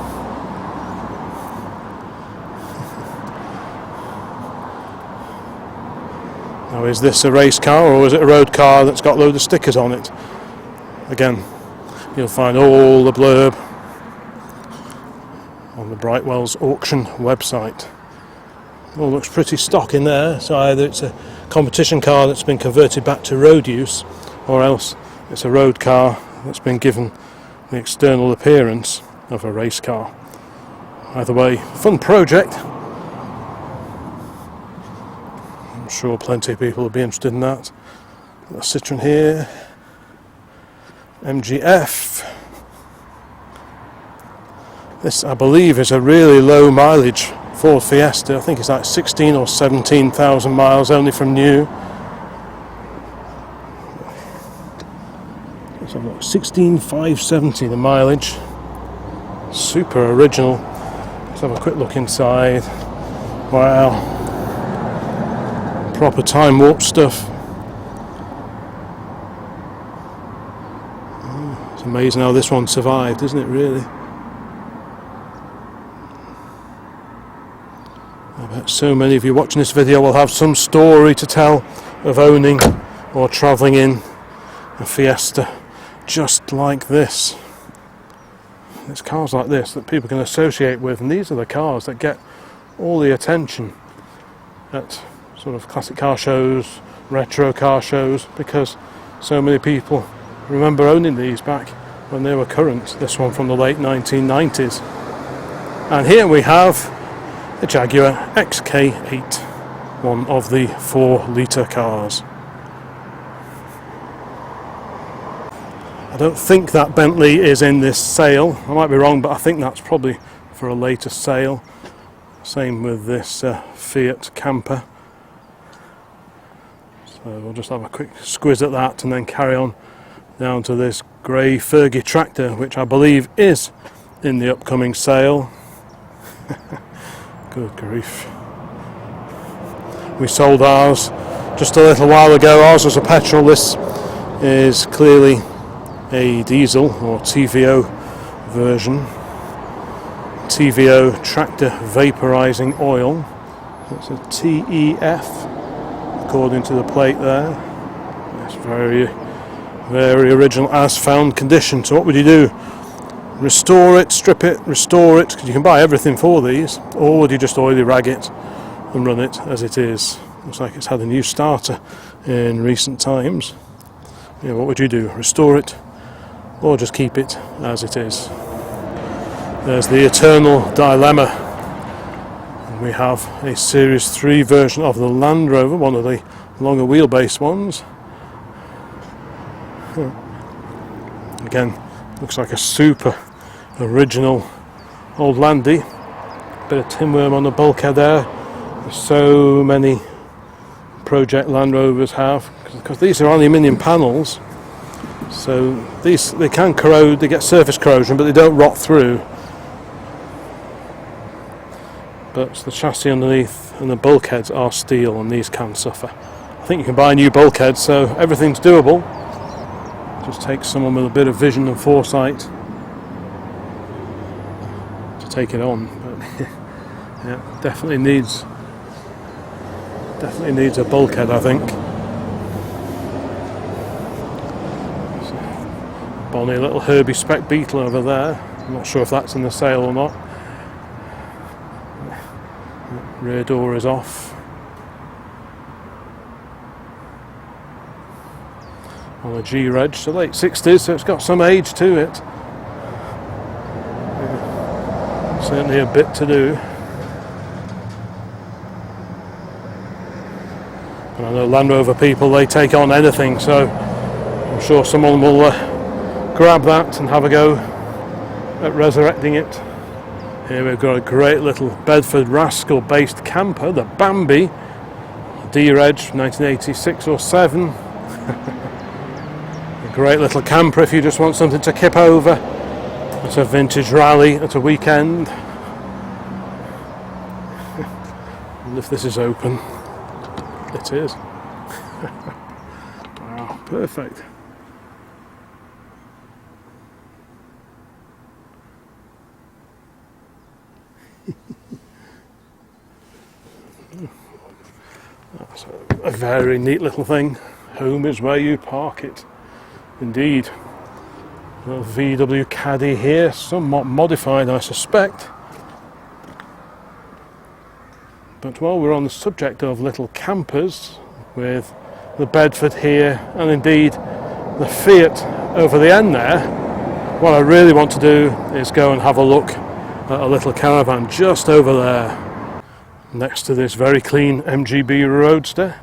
Now, is this a race car or is it a road car that's got a load of stickers on it? Again, you'll find all the blurb on the Brightwells auction website. All looks pretty stock in there, so either it's a competition car that's been converted back to road use, or else it's a road car that's been given the external appearance of a race car. Either way, fun project. I'm sure plenty of people will be interested in that. Got a Citroen here. MGF. This, I believe, is a really low mileage Ford Fiesta. I think it's like 16 or 17,000 miles only from new. So 16,570 the mileage. Super original. Let's have a quick look inside. Wow. Proper time warp stuff. It's amazing how this one survived, isn't it, really? I bet so many of you watching this video will have some story to tell of owning or travelling in a Fiesta just like this. it's cars like this that people can associate with, and these are the cars that get all the attention at sort of classic car shows, retro car shows, because so many people remember owning these back when they were current. This one from the late 1990s. And here we have the Jaguar XK8, one of the 4-litre cars. I don't think that Bentley is in this sale. I might be wrong, but I think that's probably for a later sale. Same with this Fiat camper. So we'll just have a quick squiz at that and then carry on down to this grey Fergie tractor, which I believe is in the upcoming sale. Good grief. We sold ours just a little while ago. Ours was a petrol. This is clearly a diesel or TVO version. TVO, tractor vaporizing oil. It's a TEF according to the plate there. It's very, very original as found condition. So what would you do? Restore it, strip it, restore it, because you can buy everything for these, or would you just oily rag it and run it as it is? Looks like it's had a new starter in recent times. Yeah, what would you do? Restore it, or just keep it as it is? There's the eternal dilemma. And we have a Series 3 version of the Land Rover, one of the longer wheelbase ones. Again, looks like a super original old Landy. Bit of tinworm on the bulkhead there. So many project Land Rovers have, because these are aluminium panels, so these, they can corrode, they get surface corrosion, but they don't rot through. But the chassis underneath and the bulkheads are steel, and these can suffer. I think you can buy a new bulkhead, so everything's doable. Just takes someone with a bit of vision and foresight to take it on. But yeah, definitely needs a bulkhead, I think. Bonny little Herbie spec Beetle over there. I'm not sure if that's in the sale or not. Rear door is off. On a G-Reg, so late 60s, so it's got some age to it. Yeah, certainly a bit to do. And I know Land Rover people, they take on anything, so I'm sure someone will grab that and have a go at resurrecting it. Here we've got a great little Bedford Rascal based camper, the Bambi, D-Reg 1986 or 7. A great little camper if you just want something to kip over. It's a vintage rally at a weekend. And if this is open, it is. Wow, perfect. That's a very neat little thing. Home is where you park it. Indeed. A little VW Caddy here, somewhat modified I suspect. But while we're on the subject of little campers, with the Bedford here and indeed the Fiat over the end there, what I really want to do is go and have a look at a little caravan just over there, next to this very clean MGB Roadster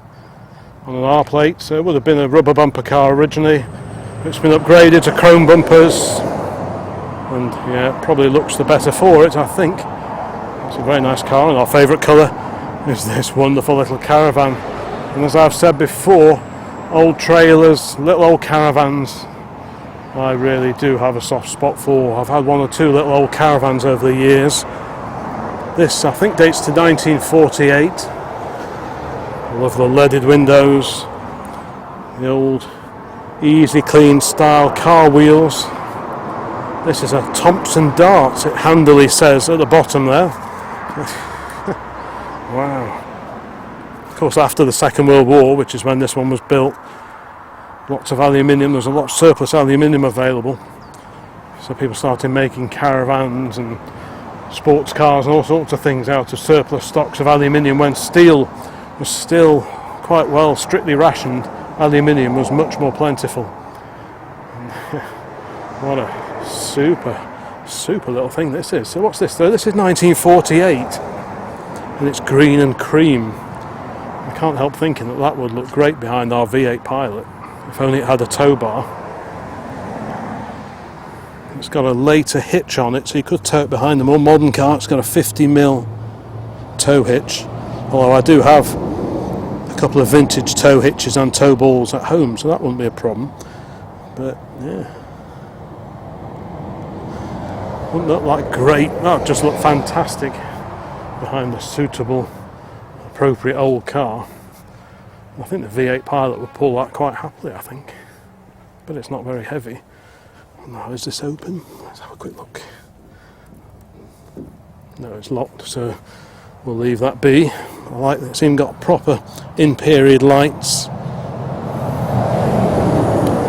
on an R plate. So it would have been a rubber bumper car originally. It's been upgraded to chrome bumpers, and yeah, it probably looks the better for it, I think. It's a very nice car, and our favourite colour is this wonderful little caravan. And as I've said before, old trailers, little old caravans, I really do have a soft spot for. I've had one or two little old caravans over the years. This, I think, dates to 1948. I love the leaded windows, the old easy clean style car wheels. This is a Thomson Dart, it handily says at the bottom there. Wow. Of course, after the Second World War, which is when this one was built, lots of aluminium, there's a lot of surplus aluminium available So people started making caravans and sports cars and all sorts of things out of surplus stocks of aluminium when steel was still quite well strictly rationed. Aluminium was much more plentiful. What a super little thing this is. So what's this though? This is 1948 and it's green and cream. I can't help thinking that that would look great behind our V8 Pilot, if only it had a tow bar. It's got a later hitch on it, so you could tow it behind the more modern car. It's got a 50mm tow hitch, although I do have a couple of vintage tow hitches and tow balls at home, so that wouldn't be a problem. But yeah, wouldn't look like great. That would just look fantastic behind a suitable, appropriate old car. I think the V8 Pilot would pull that quite happily, I think, but it's not very heavy. Now, is this open? Let's have a quick look. No, it's locked, so we'll leave that be. I like that it's even got proper in-period lights.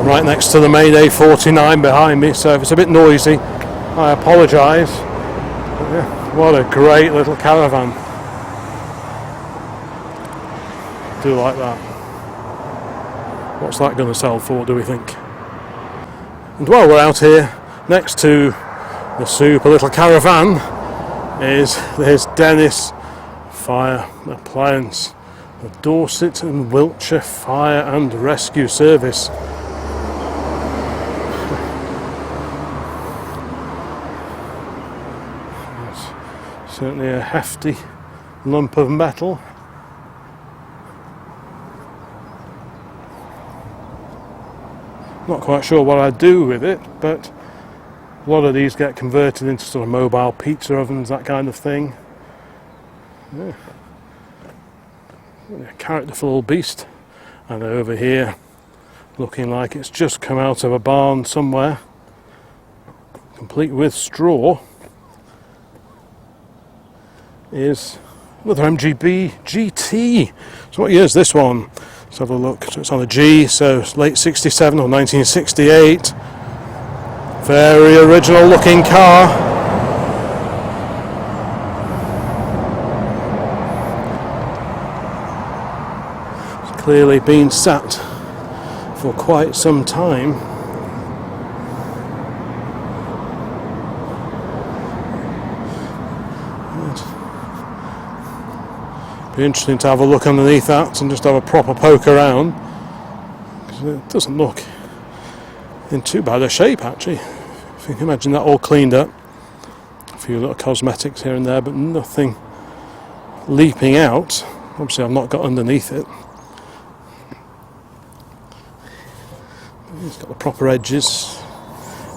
Right next to the Mayday 49 behind me, so if it's a bit noisy, I apologise. Yeah, what a great little caravan. I do like that. What's that going to sell for, do we think? And while we're out here, next to the super little caravan there's Dennis Fire Appliance, the Dorset and Wiltshire Fire and Rescue Service. It's certainly a hefty lump of metal. Not quite sure what I'd do with it, but a lot of these get converted into sort of mobile pizza ovens, that kind of thing. Yeah. A characterful little beast. And over here, looking like it's just come out of a barn somewhere, complete with straw, is another MGB GT. So what year is this one? Let's have a look. So it's on a G, so it's late 67 or 1968. Very original looking car. It's clearly been sat for quite some time. Be interesting to have a look underneath that and just have a proper poke around, because it doesn't look in too bad a shape actually. If you can imagine that all cleaned up, a few little cosmetics here and there, but nothing leaping out. Obviously I've not got underneath it. It's got the proper edges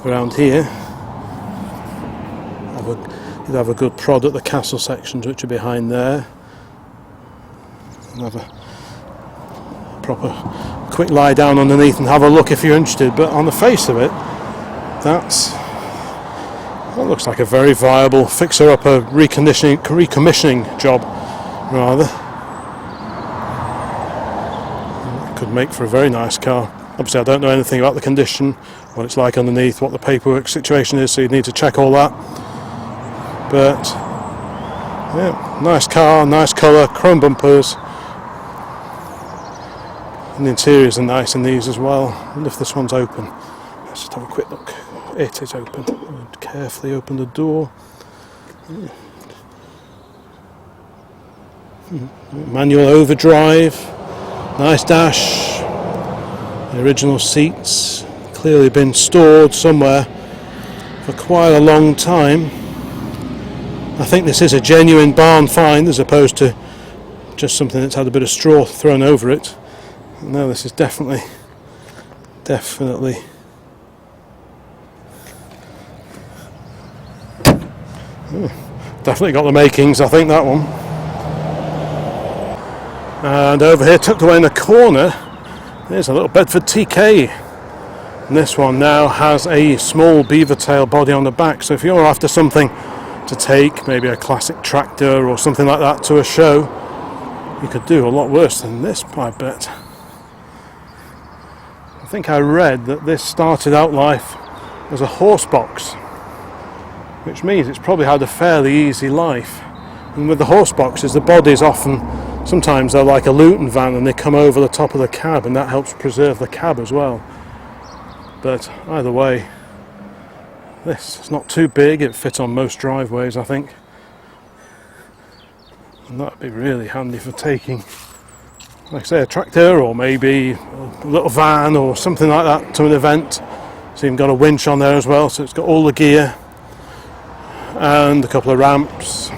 around here. You'd have a good prod at the castle sections which are behind there. Have a proper quick lie down underneath and have a look if you're interested, but on the face of it, that looks like a very viable fixer-upper recommissioning job, rather. That could make for a very nice car. Obviously I don't know anything about the condition, what it's like underneath, what the paperwork situation is, so you'd need to check all that. But yeah, nice car, nice colour, chrome bumpers. And the interiors are nice in these as well. I wonder if this one's open. Let's just have a quick look. It is open. I'll carefully open the door. Manual overdrive. Nice dash. The original seats. Clearly been stored somewhere for quite a long time. I think this is a genuine barn find as opposed to just something that's had a bit of straw thrown over it. No, this is definitely definitely got the makings, I think, that one. And over here, tucked away in the corner, there's a little Bedford TK. And this one now has a small beaver tail body on the back, so if you're after something to take, maybe a classic tractor or something like that, to a show, you could do a lot worse than this, I bet. I think I read that this started out life as a horse box, which means it's probably had a fairly easy life. And with the horse boxes, the bodies often, sometimes they're like a Luton van and they come over the top of the cab, and that helps preserve the cab as well. But either way, this is not too big, it fits on most driveways I think. And that'd be really handy for taking, like I say, a tractor or maybe a little van or something like that to an event. So you've got a winch on there as well, so it's got all the gear and a couple of ramps.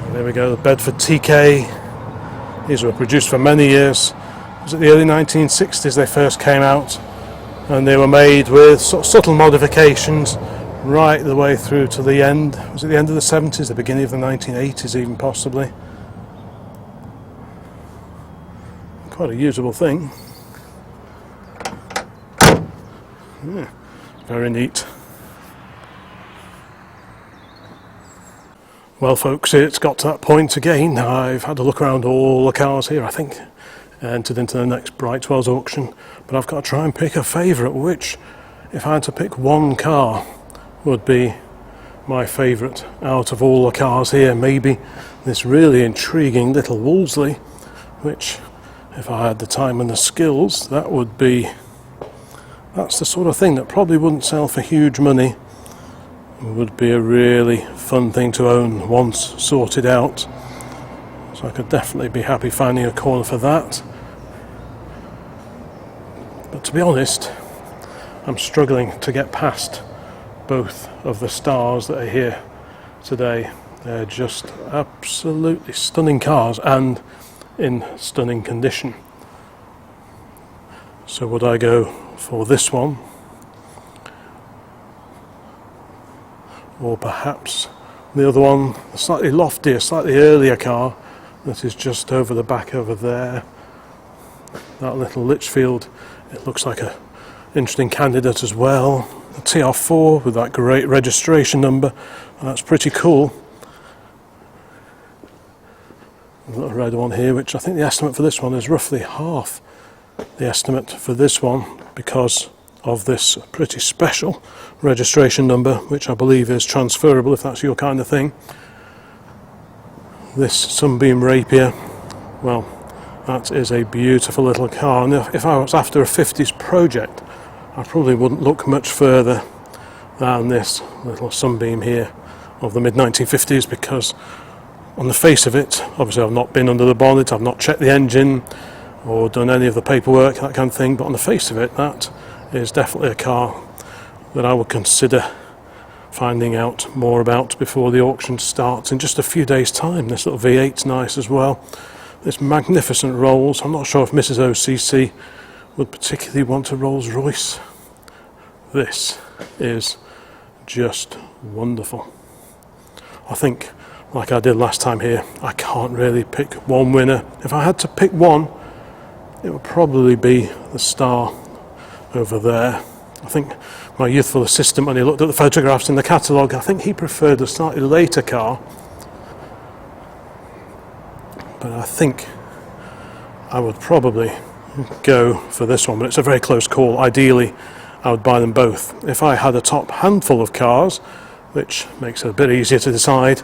And there we go, the Bedford TK. These were produced for many years. It was at the early 1960s they first came out, and they were made with sort of subtle modifications right the way through to the end. Was it the end of the 70s, the beginning of the 1980s even possibly? Quite a usable thing. Yeah, very neat. Well folks, it's got to that point again. I've had a look around all the cars here, I think. Entered into the next Brightwells auction, but I've got to try and pick a favourite, which, if I had to pick one car, would be my favourite out of all the cars here. Maybe this really intriguing little Wolseley, which, if I had the time and the skills, that's the sort of thing that probably wouldn't sell for huge money. It would be a really fun thing to own once sorted out. So I could definitely be happy finding a corner for that. But to be honest, I'm struggling to get past both of the stars that are here today. They're just absolutely stunning cars and in stunning condition. So would I go for this one, or perhaps the other one, a slightly loftier, slightly earlier car that is just over the back over there, that little Lichfield. It looks like an interesting candidate as well. The TR4 with that great registration number, that's pretty cool. A little red one here, which I think the estimate for this one is roughly half the estimate for this one because of this pretty special registration number, which I believe is transferable if that's your kind of thing. This Sunbeam Rapier, well, that is a beautiful little car, and if I was after a 50s project, I probably wouldn't look much further than this little Sunbeam here of the mid-1950s, because on the face of it, obviously I've not been under the bonnet, I've not checked the engine or done any of the paperwork, that kind of thing, but on the face of it, that is definitely a car that I would consider finding out more about before the auction starts in just a few days' time. This little V8's nice as well. This magnificent Rolls. I'm not sure if Mrs. OCC would particularly want a Rolls Royce. This is just wonderful. I think, like I did last time here, I can't really pick one winner. If I had to pick one, it would probably be the Star over there. I think my youthful assistant, when he looked at the photographs in the catalogue, I think he preferred a slightly later car. But I think I would probably go for this one, but it's a very close call. Ideally, I would buy them both. If I had a top handful of cars, which makes it a bit easier to decide,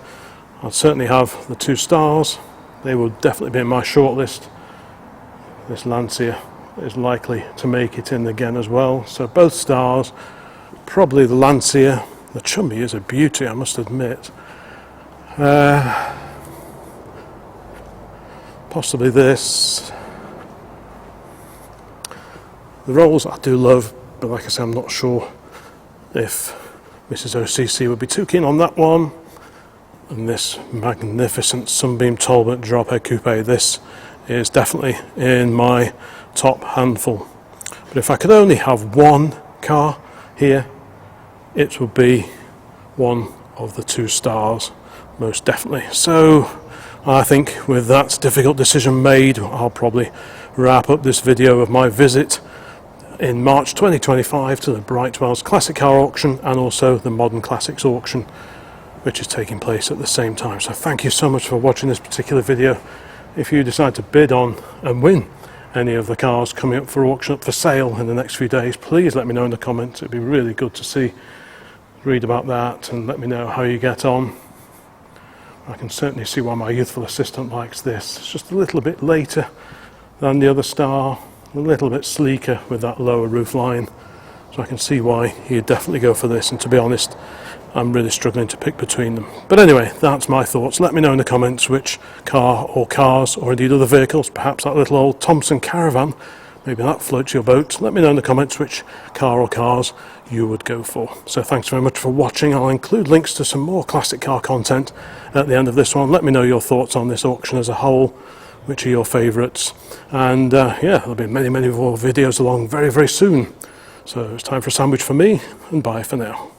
I'd certainly have the two Stars. They would definitely be in my shortlist. This Lancia is likely to make it in again as well. So both Stars, probably the Lancia. The Chummy is a beauty, I must admit. Possibly this. The Rolls I do love, but like I say, I'm not sure if Mrs. OCC would be too keen on that one. And this magnificent Sunbeam Talbot drophead coupe, this is definitely in my top handful. But if I could only have one car here, it would be one of the two Stars, most definitely. So I think with that difficult decision made, I'll probably wrap up this video of my visit in March 2025 to the Brightwells Classic Car Auction and also the Modern Classics Auction, which is taking place at the same time. So thank you so much for watching this particular video. If you decide to bid on and win any of the cars coming up for auction, up for sale in the next few days, please let me know in the comments. It'd be really good to read about that, and let me know how you get on. I can certainly see why my youthful assistant likes this. It's just a little bit later than the other Star, a little bit sleeker with that lower roof line. So I can see why he'd definitely go for this, and to be honest, I'm really struggling to pick between them. But anyway, that's my thoughts. Let me know in the comments which car or cars, or indeed other vehicles, perhaps that little old Thomson Caravan, maybe that floats your boat. Let me know in the comments which car or cars you would go for. So thanks very much for watching. I'll include links to some more classic car content at the end of this one. Let me know your thoughts on this auction as a whole, which are your favourites. And yeah, there'll be many more videos along very soon. So it's time for a sandwich for me, and bye for now.